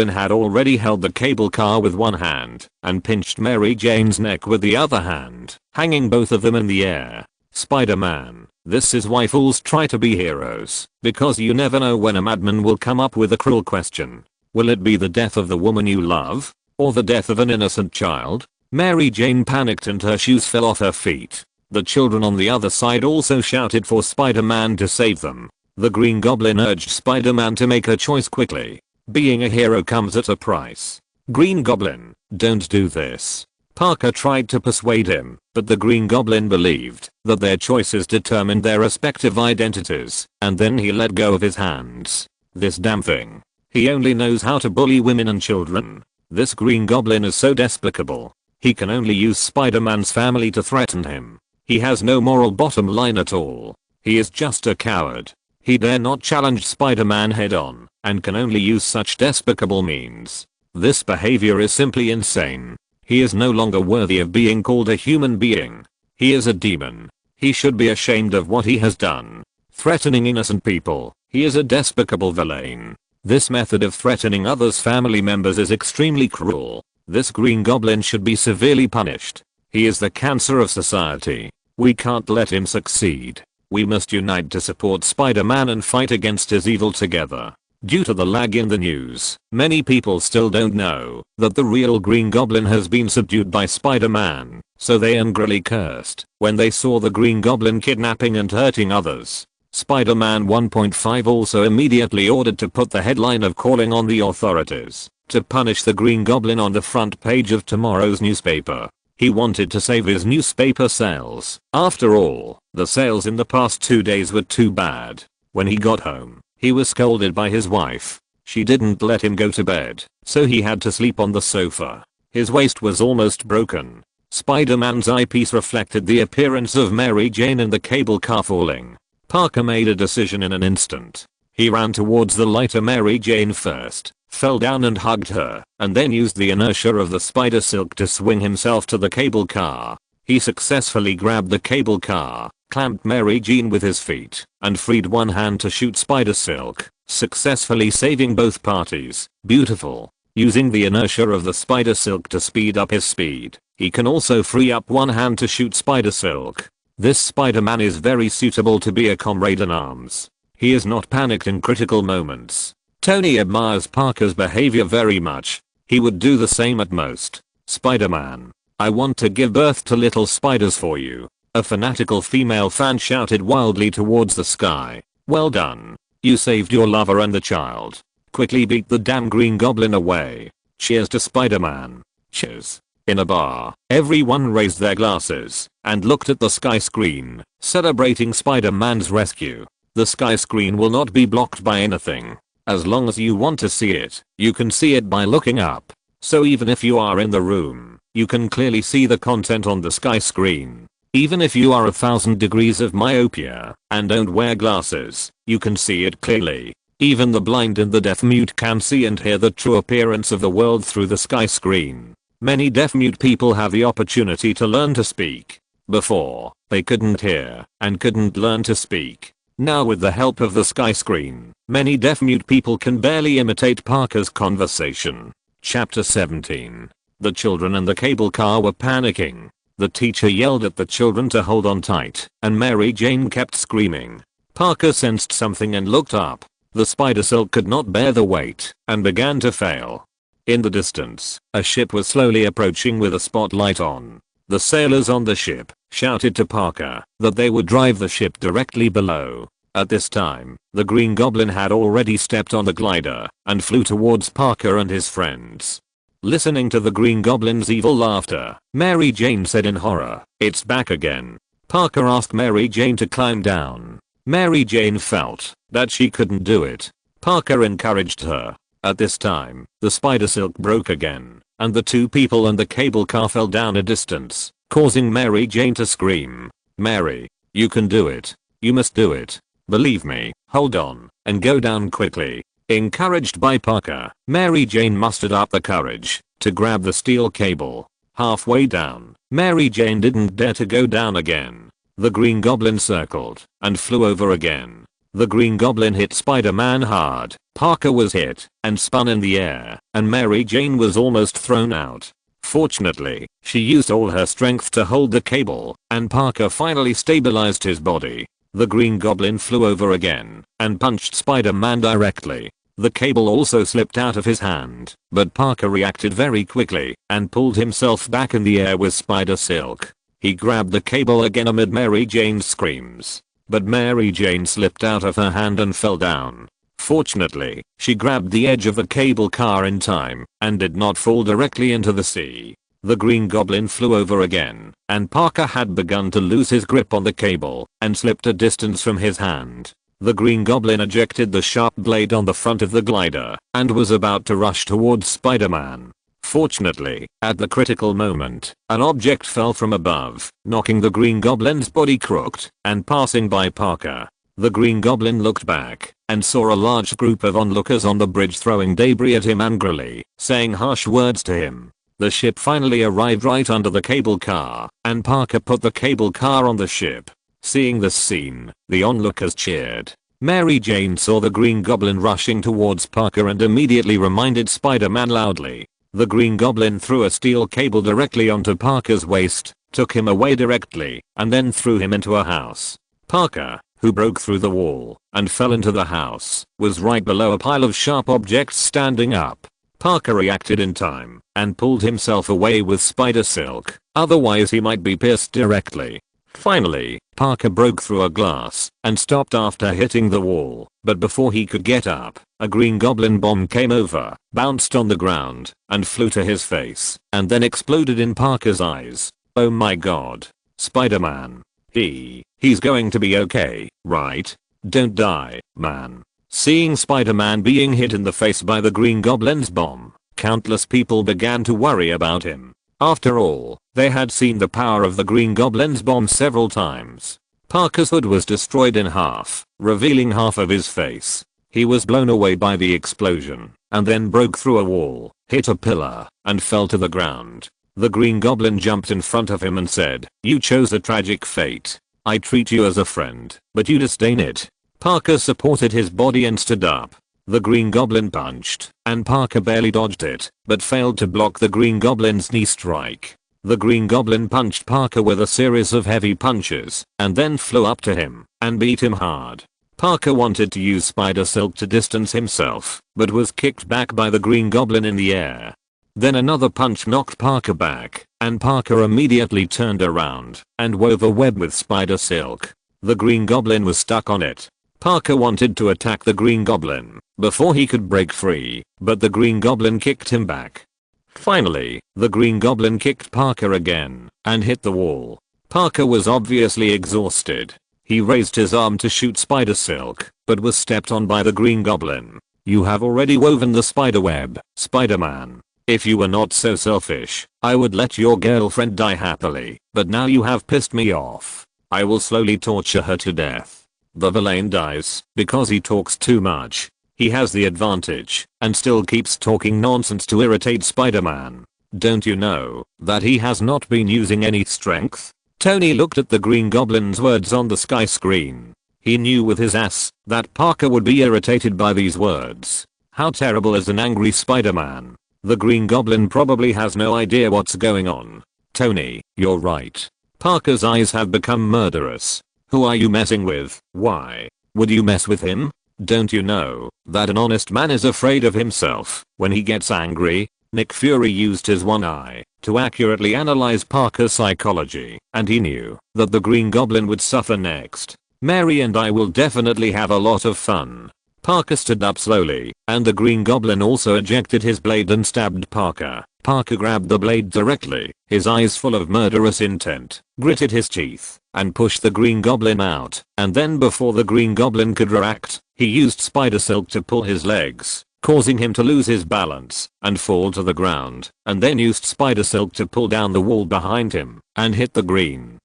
had already held the cable car with one hand and pinched Mary Jane's neck with the other hand, hanging both of them in the air. Spider-Man, this is why fools try to be heroes, because you never know when a madman will come up with a cruel question. Will it be the death of the woman you love? Or the death of an innocent child? Mary Jane panicked and her shoes fell off her feet. The children on the other side also shouted for Spider-Man to save them. The Green Goblin urged Spider-Man to make a choice quickly. Being a hero comes at a price. Green Goblin, don't do this. Parker tried to persuade him, but the Green Goblin believed that their choices determined their respective identities, and then he let go of his hands. This damn thing. He only knows how to bully women and children. This Green Goblin is so despicable. He can only use Spider-Man's family to threaten him. He has no moral bottom line at all. He is just a coward. He dare not challenge Spider-Man head on, and can only use such despicable means. This behavior is simply insane. He is no longer worthy of being called a human being. He is a demon. He should be ashamed of what he has done. Threatening innocent people, he is a despicable villain. This method of threatening others' family members is extremely cruel. This Green Goblin should be severely punished. He is the cancer of society. We can't let him succeed. We must unite to support Spider-Man and fight against his evil together. Due to the lag in the news, many people still don't know that the real Green Goblin has been subdued by Spider-Man, so they angrily cursed when they saw the Green Goblin kidnapping and hurting others. Spider-Man 1.5 also immediately ordered to put the headline of calling on the authorities to punish the Green Goblin on the front page of tomorrow's newspaper. He wanted to save his newspaper sales. After all, the sales in the past 2 days were too bad. When he got home, he was scolded by his wife. She didn't let him go to bed, so he had to sleep on the sofa. His waist was almost broken. Spider-Man's eyepiece reflected the appearance of Mary Jane and the cable car falling. Parker made a decision in an instant. He ran towards the lighter Mary Jane first, fell down and hugged her, and then used the inertia of the spider silk to swing himself to the cable car. He successfully grabbed the cable car, clamped Mary Jane with his feet, and freed one hand to shoot spider silk, successfully saving both parties. Beautiful. Using the inertia of the spider silk to speed up his speed, he can also free up one hand to shoot spider silk. This Spider-Man is very suitable to be a comrade in arms. He is not panicked in critical moments. Tony admires Parker's behavior very much. He would do the same at most. Spider-Man, I want to give birth to little spiders for you. A fanatical female fan shouted wildly towards the sky. Well done. You saved your lover and the child. Quickly beat the damn Green Goblin away. Cheers to Spider-Man. Cheers. In a bar, everyone raised their glasses and looked at the sky screen, celebrating Spider-Man's rescue. The sky screen will not be blocked by anything. As long as you want to see it, you can see it by looking up. So even if you are in the room, you can clearly see the content on the sky screen. Even if you are 1000 degrees of myopia and don't wear glasses, you can see it clearly. Even the blind and the deaf-mute can see and hear the true appearance of the world through the sky screen. Many deaf-mute people have the opportunity to learn to speak. Before, they couldn't hear and couldn't learn to speak. Now with the help of the sky screen, many deaf-mute people can barely imitate Parker's conversation. Chapter 17. The children in the cable car were panicking. The teacher yelled at the children to hold on tight, and Mary Jane kept screaming. Parker sensed something and looked up. The spider silk could not bear the weight and began to fail. In the distance, a ship was slowly approaching with a spotlight on. The sailors on the ship shouted to Parker that they would drive the ship directly below. At this time, the Green Goblin had already stepped on the glider and flew towards Parker and his friends. Listening to the Green Goblin's evil laughter, Mary Jane said in horror, "It's back again." Parker asked Mary Jane to climb down. Mary Jane felt that she couldn't do it. Parker encouraged her. At this time, the spider silk broke again, and the two people and the cable car fell down a distance, causing Mary Jane to scream. "Mary, you can do it. You must do it. Believe me, hold on, and go down quickly." Encouraged by Parker, Mary Jane mustered up the courage to grab the steel cable. Halfway down, Mary Jane didn't dare to go down again. The Green Goblin circled and flew over again. The Green Goblin hit Spider-Man hard. Parker was hit and spun in the air, and Mary Jane was almost thrown out. Fortunately, she used all her strength to hold the cable, and Parker finally stabilized his body. The Green Goblin flew over again and punched Spider-Man directly. The cable also slipped out of his hand, but Parker reacted very quickly and pulled himself back in the air with spider silk. He grabbed the cable again amid Mary Jane's screams, but Mary Jane slipped out of her hand and fell down. Fortunately, she grabbed the edge of the cable car in time and did not fall directly into the sea. The Green Goblin flew over again, and Parker had begun to lose his grip on the cable and slipped a distance from his hand. The Green Goblin ejected the sharp blade on the front of the glider and was about to rush towards Spider-Man. Fortunately, at the critical moment, an object fell from above, knocking the Green Goblin's body crooked and passing by Parker. The Green Goblin looked back and saw a large group of onlookers on the bridge throwing debris at him angrily, saying harsh words to him. The ship finally arrived right under the cable car, and Parker put the cable car on the ship. Seeing this scene, the onlookers cheered. Mary Jane saw the Green Goblin rushing towards Parker and immediately reminded Spider-Man loudly. The Green Goblin threw a steel cable directly onto Parker's waist, took him away directly, and then threw him into a house. Parker, who broke through the wall and fell into the house, was right below a pile of sharp objects standing up. Parker reacted in time and pulled himself away with spider silk, otherwise he might be pierced directly. Finally, Parker broke through a glass and stopped after hitting the wall, but before he could get up, a Green Goblin bomb came over, bounced on the ground, and flew to his face, and then exploded in Parker's eyes. Oh my god. Spider-Man. He's going to be okay, right? Don't die, man. Seeing Spider-Man being hit in the face by the Green Goblin's bomb, countless people began to worry about him. After all, they had seen the power of the Green Goblin's bomb several times. Parker's hood was destroyed in half, revealing half of his face. He was blown away by the explosion, and then broke through a wall, hit a pillar, and fell to the ground. The Green Goblin jumped in front of him and said, "You chose a tragic fate. I treat you as a friend, but you disdain it." Parker supported his body and stood up. The Green Goblin punched, and Parker barely dodged it, but failed to block the Green Goblin's knee strike. The Green Goblin punched Parker with a series of heavy punches, and then flew up to him and beat him hard. Parker wanted to use spider silk to distance himself, but was kicked back by the Green Goblin in the air. Then another punch knocked Parker back, and Parker immediately turned around and wove a web with spider silk. The Green Goblin was stuck on it. Parker wanted to attack the Green Goblin before he could break free, but the Green Goblin kicked him back. Finally, the Green Goblin kicked Parker again and hit the wall. Parker was obviously exhausted. He raised his arm to shoot spider silk, but was stepped on by the Green Goblin. "You have already woven the spider web, Spider-Man. If you were not so selfish, I would let your girlfriend die happily, but now you have pissed me off. I will slowly torture her to death." The villain dies because he talks too much. He has the advantage and still keeps talking nonsense to irritate Spider-Man. Don't you know that he has not been using any strength? Tony looked at the Green Goblin's words on the sky screen. He knew with his ass that Parker would be irritated by these words. How terrible is an angry Spider-Man? The Green Goblin probably has no idea what's going on. Tony, you're right. Parker's eyes have become murderous. Who are you messing with? Why would you mess with him? Don't you know that an honest man is afraid of himself when he gets angry? Nick Fury used his one eye to accurately analyze Parker's psychology, and he knew that the Green Goblin would suffer next. Mary and I will definitely have a lot of fun. Parker stood up slowly, and the Green Goblin also ejected his blade and stabbed Parker. Parker grabbed the blade directly, his eyes full of murderous intent, gritted his teeth, and pushed the Green Goblin out, and then before the Green Goblin could react, he used spider silk to pull his legs, causing him to lose his balance and fall to the ground, and then used spider silk to pull down the wall behind him and hit the Green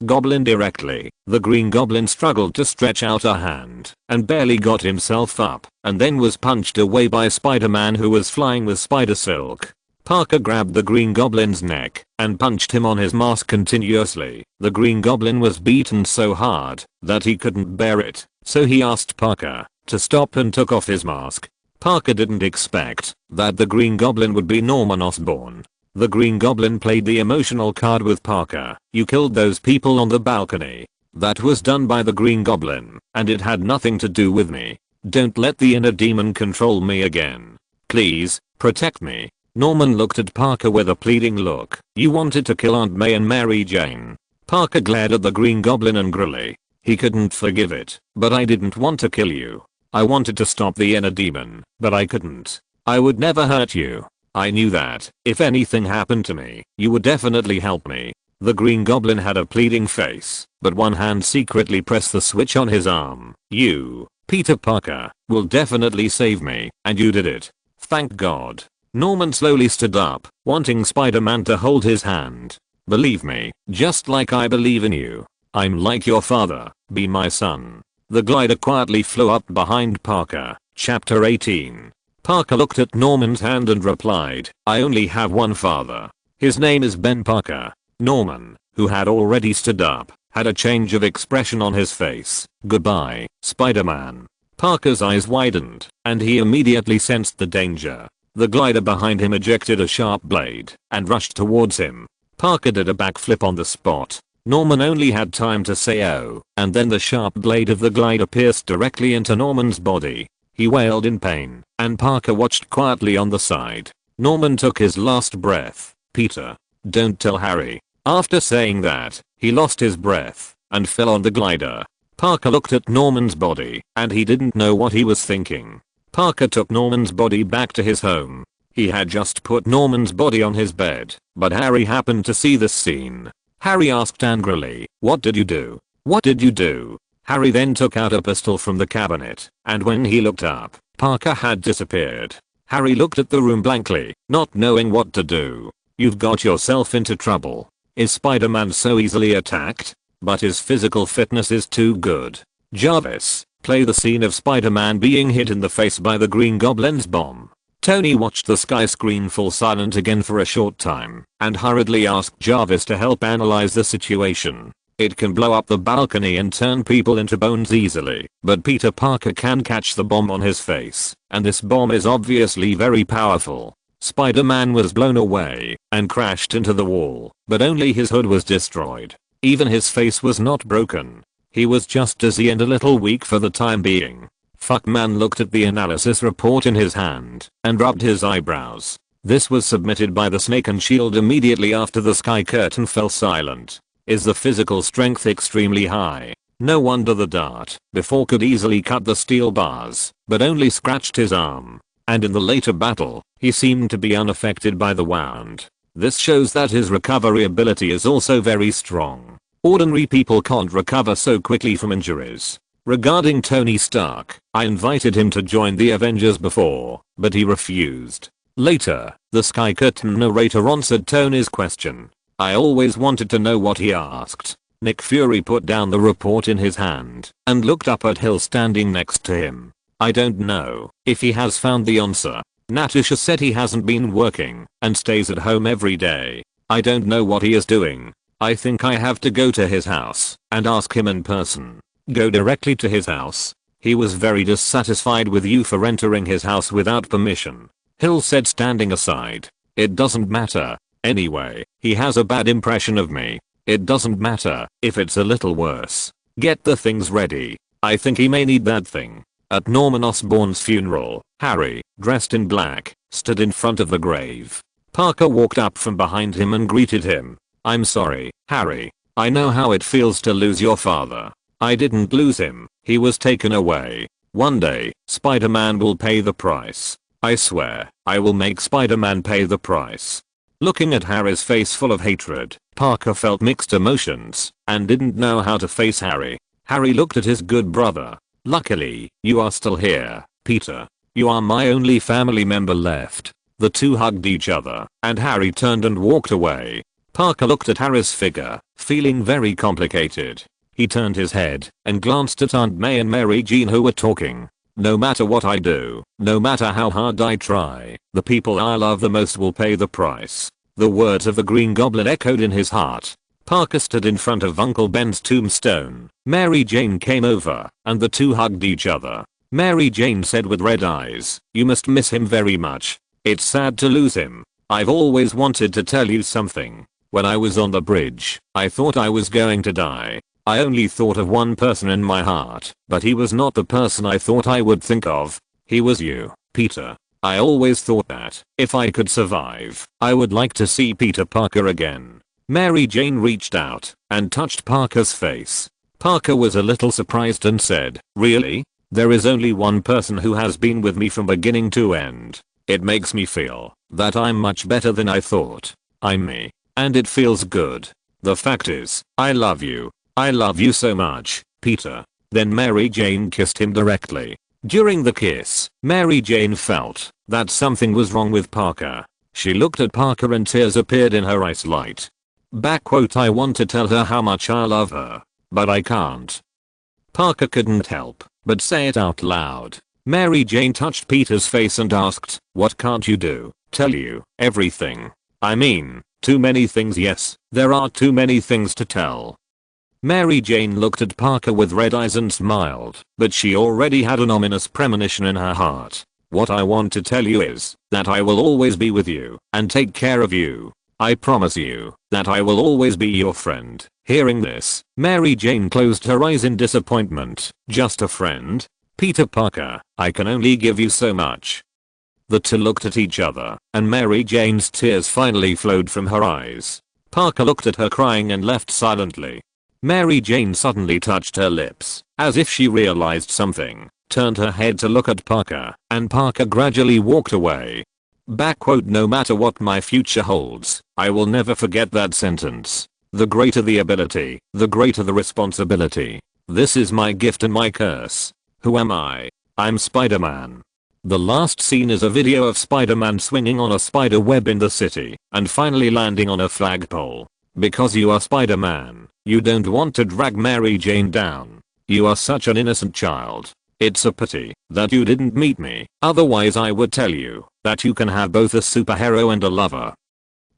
Goblin directly. The Green Goblin struggled to stretch out a hand and barely got himself up, and then was punched away by Spider-Man, who was flying with spider silk. Parker grabbed the Green Goblin's neck and punched him on his mask continuously. The Green Goblin was beaten so hard that he couldn't bear it, so he asked Parker to stop and took off his mask. Parker didn't expect that the Green Goblin would be Norman Osborn. The Green Goblin played the emotional card with Parker. You killed those people on the balcony. That was done by the Green Goblin, and it had nothing to do with me. Don't let the inner demon control me again. Please, protect me. Norman looked at Parker with a pleading look. You wanted to kill Aunt May and Mary Jane. Parker glared at the Green Goblin angrily. He couldn't forgive it. But I didn't want to kill you. I wanted to stop the inner demon, but I couldn't. I would never hurt you. I knew that if anything happened to me, you would definitely help me. The Green Goblin had a pleading face, but one hand secretly pressed the switch on his arm. You, Peter Parker, will definitely save me, and you did it. Thank God. Norman slowly stood up, wanting Spider-Man to hold his hand. Believe me, just like I believe in you. I'm like your father, be my son. The glider quietly flew up behind Parker. Chapter 18. Parker looked at Norman's hand and replied, I only have one father. His name is Ben Parker. Norman, who had already stood up, had a change of expression on his face. Goodbye, Spider-Man. Parker's eyes widened, and he immediately sensed the danger. The glider behind him ejected a sharp blade and rushed towards him. Parker did a backflip on the spot. Norman only had time to say oh, and then the sharp blade of the glider pierced directly into Norman's body. He wailed in pain, and Parker watched quietly on the side. Norman took his last breath. Peter, don't tell Harry. After saying that, he lost his breath and fell on the glider. Parker looked at Norman's body, and he didn't know what he was thinking. Parker took Norman's body back to his home. He had just put Norman's body on his bed, but Harry happened to see this scene. Harry asked angrily, what did you do? What did you do? Harry then took out a pistol from the cabinet, and when he looked up, Parker had disappeared. Harry looked at the room blankly, not knowing what to do. You've got yourself into trouble. Is Spider-Man so easily attacked? But his physical fitness is too good. Jarvis, play the scene of Spider-Man being hit in the face by the Green Goblin's bomb. Tony watched the sky screen fall silent again for a short time, and hurriedly asked Jarvis to help analyze the situation. It can blow up the balcony and turn people into bones easily, but Peter Parker can catch the bomb on his face, and this bomb is obviously very powerful. Spider-Man was blown away and crashed into the wall, but only his hood was destroyed. Even his face was not broken. He was just dizzy and a little weak for the time being. Fuckman looked at the analysis report in his hand and rubbed his eyebrows. This was submitted by the Snake and Shield immediately after the sky curtain fell silent. Is the physical strength extremely high? No wonder the dart before could easily cut the steel bars, but only scratched his arm. And in the later battle, he seemed to be unaffected by the wound. This shows that his recovery ability is also very strong. Ordinary people can't recover so quickly from injuries. Regarding Tony Stark, I invited him to join the Avengers before, but he refused. Later, the Sky Curtain narrator answered Tony's question. I always wanted to know what he asked. Nick Fury put down the report in his hand and looked up at Hill standing next to him. I don't know if he has found the answer. Natasha said he hasn't been working and stays at home every day. I don't know what he is doing. I think I have to go to his house and ask him in person. Go directly to his house. He was very dissatisfied with you for entering his house without permission. Hill said, standing aside. It doesn't matter. Anyway, he has a bad impression of me. It doesn't matter if it's a little worse. Get the things ready. I think he may need that thing. At Norman Osborn's funeral, Harry, dressed in black, stood in front of the grave. Parker walked up from behind him and greeted him. I'm sorry, Harry. I know how it feels to lose your father. I didn't lose him. He was taken away. One day, Spider-Man will pay the price. I swear, I will make Spider-Man pay the price. Looking at Harry's face full of hatred, Parker felt mixed emotions and didn't know how to face Harry. Harry looked at his good brother. Luckily, you are still here, Peter. You are my only family member left. The two hugged each other, and Harry turned and walked away. Parker looked at Harry's figure, feeling very complicated. He turned his head and glanced at Aunt May and Mary Jane, who were talking. No matter what I do, no matter how hard I try, the people I love the most will pay the price. The words of the Green Goblin echoed in his heart. Parker stood in front of Uncle Ben's tombstone. Mary Jane came over, and the two hugged each other. Mary Jane said with red eyes, "You must miss him very much. It's sad to lose him. I've always wanted to tell you something. When I was on the bridge, I thought I was going to die. I only thought of one person in my heart, but he was not the person I thought I would think of. He was you, Peter. I always thought that, if I could survive, I would like to see Peter Parker again." Mary Jane reached out and touched Parker's face. Parker was a little surprised and said, "Really? There is only one person who has been with me from beginning to end. It makes me feel that I'm much better than I thought. I'm me. And it feels good. The fact is, I love you. I love you so much, Peter." Then Mary Jane kissed him directly. During the kiss, Mary Jane felt that something was wrong with Parker. She looked at Parker and tears appeared in her eyes. I want to tell her how much I love her, but I can't. Parker couldn't help but say it out loud. Mary Jane touched Peter's face and asked, "What can't you do?" "Tell you everything. I mean, too many things. Yes, there are too many things to tell." Mary Jane looked at Parker with red eyes and smiled, but she already had an ominous premonition in her heart. "What I want to tell you is that I will always be with you and take care of you. I promise you that I will always be your friend." Hearing this, Mary Jane closed her eyes in disappointment. "Just a friend? Peter Parker, I can only give you so much." The two looked at each other, and Mary Jane's tears finally flowed from her eyes. Parker looked at her crying and left silently. Mary Jane suddenly touched her lips, as if she realized something, turned her head to look at Parker, and Parker gradually walked away. No matter what my future holds, I will never forget that sentence. The greater the ability, the greater the responsibility. This is my gift and my curse. Who am I? I'm Spider-Man. The last scene is a video of Spider-Man swinging on a spider web in the city, and finally landing on a flagpole. Because you are Spider-Man, you don't want to drag Mary Jane down. You are such an innocent child. It's a pity that you didn't meet me, otherwise I would tell you that you can have both a superhero and a lover.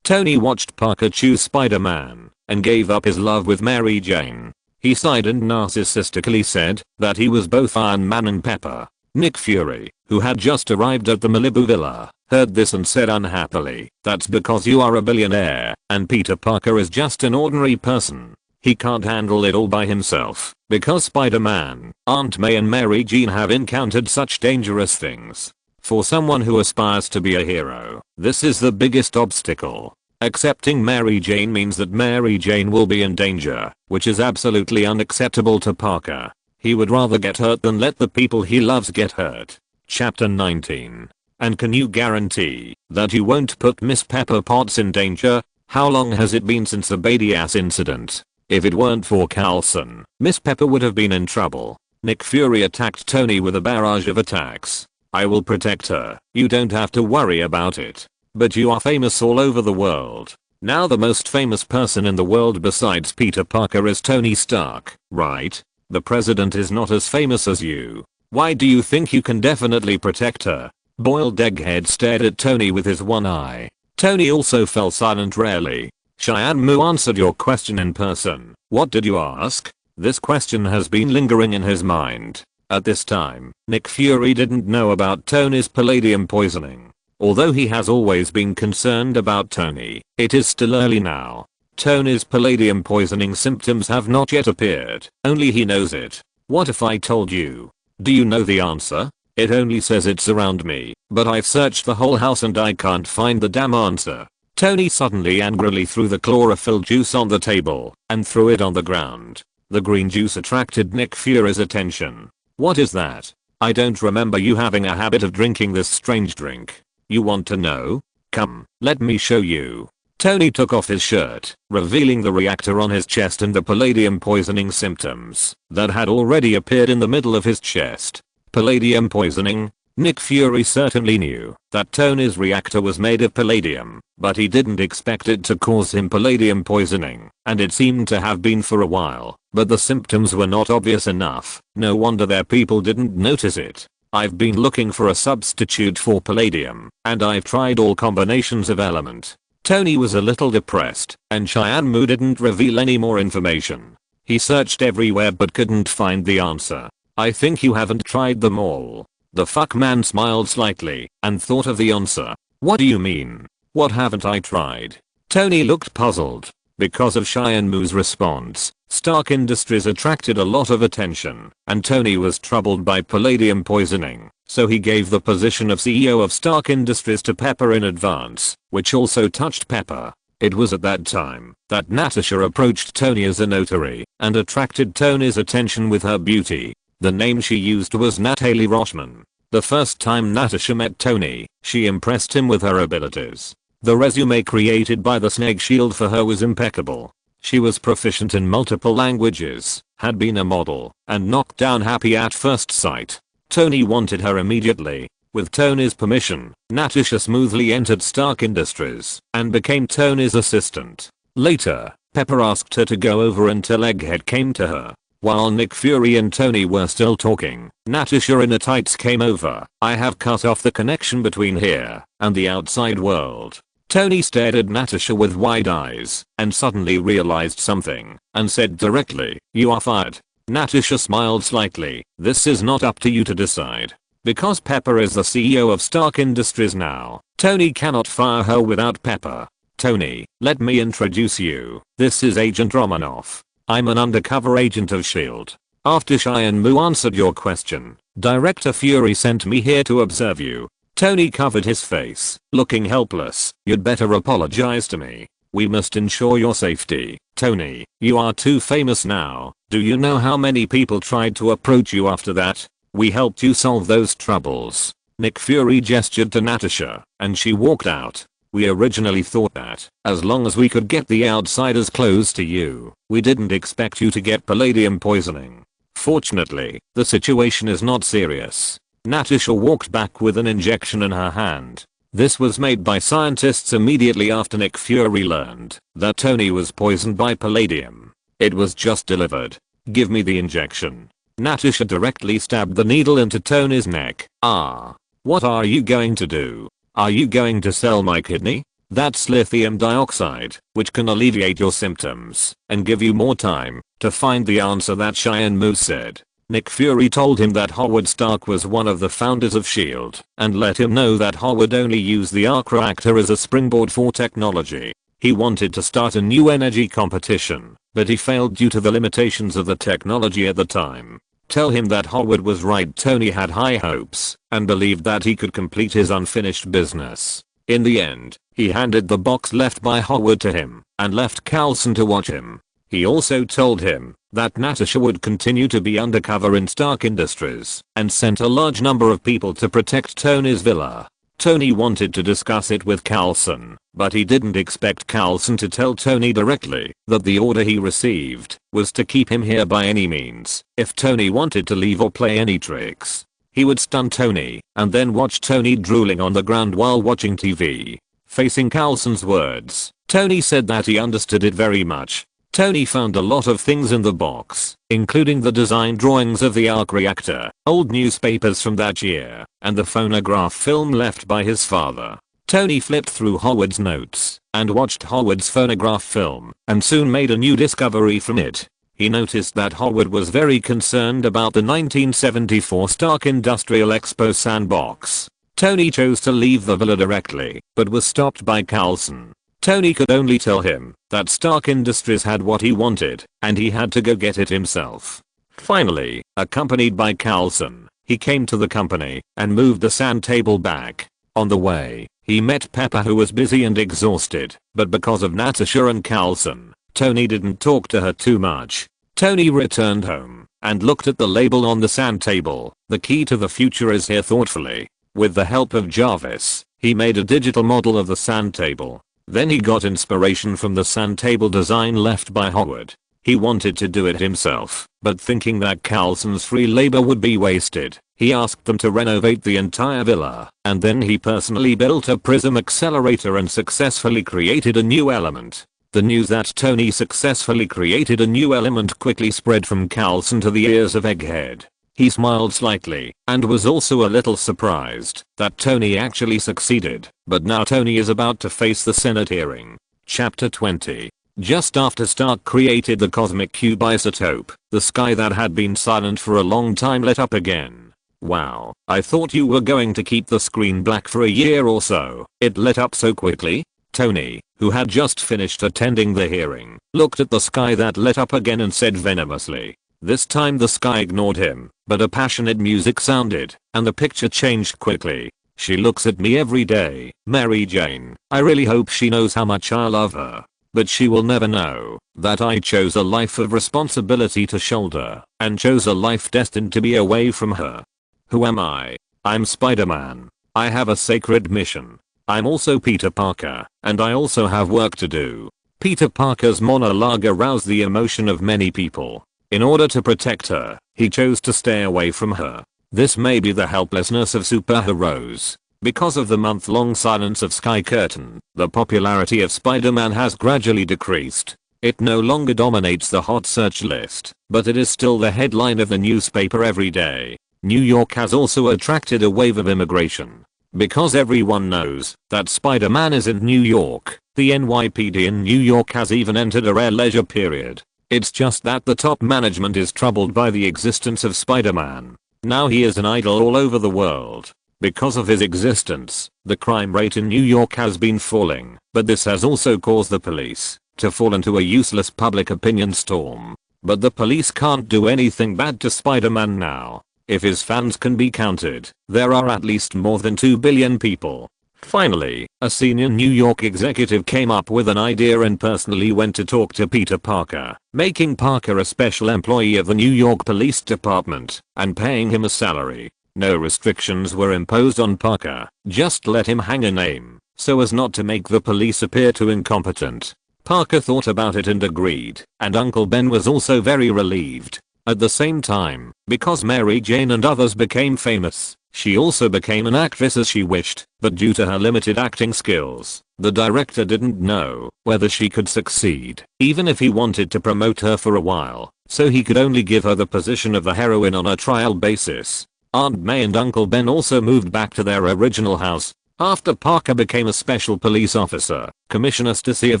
Tony watched Parker choose Spider-Man and gave up his love with Mary Jane. He sighed and narcissistically said that he was both Iron Man and Pepper. Nick Fury, who had just arrived at the Malibu villa, heard this and said unhappily, "That's because you are a billionaire, and Peter Parker is just an ordinary person. He can't handle it all by himself, because Spider-Man, Aunt May and Mary Jane have encountered such dangerous things. For someone who aspires to be a hero, this is the biggest obstacle. Accepting Mary Jane means that Mary Jane will be in danger, which is absolutely unacceptable to Parker. He would rather get hurt than let the people he loves get hurt." Chapter 19. And can you guarantee that you won't put Miss Pepper Potts in danger? How long has it been since the Badias incident? If it weren't for Coulson, Miss Pepper would have been in trouble. Nick Fury attacked Tony with a barrage of attacks. "I will protect her. You don't have to worry about it. But you are famous all over the world. Now the most famous person in the world besides Peter Parker is Tony Stark, right? The president is not as famous as you. Why do you think you can definitely protect her?" Boiled Egghead stared at Tony with his one eye. Tony also fell silent rarely. Cheyenne Moo answered your question in person. "What did you ask?" This question has been lingering in his mind. At this time, Nick Fury didn't know about Tony's palladium poisoning. Although he has always been concerned about Tony, it is still early now. Tony's palladium poisoning symptoms have not yet appeared, only he knows it. What if I told you? Do you know the answer? It only says it's around me, but I've searched the whole house and I can't find the damn answer. Tony suddenly angrily threw the chlorophyll juice on the table and threw it on the ground. The green juice attracted Nick Fury's attention. What is that? I don't remember you having a habit of drinking this strange drink. You want to know? Come, let me show you. Tony took off his shirt, revealing the reactor on his chest and the palladium poisoning symptoms that had already appeared in the middle of his chest. Palladium poisoning? Nick Fury certainly knew that Tony's reactor was made of palladium, but he didn't expect it to cause him palladium poisoning, and it seemed to have been for a while, but the symptoms were not obvious enough. No wonder their people didn't notice it. I've been looking for a substitute for palladium, and I've tried all combinations of element. Tony was a little depressed, and Cheyenne Mu didn't reveal any more information. He searched everywhere but couldn't find the answer. I think you haven't tried them all. The fuck man smiled slightly and thought of the answer. What do you mean? What haven't I tried? Tony looked puzzled. Because of Cheyenne Mu's response, Stark Industries attracted a lot of attention, and Tony was troubled by palladium poisoning, so he gave the position of CEO of Stark Industries to Pepper in advance, which also touched Pepper. It was at that time that Natasha approached Tony as a notary and attracted Tony's attention with her beauty. The name she used was Natalie Rochman. The first time Natasha met Tony, she impressed him with her abilities. The resume created by the Snake Shield for her was impeccable. She was proficient in multiple languages, had been a model, and knocked down happy at first sight. Tony wanted her immediately. With Tony's permission, Natasha smoothly entered Stark Industries and became Tony's assistant. Later, Pepper asked her to go over until Egghead came to her. While Nick Fury and Tony were still talking, Natasha in a tights came over. I have cut off the connection between here and the outside world. Tony stared at Natasha with wide eyes and suddenly realized something and said directly, "You are fired." Natasha smiled slightly. "This is not up to you to decide. Because Pepper is the CEO of Stark Industries now, Tony cannot fire her without Pepper. Tony, let me introduce you. This is Agent Romanoff. I'm an undercover agent of S.H.I.E.L.D. After Cheyenne Mu answered your question, Director Fury sent me here to observe you." Tony covered his face, looking helpless. "You'd better apologize to me. We must ensure your safety. Tony, you are too famous now. Do you know how many people tried to approach you after that? We helped you solve those troubles." Nick Fury gestured to Natasha, and she walked out. "We originally thought that, as long as we could get the outsiders close to you, we didn't expect you to get palladium poisoning. Fortunately, the situation is not serious." Natasha walked back with an injection in her hand. This was made by scientists immediately after Nick Fury learned that Tony was poisoned by palladium. It was just delivered. "Give me the injection." Natasha directly stabbed the needle into Tony's neck. "Ah. What are you going to do? Are you going to sell my kidney? That's lithium dioxide, which can alleviate your symptoms and give you more time to find the answer that Cheyenne Mu said." Nick Fury told him that Howard Stark was one of the founders of S.H.I.E.L.D. and let him know that Howard only used the arc reactor as a springboard for technology. He wanted to start a new energy competition, but he failed due to the limitations of the technology at the time. Tell him that Howard was right. Tony had high hopes and believed that he could complete his unfinished business. In the end, he handed the box left by Howard to him and left Carlson to watch him. He also told him that Natasha would continue to be undercover in Stark Industries and sent a large number of people to protect Tony's villa. Tony wanted to discuss it with Carlson, but he didn't expect Carlson to tell Tony directly that the order he received was to keep him here by any means. If Tony wanted to leave or play any tricks, he would stun Tony and then watch Tony drooling on the ground while watching TV. Facing Carlson's words, Tony said that he understood it very much. Tony found a lot of things in the box, including the design drawings of the arc reactor, old newspapers from that year, and the phonograph film left by his father. Tony flipped through Howard's notes and watched Howard's phonograph film and soon made a new discovery from it. He noticed that Howard was very concerned about the 1974 Stark Industrial Expo sandbox. Tony chose to leave the villa directly, but was stopped by Carlson. Tony could only tell him that Stark Industries had what he wanted, and he had to go get it himself. Finally, accompanied by Carlson, he came to the company and moved the sand table back. On the way, he met Pepper, who was busy and exhausted, but because of Natasha and Carlson, Tony didn't talk to her too much. Tony returned home and looked at the label on the sand table. The key to the future is here thoughtfully. With the help of Jarvis, he made a digital model of the sand table. Then he got inspiration from the sand table design left by Howard. He wanted to do it himself, but thinking that Carlson's free labor would be wasted, he asked them to renovate the entire villa, and then he personally built a prism accelerator and successfully created a new element. The news that Tony successfully created a new element quickly spread from Carlson to the ears of Egghead. He smiled slightly and was also a little surprised that Tony actually succeeded, but now Tony is about to face the Senate hearing. Chapter 20. Just after Stark created the cosmic cube isotope, the sky that had been silent for a long time lit up again. Wow, I thought you were going to keep the screen black for a year or so. It lit up so quickly? Tony, who had just finished attending the hearing, looked at the sky that lit up again and said venomously. This time the sky ignored him, but a passionate music sounded, and the picture changed quickly. She looks at me every day, Mary Jane. I really hope she knows how much I love her. But she will never know that I chose a life of responsibility to shoulder, and chose a life destined to be away from her. Who am I? I'm Spider-Man. I have a sacred mission. I'm also Peter Parker, and I also have work to do. Peter Parker's monologue aroused the emotion of many people. In order to protect her, he chose to stay away from her. This may be the helplessness of superheroes. Because of the month-long silence of Sky Curtain, the popularity of Spider-Man has gradually decreased. It no longer dominates the hot search list, but it is still the headline of the newspaper every day. New York has also attracted a wave of immigration. Because everyone knows that Spider-Man is in New York, the NYPD in New York has even entered a rare leisure period. It's just that the top management is troubled by the existence of Spider-Man. Now he is an idol all over the world. Because of his existence, the crime rate in New York has been falling, but this has also caused the police to fall into a useless public opinion storm. But the police can't do anything bad to Spider-Man now. If his fans can be counted, there are at least more than 2 billion people. Finally, a senior New York executive came up with an idea and personally went to talk to Peter Parker, making Parker a special employee of the New York Police Department and paying him a salary. No restrictions were imposed on Parker, just let him hang a name, so as not to make the police appear too incompetent. Parker thought about it and agreed, and Uncle Ben was also very relieved. At the same time, because Mary Jane and others became famous, she also became an actress as she wished, but due to her limited acting skills, the director didn't know whether she could succeed, even if he wanted to promote her for a while, so he could only give her the position of the heroine on a trial basis. Aunt May and Uncle Ben also moved back to their original house. After Parker became a special police officer, Commissioner Stacy of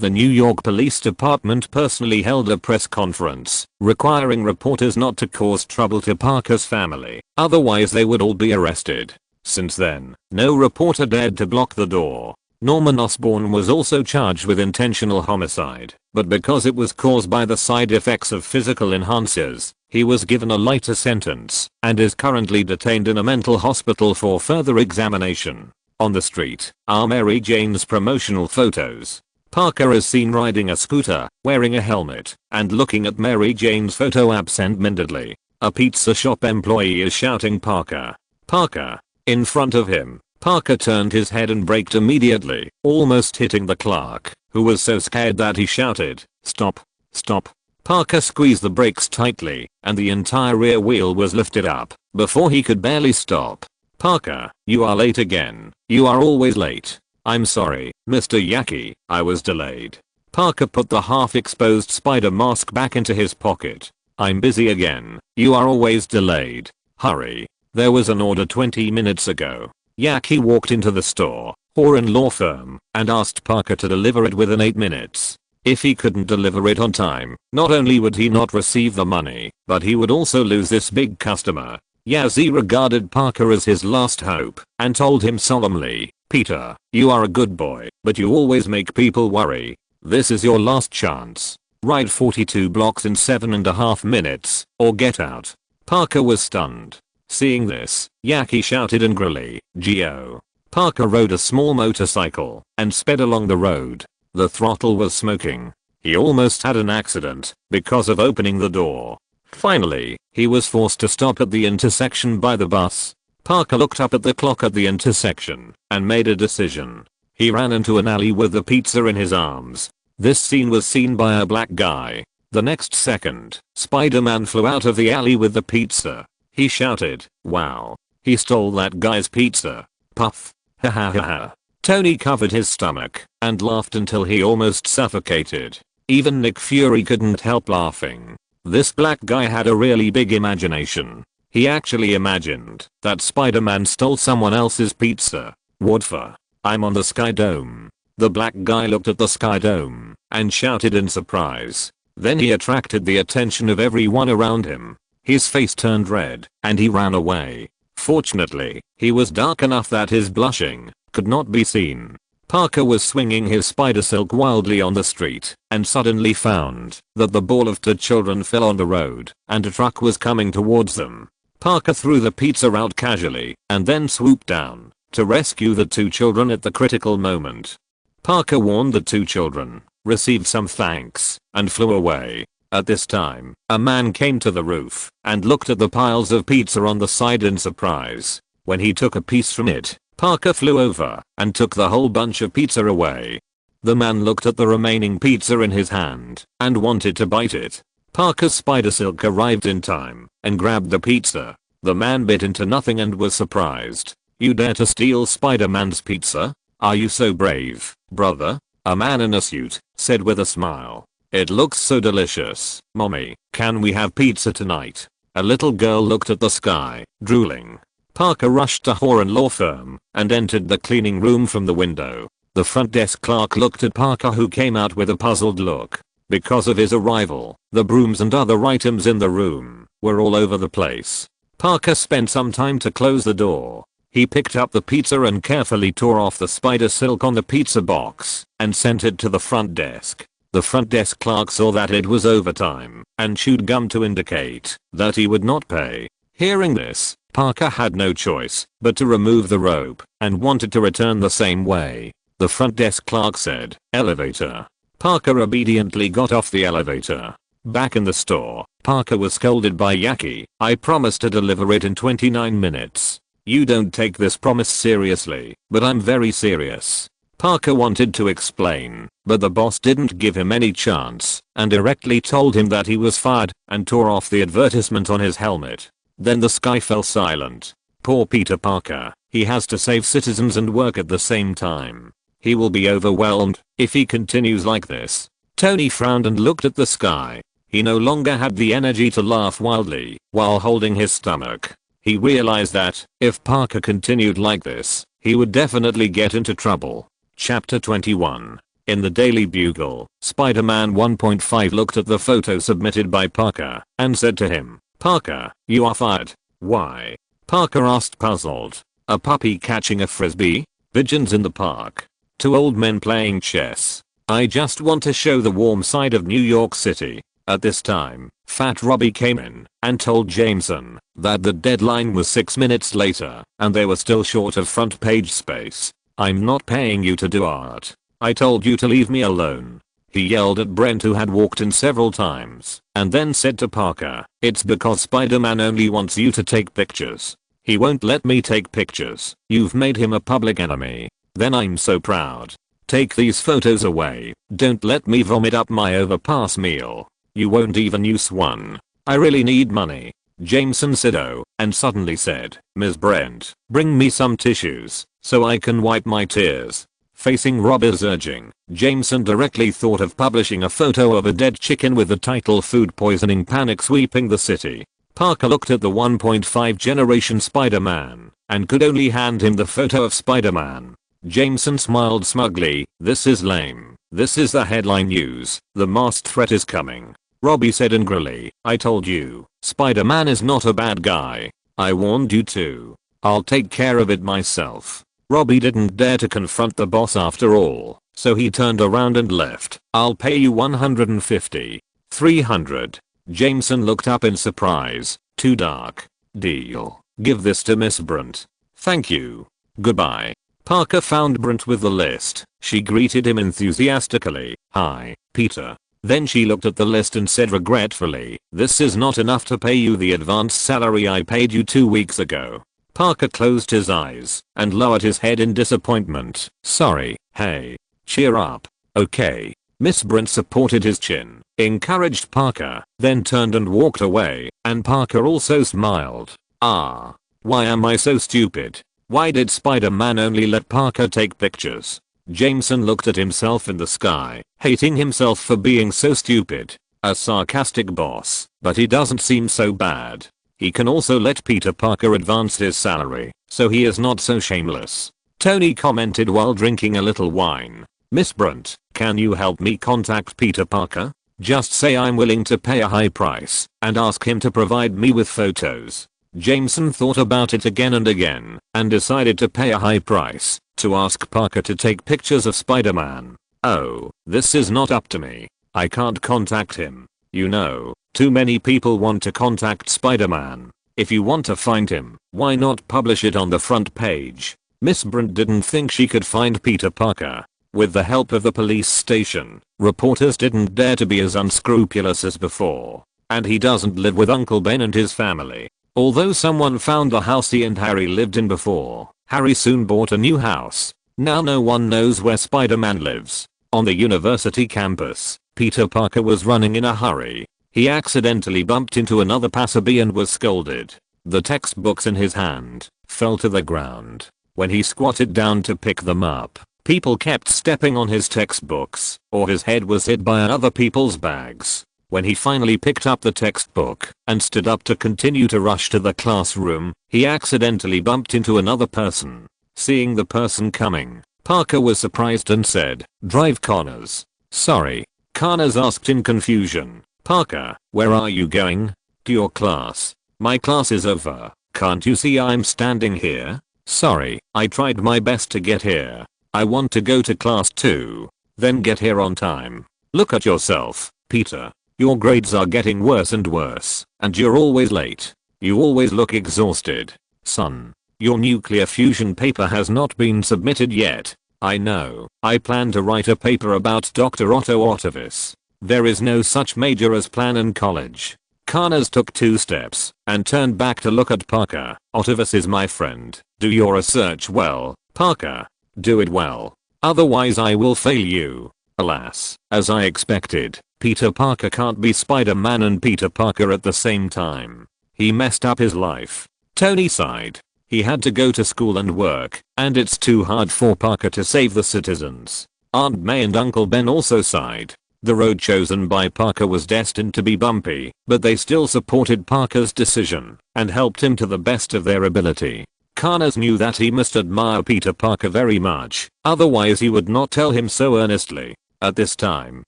the New York Police Department personally held a press conference, requiring reporters not to cause trouble to Parker's family, otherwise they would all be arrested. Since then, no reporter dared to block the door. Norman Osborn was also charged with intentional homicide, but because it was caused by the side effects of physical enhancers, he was given a lighter sentence and is currently detained in a mental hospital for further examination. On the street are Mary Jane's promotional photos. Parker is seen riding a scooter, wearing a helmet, and looking at Mary Jane's photo absent-mindedly. A pizza shop employee is shouting Parker, Parker, in front of him. Parker turned his head and braked immediately, almost hitting the clerk, who was so scared that he shouted, "Stop, stop." Parker squeezed the brakes tightly, and the entire rear wheel was lifted up, before he could barely stop. "Parker, you are late again. You are always late." "I'm sorry, Mr. Yaki, I was delayed." Parker put the half-exposed spider mask back into his pocket. "I'm busy again. You are always delayed. Hurry. There was an order 20 minutes ago." Yaki walked into the store, Horan Law Firm, and asked Parker to deliver it within 8 minutes. If he couldn't deliver it on time, not only would he not receive the money, but he would also lose this big customer. Yazzie regarded Parker as his last hope and told him solemnly, "Peter, you are a good boy, but you always make people worry. This is your last chance. Ride 42 blocks in 7.5 minutes, or get out." Parker was stunned. Seeing this, Yaki shouted angrily, "Geo." Parker rode a small motorcycle and sped along the road. The throttle was smoking. He almost had an accident because of opening the door. Finally, he was forced to stop at the intersection by the bus. Parker looked up at the clock at the intersection and made a decision. He ran into an alley with the pizza in his arms. This scene was seen by a black guy. The next second, Spider-Man flew out of the alley with the pizza. He shouted, "Wow. He stole that guy's pizza." Puff. Ha ha ha ha. Tony covered his stomach and laughed until he almost suffocated. Even Nick Fury couldn't help laughing. This black guy had a really big imagination. He actually imagined that Spider-Man stole someone else's pizza. What for? "I'm on the Sky Dome." The black guy looked at the Sky Dome and shouted in surprise. Then he attracted the attention of everyone around him. His face turned red and he ran away. Fortunately, he was dark enough that his blushing could not be seen. Parker was swinging his spider silk wildly on the street and suddenly found that the ball of two children fell on the road and a truck was coming towards them. Parker threw the pizza out casually and then swooped down to rescue the two children at the critical moment. Parker warned the two children, received some thanks, and flew away. At this time, a man came to the roof and looked at the piles of pizza on the side in surprise. When he took a piece from it, Parker flew over and took the whole bunch of pizza away. The man looked at the remaining pizza in his hand and wanted to bite it. Parker's spider silk arrived in time and grabbed the pizza. The man bit into nothing and was surprised. "You dare to steal Spider-Man's pizza? Are you so brave, brother?" A man in a suit said with a smile. "It looks so delicious. Mommy, can we have pizza tonight?" A little girl looked at the sky, drooling. Parker rushed to Horan Law Firm and entered the cleaning room from the window. The front desk clerk looked at Parker, who came out with a puzzled look. Because of his arrival, the brooms and other items in the room were all over the place. Parker spent some time to close the door. He picked up the pizza and carefully tore off the spider silk on the pizza box and sent it to the front desk. The front desk clerk saw that it was overtime and chewed gum to indicate that he would not pay. Hearing this, Parker had no choice but to remove the rope and wanted to return the same way. The front desk clerk said, "Elevator." Parker obediently got off the elevator. Back in the store, Parker was scolded by Yaki. "I promised to deliver it in 29 minutes. You don't take this promise seriously, but I'm very serious." Parker wanted to explain, but the boss didn't give him any chance and directly told him that he was fired and tore off the advertisement on his helmet. Then the sky fell silent. Poor Peter Parker. He has to save citizens and work at the same time. He will be overwhelmed if he continues like this. Tony frowned and looked at the sky. He no longer had the energy to laugh wildly while holding his stomach. He realized that if Parker continued like this, he would definitely get into trouble. Chapter 21. In the Daily Bugle, Spider-Man 1.5 looked at the photo submitted by Parker and said to him, "Parker, you are fired." "Why?" Parker asked, puzzled. "A puppy catching a frisbee? Pigeons in the park? Two old men playing chess. I just want to show the warm side of New York City." At this time, Fat Robbie came in and told Jameson that the deadline was 6 minutes later and they were still short of front page space. "I'm not paying you to do art. I told you to leave me alone." He yelled at Brent, who had walked in several times, and then said to Parker, "It's because Spider-Man only wants you to take pictures. He won't let me take pictures. You've made him a public enemy." "Then I'm so proud. Take these photos away. Don't let me vomit up my overpass meal. You won't even use one. I really need money." Jameson said oh, and suddenly said, "Ms. Brent, bring me some tissues so I can wipe my tears." Facing Robbie's urging, Jameson directly thought of publishing a photo of a dead chicken with the title "Food Poisoning Panic Sweeping the City." Parker looked at the 1.5 generation Spider-Man and could only hand him the photo of Spider-Man. Jameson smiled smugly. "This is lame. This is the headline news. The masked threat is coming." Robbie said angrily, "I told you, Spider-Man is not a bad guy. I warned you to. I'll take care of it myself. Robbie didn't dare to confront the boss after all, so he turned around and left. I'll pay you 150. 300. Jameson looked up in surprise. Too dark. Deal. Give this to Miss Brunt. Thank you. Goodbye. Parker found Brunt with the list. She greeted him enthusiastically. Hi, Peter. Then she looked at the list and said regretfully, this is not enough to pay you the advance salary I paid you 2 weeks ago. Parker closed his eyes and lowered his head in disappointment. Sorry, hey. Cheer up. Okay. Miss Brunt supported his chin, encouraged Parker, then turned and walked away, and Parker also smiled. Ah. Why am I so stupid? Why did Spider-Man only let Parker take pictures? Jameson looked at himself in the sky, hating himself for being so stupid. A sarcastic boss, but he doesn't seem so bad. He can also let Peter Parker advance his salary, so he is not so shameless. Tony commented while drinking a little wine. Miss Brunt, can you help me contact Peter Parker? Just say I'm willing to pay a high price and ask him to provide me with photos. Jameson thought about it again and again and decided to pay a high price to ask Parker to take pictures of Spider-Man. Oh, this is not up to me. I can't contact him. You know, too many people want to contact Spider-Man. If you want to find him, why not publish it on the front page? Miss Brunt didn't think she could find Peter Parker. With the help of the police station, reporters didn't dare to be as unscrupulous as before. And he doesn't live with Uncle Ben and his family. Although someone found the house he and Harry lived in before, Harry soon bought a new house. Now no one knows where Spider-Man lives. On the university campus, Peter Parker was running in a hurry. He accidentally bumped into another passerby and was scolded. The textbooks in his hand fell to the ground. When he squatted down to pick them up, people kept stepping on his textbooks, or his head was hit by other people's bags. When he finally picked up the textbook and stood up to continue to rush to the classroom, he accidentally bumped into another person. Seeing the person coming, Parker was surprised and said, "Drive Connors." "Sorry." Connors asked in confusion. "Parker, where are you going?" "To your class." "My class is over. Can't you see I'm standing here?" "Sorry, I tried my best to get here. I want to go to class too." "Then get here on time." "Look at yourself, Peter. Your grades are getting worse and worse, and you're always late. You always look exhausted. Son, your nuclear fusion paper has not been submitted yet." "I know. I plan to write a paper about Dr. Otto Ottovis. There is no such major as plan in college." Connors took 2 steps and turned back to look at Parker. "Ottovis is my friend. Do your research well, Parker. Do it well. Otherwise I will fail you." Alas, as I expected, Peter Parker can't be Spider-Man and Peter Parker at the same time. He messed up his life. Tony sighed. He had to go to school and work, and it's too hard for Parker to save the citizens. Aunt May and Uncle Ben also sighed. The road chosen by Parker was destined to be bumpy, but they still supported Parker's decision and helped him to the best of their ability. Connors knew that he must admire Peter Parker very much, otherwise he would not tell him so earnestly. At this time,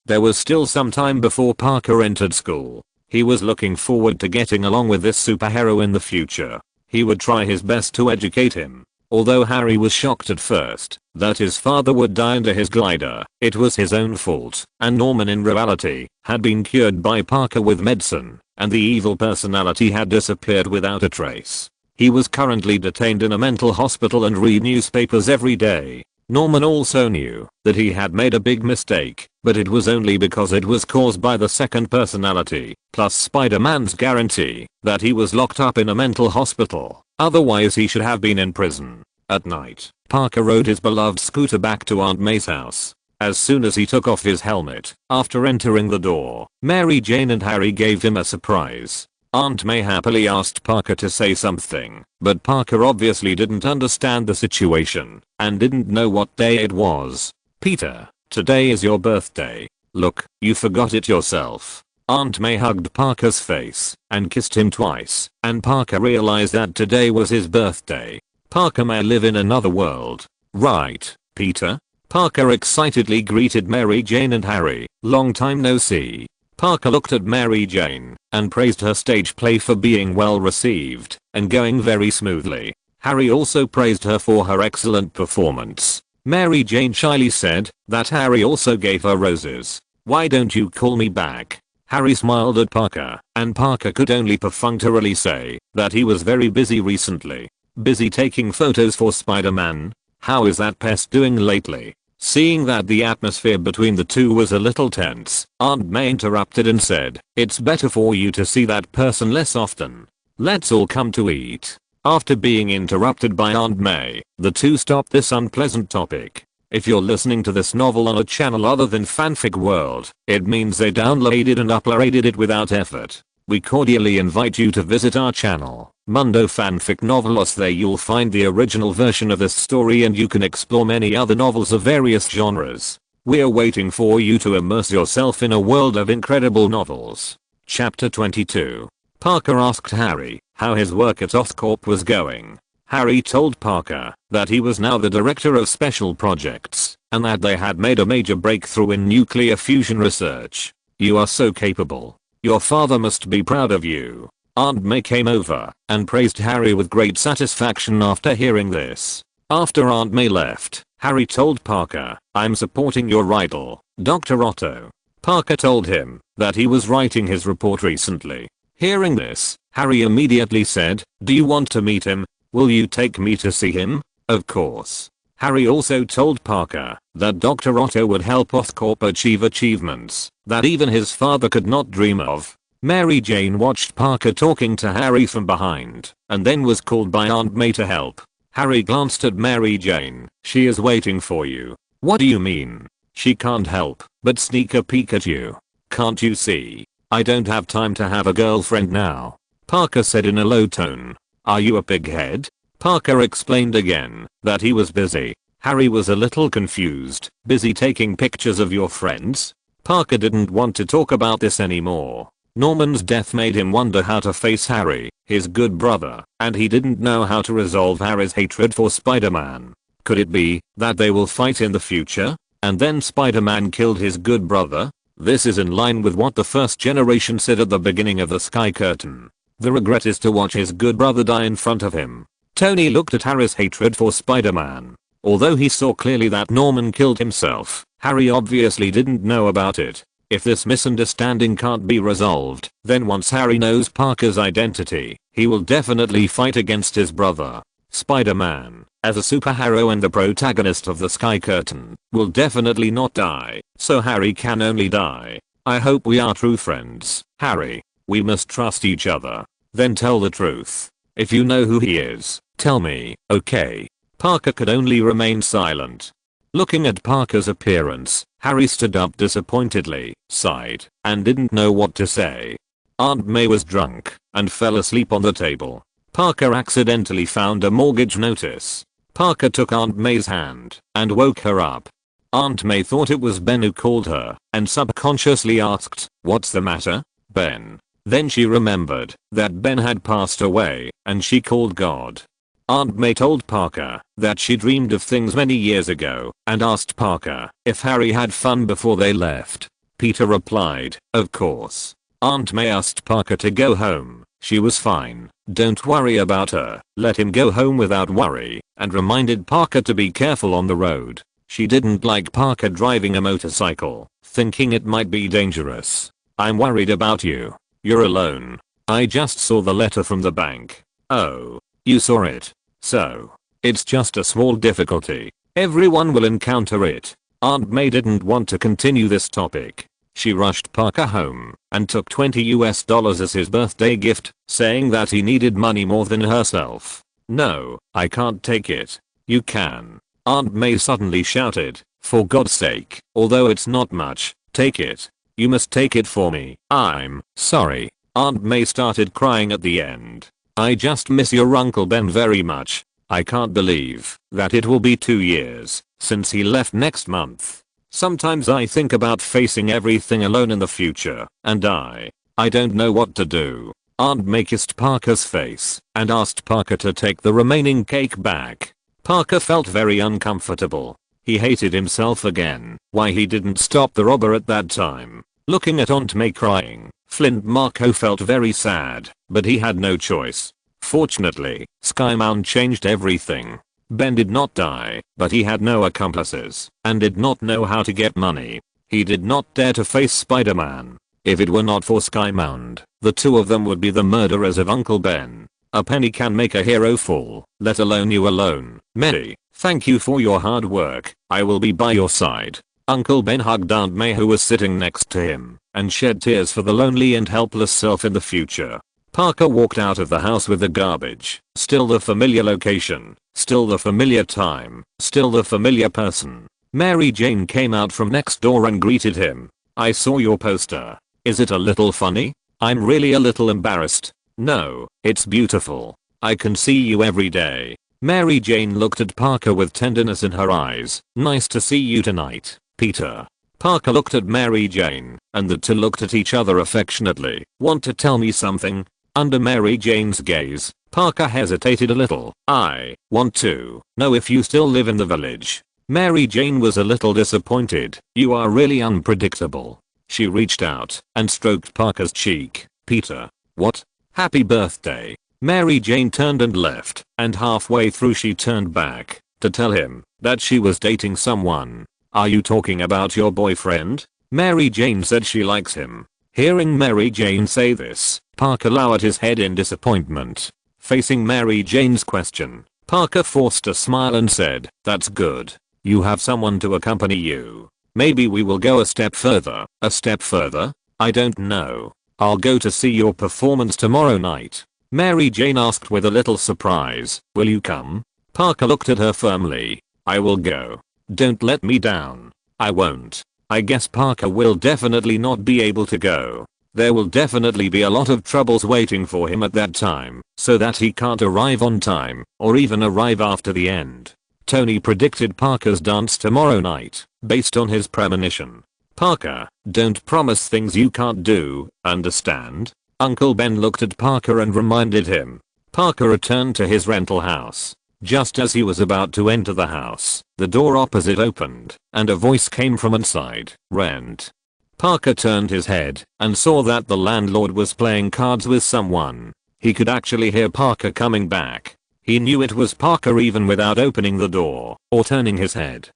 there was still some time before Parker entered school. He was looking forward to getting along with this superhero in the future. He would try his best to educate him. Although Harry was shocked at first that his father would die under his glider, it was his own fault, and Norman in reality had been cured by Parker with medicine, and the evil personality had disappeared without a trace. He was currently detained in a mental hospital and read newspapers every day. Norman also knew that he had made a big mistake, but it was only because it was caused by the second personality, plus Spider-Man's guarantee that he was locked up in a mental hospital. Otherwise he should have been in prison. At night, Parker rode his beloved scooter back to Aunt May's house. As soon as he took off his helmet, after entering the door, Mary Jane and Harry gave him a surprise. Aunt May happily asked Parker to say something, but Parker obviously didn't understand the situation and didn't know what day it was. "Peter, today is your birthday. Look, you forgot it yourself." Aunt May hugged Parker's face and kissed him twice, and Parker realized that today was his birthday. Parker may live in another world. "Right, Peter?" Parker excitedly greeted Mary Jane and Harry. "Long time no see." Parker looked at Mary Jane and praised her stage play for being well received and going very smoothly. Harry also praised her for her excellent performance. Mary Jane shyly said that Harry also gave her roses. "Why don't you call me back?" Harry smiled at Parker, and Parker could only perfunctorily say that he was very busy recently. Busy taking photos for Spider-Man? How is that pest doing lately? Seeing that the atmosphere between the two was a little tense, Aunt May interrupted and said, "It's better for you to see that person less often. Let's all come to eat." After being interrupted by Aunt May, the two stopped this unpleasant topic. If you're listening to this novel on a channel other than Fanfic World, it means they downloaded and uploaded it without effort. We cordially invite you to visit our channel, Mundo Fanfic Novelos. There you'll find the original version of this story and you can explore many other novels of various genres. We're waiting for you to immerse yourself in a world of incredible novels. Chapter 22. Parker asked Harry how his work at Oscorp was going. Harry told Parker that he was now the director of special projects and that they had made a major breakthrough in nuclear fusion research. "You are so capable. Your father must be proud of you." Aunt May came over and praised Harry with great satisfaction after hearing this. After Aunt May left, Harry told Parker, "I'm supporting your idol, Dr. Otto." Parker told him that he was writing his report recently. Hearing this, Harry immediately said, "Do you want to meet him? Will you take me to see him?" Of course. Harry also told Parker that Dr. Otto would help Oscorp achieve achievements that even his father could not dream of. Mary Jane watched Parker talking to Harry from behind and then was called by Aunt May to help. Harry glanced at Mary Jane. "She is waiting for you." "What do you mean?" "She can't help but sneak a peek at you. Can't you see? I don't have time to have a girlfriend now," Parker said in a low tone. "Are you a pighead?" Parker explained again that he was busy. Harry was a little confused. "Busy taking pictures of your friends?" Parker didn't want to talk about this anymore. Norman's death made him wonder how to face Harry, his good brother, and he didn't know how to resolve Harry's hatred for Spider-Man. Could it be that they will fight in the future? And then Spider-Man killed his good brother? This is in line with what the first generation said at the beginning of the Sky Curtain. The regret is to watch his good brother die in front of him. Tony looked at Harry's hatred for Spider-Man. Although he saw clearly that Norman killed himself, Harry obviously didn't know about it. If this misunderstanding can't be resolved, then once Harry knows Parker's identity, he will definitely fight against his brother. Spider-Man, as a superhero and the protagonist of the Sky Curtain, will definitely not die, so Harry can only die. I hope we are true friends, Harry. We must trust each other. Then tell the truth. If you know who he is, tell me, okay? Parker could only remain silent. Looking at Parker's appearance, Harry stood up disappointedly, sighed, and didn't know what to say. Aunt May was drunk and fell asleep on the table. Parker accidentally found a mortgage notice. Parker took Aunt May's hand and woke her up. Aunt May thought it was Ben who called her and subconsciously asked, "What's the matter, Ben?" Then she remembered that Ben had passed away and she called God. Aunt May told Parker that she dreamed of things many years ago and asked Parker if Harry had fun before they left. Peter replied, "Of course." Aunt May asked Parker to go home. She was fine. Don't worry about her. Let him go home without worry, and reminded Parker to be careful on the road. She didn't like Parker driving a motorcycle, thinking it might be dangerous. "I'm worried about you. You're alone. I just saw the letter from the bank." "Oh, you saw it? So, it's just a small difficulty. Everyone will encounter it." Aunt May didn't want to continue this topic. She rushed Parker home and took $20 as his birthday gift, saying that he needed money more than herself. "No, I can't take it." "You can." Aunt May suddenly shouted, "For God's sake, although it's not much, take it. You must take it for me." "I'm sorry." Aunt May started crying at the end. "I just miss your Uncle Ben very much. I can't believe that it will be 2 years since he left next month. Sometimes I think about facing everything alone in the future, and I don't know what to do." Aunt May kissed Parker's face and asked Parker to take the remaining cake back. Parker felt very uncomfortable. He hated himself again. Why he didn't stop the robber at that time. Looking at Aunt May crying, Flint Marco felt very sad, but he had no choice. Fortunately, Sky Mountain changed everything. Ben did not die, but he had no accomplices, and did not know how to get money. He did not dare to face Spider-Man. If it were not for Sky Mountain, the two of them would be the murderers of Uncle Ben. A penny can make a hero fall, let alone you alone. Mary, thank you for your hard work. I will be by your side. Uncle Ben hugged Aunt May, who was sitting next to him, and shed tears for the lonely and helpless self in the future. Parker walked out of the house with the garbage. Still the familiar location. Still the familiar time. Still the familiar person. Mary Jane came out from next door and greeted him. I saw your poster. Is it a little funny? I'm really a little embarrassed. No, it's beautiful. I can see you every day. Mary Jane looked at Parker with tenderness in her eyes. Nice to see you tonight, Peter. Parker looked at Mary Jane, and the two looked at each other affectionately. Want to tell me something? Under Mary Jane's gaze, Parker hesitated a little. I want to know if you still live in the village. Mary Jane was a little disappointed. You are really unpredictable. She reached out and stroked Parker's cheek. Peter. What? Happy birthday. Mary Jane turned and left, and halfway through she turned back to tell him that she was dating someone. Are you talking about your boyfriend? Mary Jane said she likes him. Hearing Mary Jane say this, Parker lowered his head in disappointment. Facing Mary Jane's question, Parker forced a smile and said, that's good. You have someone to accompany you. Maybe we will go a step further. A step further? I don't know. I'll go to see your performance tomorrow night. Mary Jane asked with a little surprise. Will you come? Parker looked at her firmly. I will go. Don't let me down. I won't. I guess Parker will definitely not be able to go. There will definitely be a lot of troubles waiting for him at that time, so that he can't arrive on time, or even arrive after the end. Tony predicted Parker's dance tomorrow night, based on his premonition. Parker, don't promise things you can't do, understand? Uncle Ben looked at Parker and reminded him. Parker returned to his rental house. Just as he was about to enter the house, the door opposite opened, and a voice came from inside. Rent. Parker turned his head and saw that the landlord was playing cards with someone. He could actually hear Parker coming back. He knew it was Parker even without opening the door or turning his head.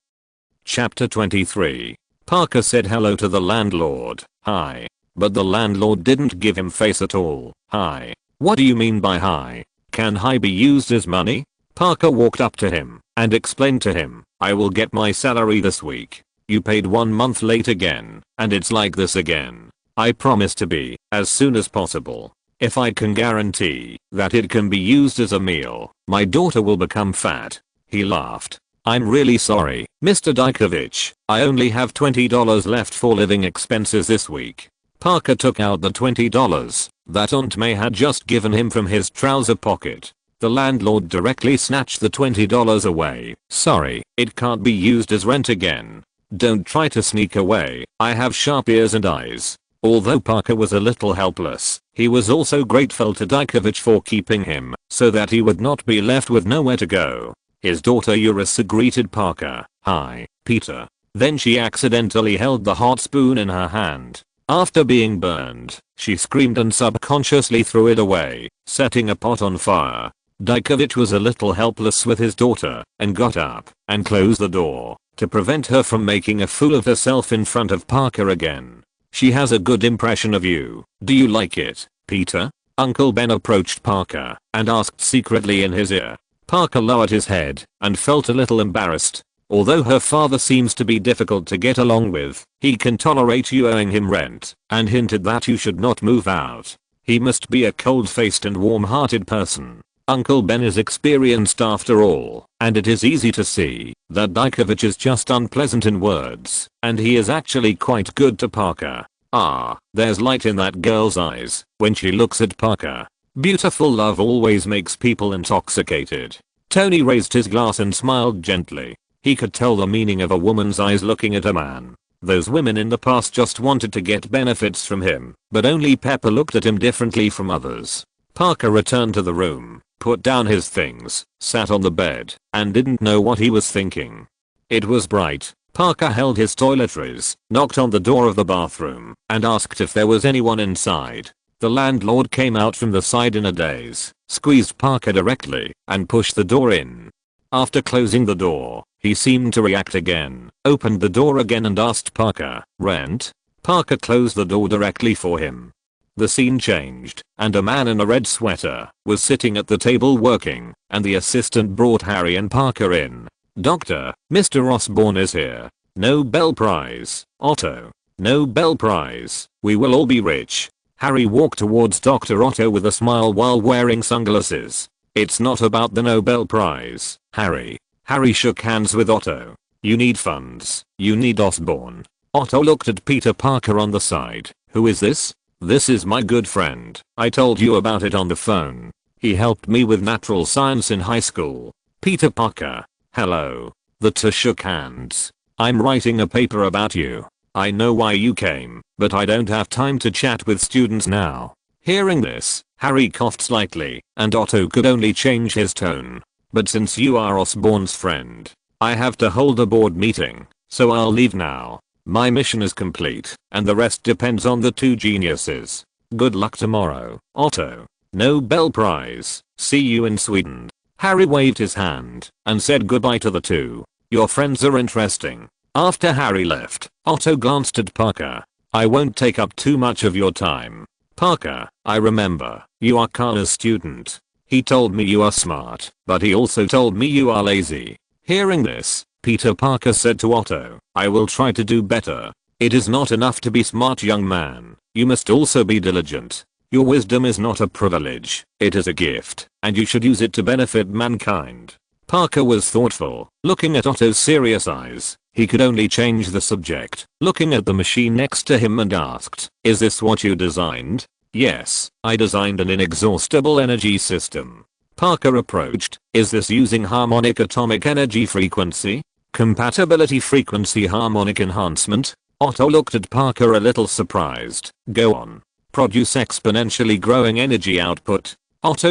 Chapter 23. Parker said hello to the landlord. Hi. But the landlord didn't give him face at all. Hi. What do you mean by hi? Can hi be used as money? Parker walked up to him and explained to him, I will get my salary this week. You paid 1 month late again, and it's like this again. I promise to be as soon as possible. If I can guarantee that it can be used as a meal, my daughter will become fat. He laughed. I'm really sorry, Mr. Dykovich. I only have $20 left for living expenses this week. Parker took out the $20 that Aunt May had just given him from his trouser pocket. The landlord directly snatched the $20 away. Sorry, it can't be used as rent again. Don't try to sneak away. I have sharp ears and eyes. Although Parker was a little helpless, he was also grateful to Dykovich for keeping him, so that he would not be left with nowhere to go. His daughter Urisa greeted Parker. Hi, Peter. Then she accidentally held the hot spoon in her hand. After being burned, she screamed and subconsciously threw it away, setting a pot on fire. Dykovich was a little helpless with his daughter and got up and closed the door to prevent her from making a fool of herself in front of Parker again. She has a good impression of you. Do you like it, Peter? Uncle Ben approached Parker and asked secretly in his ear. Parker lowered his head and felt a little embarrassed. Although her father seems to be difficult to get along with, he can tolerate you owing him rent, and hinted that you should not move out. He must be a cold-faced and warm-hearted person. Uncle Ben is experienced after all, and it is easy to see that Dykovich is just unpleasant in words, and he is actually quite good to Parker. Ah, there's light in that girl's eyes when she looks at Parker. Beautiful love always makes people intoxicated. Tony raised his glass and smiled gently. He could tell the meaning of a woman's eyes looking at a man. Those women in the past just wanted to get benefits from him, but only Pepper looked at him differently from others. Parker returned to the room, put down his things, sat on the bed, and didn't know what he was thinking. It was bright, Parker held his toiletries, knocked on the door of the bathroom, and asked if there was anyone inside. The landlord came out from the side in a daze, squeezed Parker directly, and pushed the door in. After closing the door, he seemed to react again, opened the door again and asked Parker, "Rent?" Parker closed the door directly for him. The scene changed, and a man in a red sweater was sitting at the table working, and the assistant brought Harry and Parker in. "Doctor, Mr. Osborn is here. Nobel Prize. Otto. Nobel Prize. We will all be rich." Harry walked towards Dr. Otto with a smile while wearing sunglasses. "It's not about the Nobel Prize, Harry." Harry shook hands with Otto. "You need funds. You need Osborn." Otto looked at Peter Parker on the side. "Who is this?" "This is my good friend. I told you about it on the phone. He helped me with natural science in high school." Peter Parker. "Hello." The two shook hands. "I'm writing a paper about you. I know why you came, but I don't have time to chat with students now." Hearing this, Harry coughed slightly, and Otto could only change his tone. "But since you are Osborn's friend, I have to hold a board meeting, so I'll leave now. My mission is complete, and the rest depends on the two geniuses. Good luck tomorrow, Otto. Nobel Prize. See you in Sweden." Harry waved his hand and said goodbye to the two. "Your friends are interesting." After Harry left, Otto glanced at Parker. "I won't take up too much of your time. Parker, I remember, you are Connor's student. He told me you are smart, but he also told me you are lazy." Hearing this, Peter Parker said to Otto, "I will try to do better. It is not enough to be smart, young man. You must also be diligent. Your wisdom is not a privilege, it is a gift, and you should use it to benefit mankind." Parker was thoughtful, looking at Otto's serious eyes. He could only change the subject, looking at the machine next to him and asked, "Is this what you designed?" "Yes, I designed an inexhaustible energy system." Parker approached, "Is this using harmonic atomic energy frequency? Compatibility frequency harmonic enhancement?" Otto looked at Parker a little surprised. "Go on. Produce exponentially growing energy output."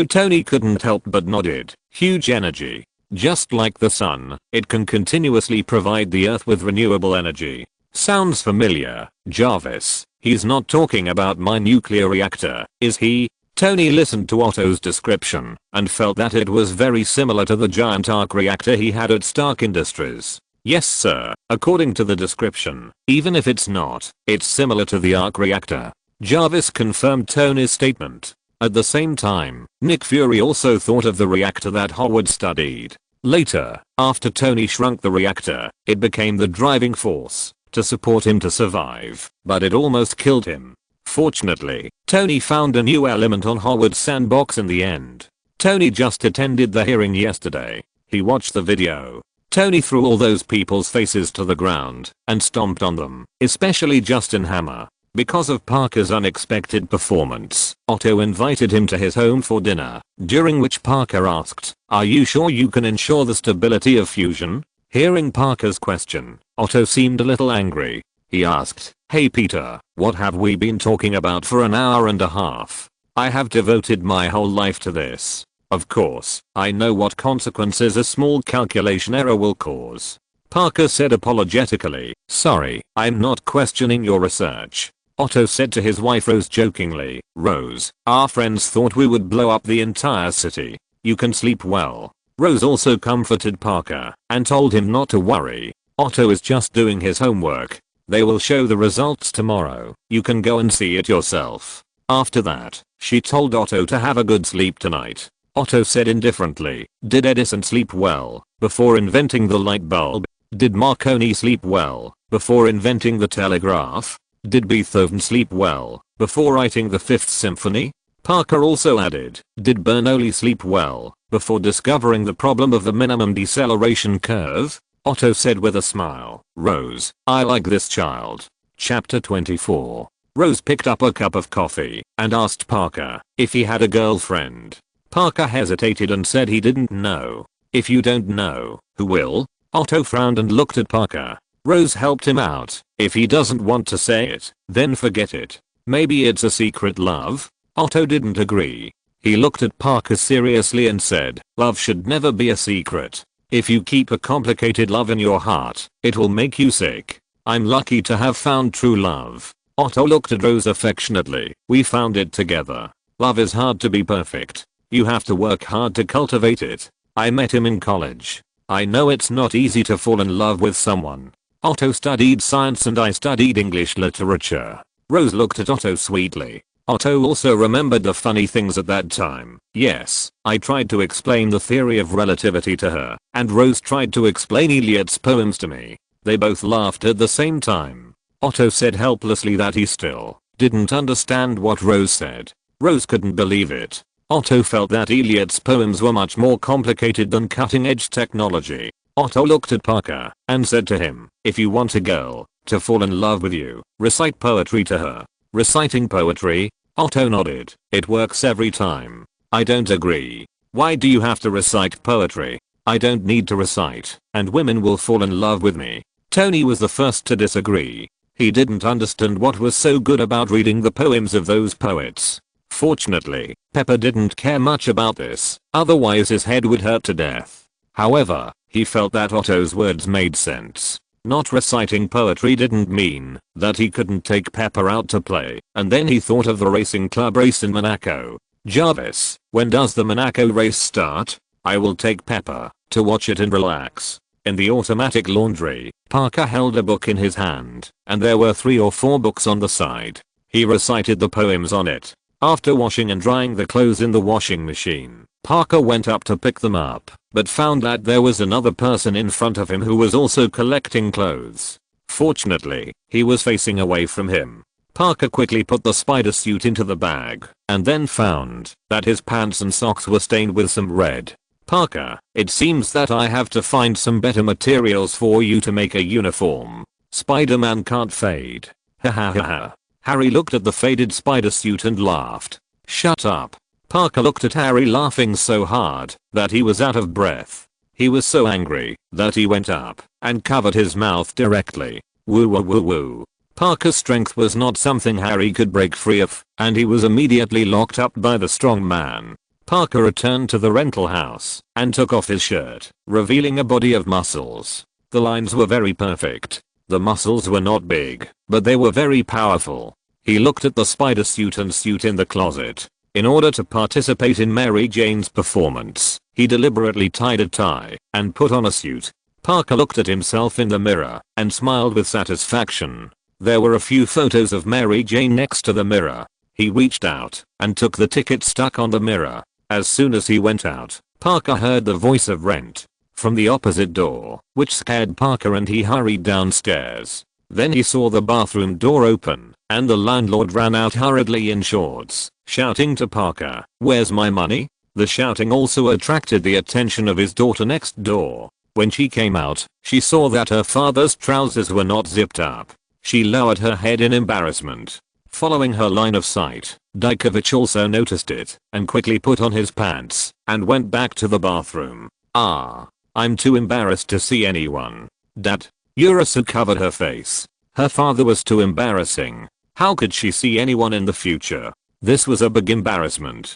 Tony couldn't help but nodded. "Huge energy. Just like the sun, it can continuously provide the earth with renewable energy." "Sounds familiar, Jarvis. He's not talking about my nuclear reactor, is he?" Tony listened to Otto's description and felt that it was very similar to the giant arc reactor he had at Stark Industries. "Yes sir, according to the description, even if it's not, it's similar to the arc reactor." Jarvis confirmed Tony's statement. At the same time, Nick Fury also thought of the reactor that Howard studied. Later, after Tony shrunk the reactor, it became the driving force to support him to survive, but it almost killed him. Fortunately, Tony found a new element on Howard's sandbox in the end. Tony just attended the hearing yesterday. He watched the video. Tony threw all those people's faces to the ground and stomped on them, especially Justin Hammer. Because of Parker's unexpected performance, Otto invited him to his home for dinner, during which Parker asked, "Are you sure you can ensure the stability of fusion?" Hearing Parker's question, Otto seemed a little angry. He asked, "Hey Peter, what have we been talking about for an hour and a half? I have devoted my whole life to this. Of course, I know what consequences a small calculation error will cause." Parker said apologetically, "Sorry, I'm not questioning your research." Otto said to his wife Rose jokingly, "Rose, our friends thought we would blow up the entire city. You can sleep well." Rose also comforted Parker and told him not to worry. Otto is just doing his homework. They will show the results tomorrow. You can go and see it yourself. After that, she told Otto to have a good sleep tonight. Otto said indifferently, "Did Edison sleep well before inventing the light bulb? Did Marconi sleep well before inventing the telegraph? Did Beethoven sleep well before writing the Fifth Symphony?" Parker also added, "Did Bernoulli sleep well before discovering the problem of the minimum deceleration curve?" Otto said with a smile, "Rose, I like this child." Chapter 24. Rose picked up a cup of coffee and asked Parker if he had a girlfriend. Parker hesitated and said he didn't know. "If you don't know, who will?" Otto frowned and looked at Parker. Rose helped him out. "If he doesn't want to say it, then forget it. Maybe it's a secret love." Otto didn't agree. He looked at Parker seriously and said, "Love should never be a secret. If you keep a complicated love in your heart, it will make you sick. I'm lucky to have found true love. Otto looked at Rose affectionately. We found it together. Love is hard to be perfect. You have to work hard to cultivate it. I met him in college. I know it's not easy to fall in love with someone. Otto studied science and I studied English literature. Rose looked at Otto sweetly. Otto also remembered the funny things at that time. Yes, I tried to explain the theory of relativity to her, and Rose tried to explain Eliot's poems to me. They both laughed at the same time. Otto said helplessly that he still didn't understand what Rose said. Rose couldn't believe it. Otto felt that Eliot's poems were much more complicated than cutting-edge technology. Otto looked at Parker and said to him, if you want a girl to fall in love with you, recite poetry to her. Reciting poetry? Otto nodded. It works every time. I don't agree. Why do you have to recite poetry? I don't need to recite, and women will fall in love with me. Tony was the first to disagree. He didn't understand what was so good about reading the poems of those poets. Fortunately, Pepper didn't care much about this, otherwise his head would hurt to death. However, he felt that Otto's words made sense. Not reciting poetry didn't mean that he couldn't take Pepper out to play, and then he thought of the racing club race in Monaco. Jarvis, when does the Monaco race start? I will take Pepper to watch it and relax. In the automatic laundry, Parker held a book in his hand, and there were 3 or 4 books on the side. He recited the poems on it. After washing and drying the clothes in the washing machine, Parker went up to pick them up, but found that there was another person in front of him who was also collecting clothes. Fortunately, he was facing away from him. Parker quickly put the spider suit into the bag, and then found that his pants and socks were stained with some red. Parker, it seems that I have to find some better materials for you to make a uniform. Spider-Man can't fade. Ha ha ha ha. Harry looked at the faded spider suit and laughed. Shut up. Parker looked at Harry laughing so hard that he was out of breath. He was so angry that he went up and covered his mouth directly. Woo woo woo woo. Parker's strength was not something Harry could break free of, and he was immediately locked up by the strong man. Parker returned to the rental house and took off his shirt, revealing a body of muscles. The lines were very perfect. The muscles were not big, but they were very powerful. He looked at the spider suit and suit in the closet. In order to participate in Mary Jane's performance, he deliberately tied a tie and put on a suit. Parker looked at himself in the mirror and smiled with satisfaction. There were a few photos of Mary Jane next to the mirror. He reached out and took the ticket stuck on the mirror. As soon as he went out, Parker heard the voice of Rent from the opposite door, which scared Parker and he hurried downstairs. Then he saw the bathroom door open, and the landlord ran out hurriedly in shorts, shouting to Parker, "Where's my money?" The shouting also attracted the attention of his daughter next door. When she came out, she saw that her father's trousers were not zipped up. She lowered her head in embarrassment. Following her line of sight, Dajkovic also noticed it, and quickly put on his pants, and went back to the bathroom. I'm too embarrassed to see anyone. Dad. Urasa covered her face. Her father was too embarrassing. How could she see anyone in the future? This was a big embarrassment.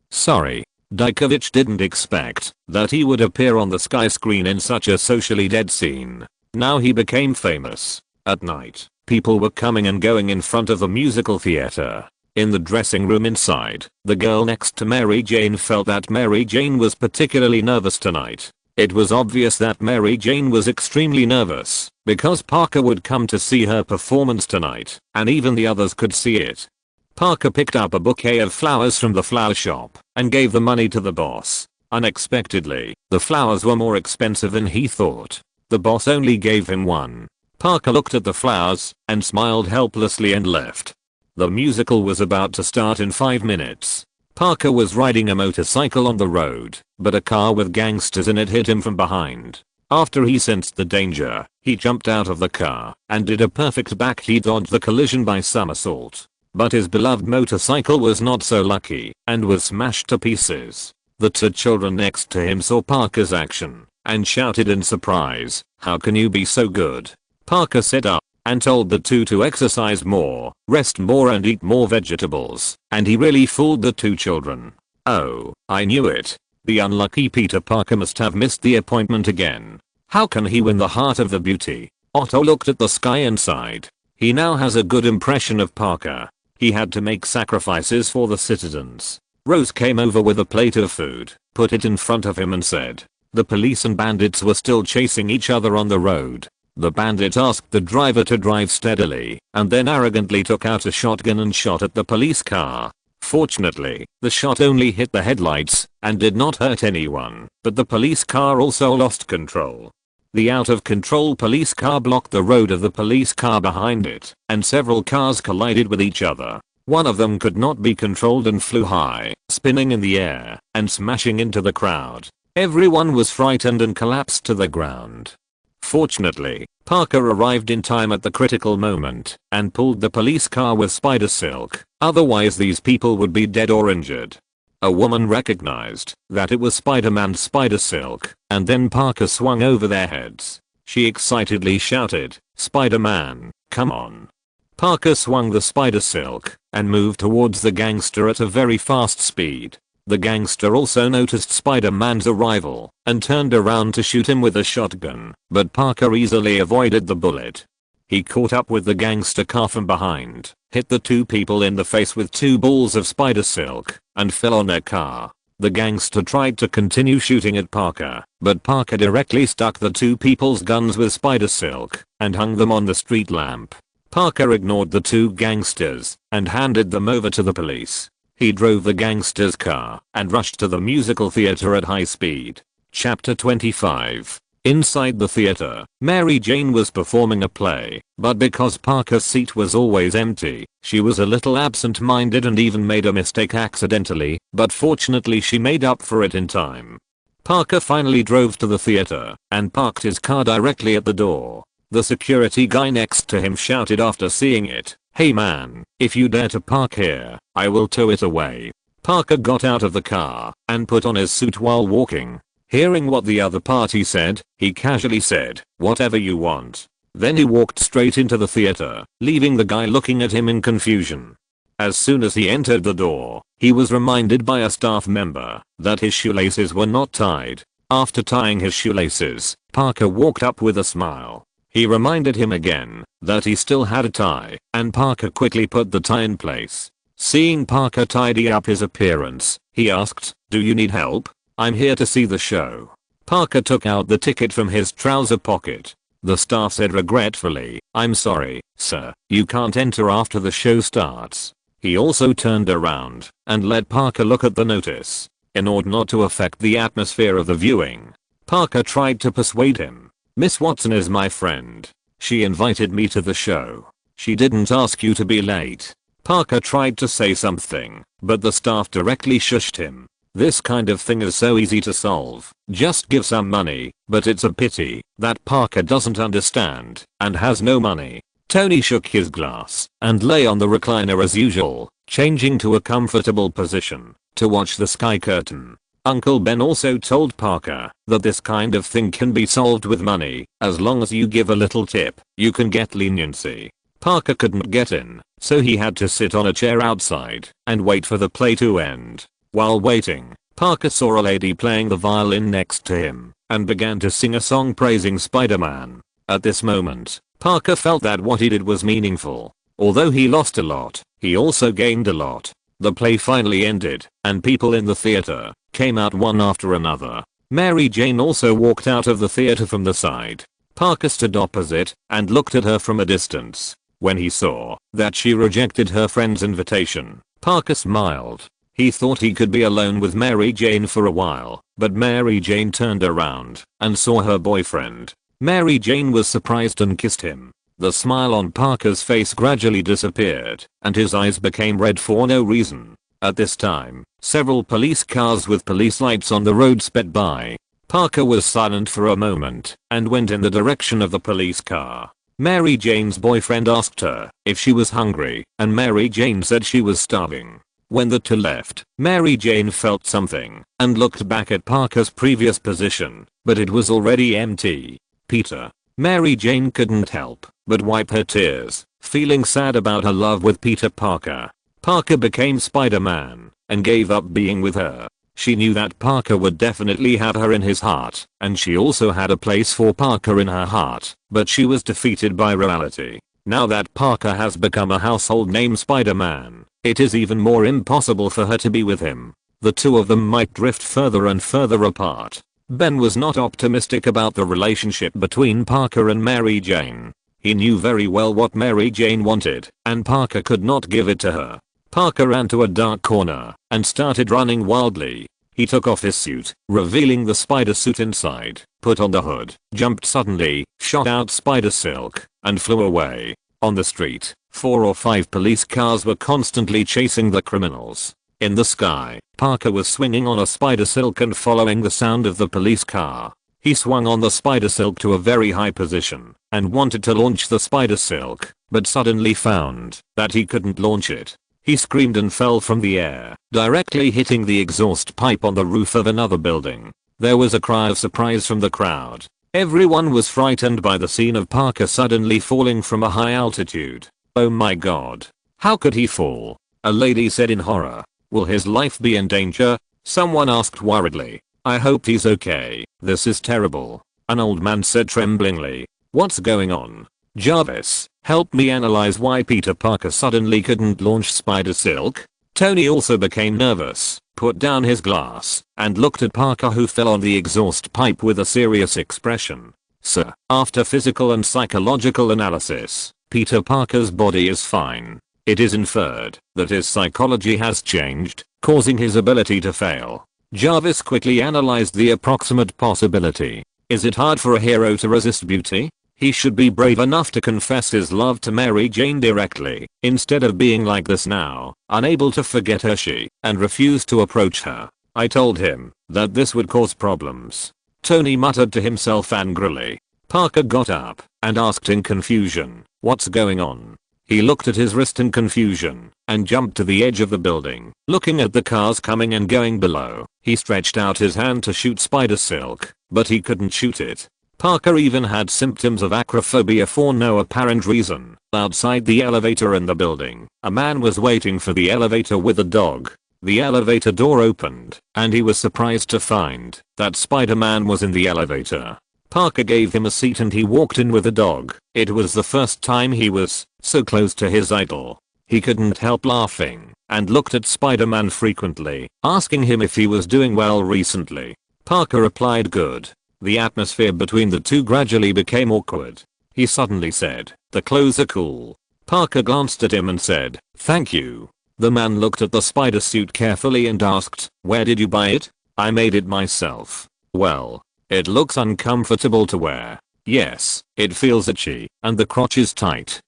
Sorry. Dajkovic didn't expect that he would appear on the sky screen in such a socially dead scene. Now he became famous. At night, people were coming and going in front of the musical theater. In the dressing room inside, the girl next to Mary Jane felt that Mary Jane was particularly nervous tonight. It was obvious that Mary Jane was extremely nervous because Parker would come to see her performance tonight, and even the others could see it. Parker picked up a bouquet of flowers from the flower shop and gave the money to the boss. Unexpectedly, the flowers were more expensive than he thought. The boss only gave him one. Parker looked at the flowers and smiled helplessly and left. The musical was about to start in 5 minutes. Parker was riding a motorcycle on the road, but a car with gangsters in it hit him from behind. After he sensed the danger, he jumped out of the car and did a perfect back. He dodged the collision by somersault. But his beloved motorcycle was not so lucky and was smashed to pieces. The 2 children next to him saw Parker's action and shouted in surprise, "How can you be so good?" Parker sat up and told the 2 to exercise more, rest more and eat more vegetables, and he really fooled the 2 children. "Oh, I knew it. The unlucky Peter Parker must have missed the appointment again. How can he win the heart of the beauty? Otto looked at the sky and sighed. He now has a good impression of Parker. He had to make sacrifices for the citizens. Rose came over with a plate of food, put it in front of him and said. The police and bandits were still chasing each other on the road. The bandit asked the driver to drive steadily, and then arrogantly took out a shotgun and shot at the police car. Fortunately, the shot only hit the headlights and did not hurt anyone, but the police car also lost control. The out-of-control police car blocked the road of the police car behind it, and several cars collided with each other. One of them could not be controlled and flew high, spinning in the air and smashing into the crowd. Everyone was frightened and collapsed to the ground. Fortunately, Parker arrived in time at the critical moment and pulled the police car with spider silk, otherwise these people would be dead or injured. A woman recognized that it was Spider-Man's spider silk, and then Parker swung over their heads. She excitedly shouted, "Spider-Man, come on." Parker swung the spider silk and moved towards the gangster at a very fast speed. The gangster also noticed Spider-Man's arrival and turned around to shoot him with a shotgun, but Parker easily avoided the bullet. He caught up with the gangster car from behind, hit the two people in the face with two balls of spider silk, and fell on their car. The gangster tried to continue shooting at Parker, but Parker directly stuck the two people's guns with spider silk and hung them on the street lamp. Parker ignored the two gangsters and handed them over to the police. He drove the gangster's car and rushed to the musical theater at high speed. Chapter 25. Inside the theater, Mary Jane was performing a play, but because Parker's seat was always empty, she was a little absent-minded and even made a mistake accidentally, but fortunately she made up for it in time. Parker finally drove to the theater and parked his car directly at the door. The security guy next to him shouted after seeing it, "Hey man, if you dare to park here, I will tow it away." Parker got out of the car and put on his suit while walking. Hearing what the other party said, he casually said, "Whatever you want." Then he walked straight into the theater, leaving the guy looking at him in confusion. As soon as he entered the door, he was reminded by a staff member that his shoelaces were not tied. After tying his shoelaces, Parker walked up with a smile. He reminded him again that he still had a tie, and Parker quickly put the tie in place. Seeing Parker tidy up his appearance, he asked, "Do you need help? I'm here to see the show." Parker took out the ticket from his trouser pocket. The staff said regretfully, "I'm sorry, sir, you can't enter after the show starts." He also turned around and let Parker look at the notice. In order not to affect the atmosphere of the viewing, Parker tried to persuade him. "Miss Watson is my friend. She invited me to the show. She didn't ask you to be late." Parker tried to say something, but the staff directly shushed him. This kind of thing is so easy to solve. Just give some money, but it's a pity that Parker doesn't understand and has no money. Tony shook his glass and lay on the recliner as usual, changing to a comfortable position to watch the sky curtain. Uncle Ben also told Parker that this kind of thing can be solved with money. As long as you give a little tip, you can get leniency. Parker couldn't get in, so he had to sit on a chair outside and wait for the play to end. While waiting, Parker saw a lady playing the violin next to him and began to sing a song praising Spider-Man. At this moment, Parker felt that what he did was meaningful. Although he lost a lot, he also gained a lot. The play finally ended, and people in the theater came out one after another. Mary Jane also walked out of the theater from the side. Parker stood opposite and looked at her from a distance. When he saw that she rejected her friend's invitation, Parker smiled. He thought he could be alone with Mary Jane for a while, but Mary Jane turned around and saw her boyfriend. Mary Jane was surprised and kissed him. The smile on Parker's face gradually disappeared, and his eyes became red for no reason. At this time, several police cars with police lights on the road sped by. Parker was silent for a moment and went in the direction of the police car. Mary Jane's boyfriend asked her if she was hungry, and Mary Jane said she was starving. When the two left, Mary Jane felt something and looked back at Parker's previous position, but it was already empty. Peter. Mary Jane couldn't help but wipe her tears, feeling sad about her love with Peter Parker. Parker became Spider-Man and gave up being with her. She knew that Parker would definitely have her in his heart, and she also had a place for Parker in her heart, but she was defeated by reality. Now that Parker has become a household name Spider-Man, it is even more impossible for her to be with him. The two of them might drift further and further apart. Ben was not optimistic about the relationship between Parker and Mary Jane. He knew very well what Mary Jane wanted, and Parker could not give it to her. Parker ran to a dark corner and started running wildly. He took off his suit, revealing the spider suit inside, put on the hood, jumped suddenly, shot out spider silk, and flew away. On the street, 4 or 5 police cars were constantly chasing the criminals. In the sky, Parker was swinging on a spider silk and following the sound of the police car. He swung on the spider silk to a very high position and wanted to launch the spider silk, but suddenly found that he couldn't launch it. He screamed and fell from the air, directly hitting the exhaust pipe on the roof of another building. There was a cry of surprise from the crowd. Everyone was frightened by the scene of Parker suddenly falling from a high altitude. Oh my god. How could he fall? A lady said in horror. Will his life be in danger? Someone asked worriedly. I hope he's okay. This is terrible. An old man said tremblingly. What's going on? Jarvis, help me analyze why Peter Parker suddenly couldn't launch spider silk. Tony also became nervous, put down his glass, and looked at Parker, who fell on the exhaust pipe with a serious expression. Sir, after physical and psychological analysis, Peter Parker's body is fine. It is inferred that his psychology has changed, causing his ability to fail. Jarvis quickly analyzed the approximate possibility. Is it hard for a hero to resist beauty? He should be brave enough to confess his love to Mary Jane directly, instead of being like this now, unable to forget her and refuse to approach her. I told him that this would cause problems. Tony muttered to himself angrily. Parker got up and asked in confusion, what's going on? He looked at his wrist in confusion and jumped to the edge of the building, looking at the cars coming and going below. He stretched out his hand to shoot spider silk, but he couldn't shoot it. Parker even had symptoms of acrophobia for no apparent reason. Outside the elevator in the building, a man was waiting for the elevator with a dog. The elevator door opened, and he was surprised to find that Spider-Man was in the elevator. Parker gave him a seat and he walked in with the dog. It was the first time he was so close to his idol. He couldn't help laughing and looked at Spider-Man frequently, asking him if he was doing well recently. Parker replied good. The atmosphere between the two gradually became awkward. He suddenly said, the clothes are cool. Parker glanced at him and said, thank you. The man looked at the spider suit carefully and asked, where did you buy it? I made it myself. Well, it looks uncomfortable to wear. Yes, it feels itchy, and the crotch is tight.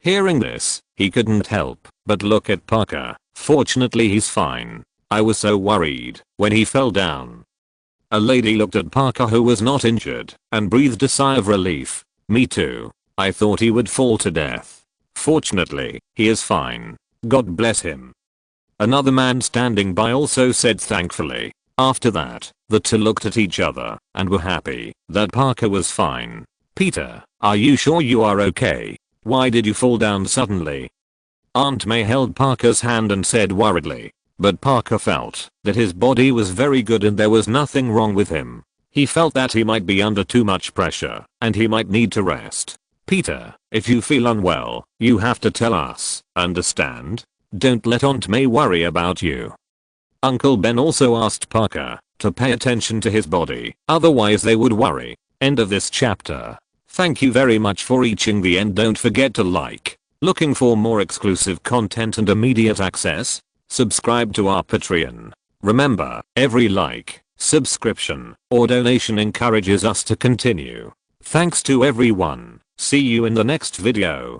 Hearing this, he couldn't help but look at Parker. Fortunately he's fine. I was so worried when he fell down. A lady looked at Parker, who was not injured, and breathed a sigh of relief. Me too. I thought he would fall to death. Fortunately, he is fine. God bless him. Another man standing by also said thankfully. After that, the two looked at each other and were happy that Parker was fine. Peter, are you sure you are okay? Why did you fall down suddenly? Aunt May held Parker's hand and said worriedly. But Parker felt that his body was very good and there was nothing wrong with him. He felt that he might be under too much pressure and he might need to rest. Peter, if you feel unwell, you have to tell us, understand? Don't let Aunt May worry about you. Uncle Ben also asked Parker to pay attention to his body, otherwise they would worry. End of this chapter. Thank you very much for reaching the end. Don't forget to like. Looking for more exclusive content and immediate access? Subscribe to our Patreon. Remember, every like, subscription, or donation encourages us to continue. Thanks to everyone. See you in the next video.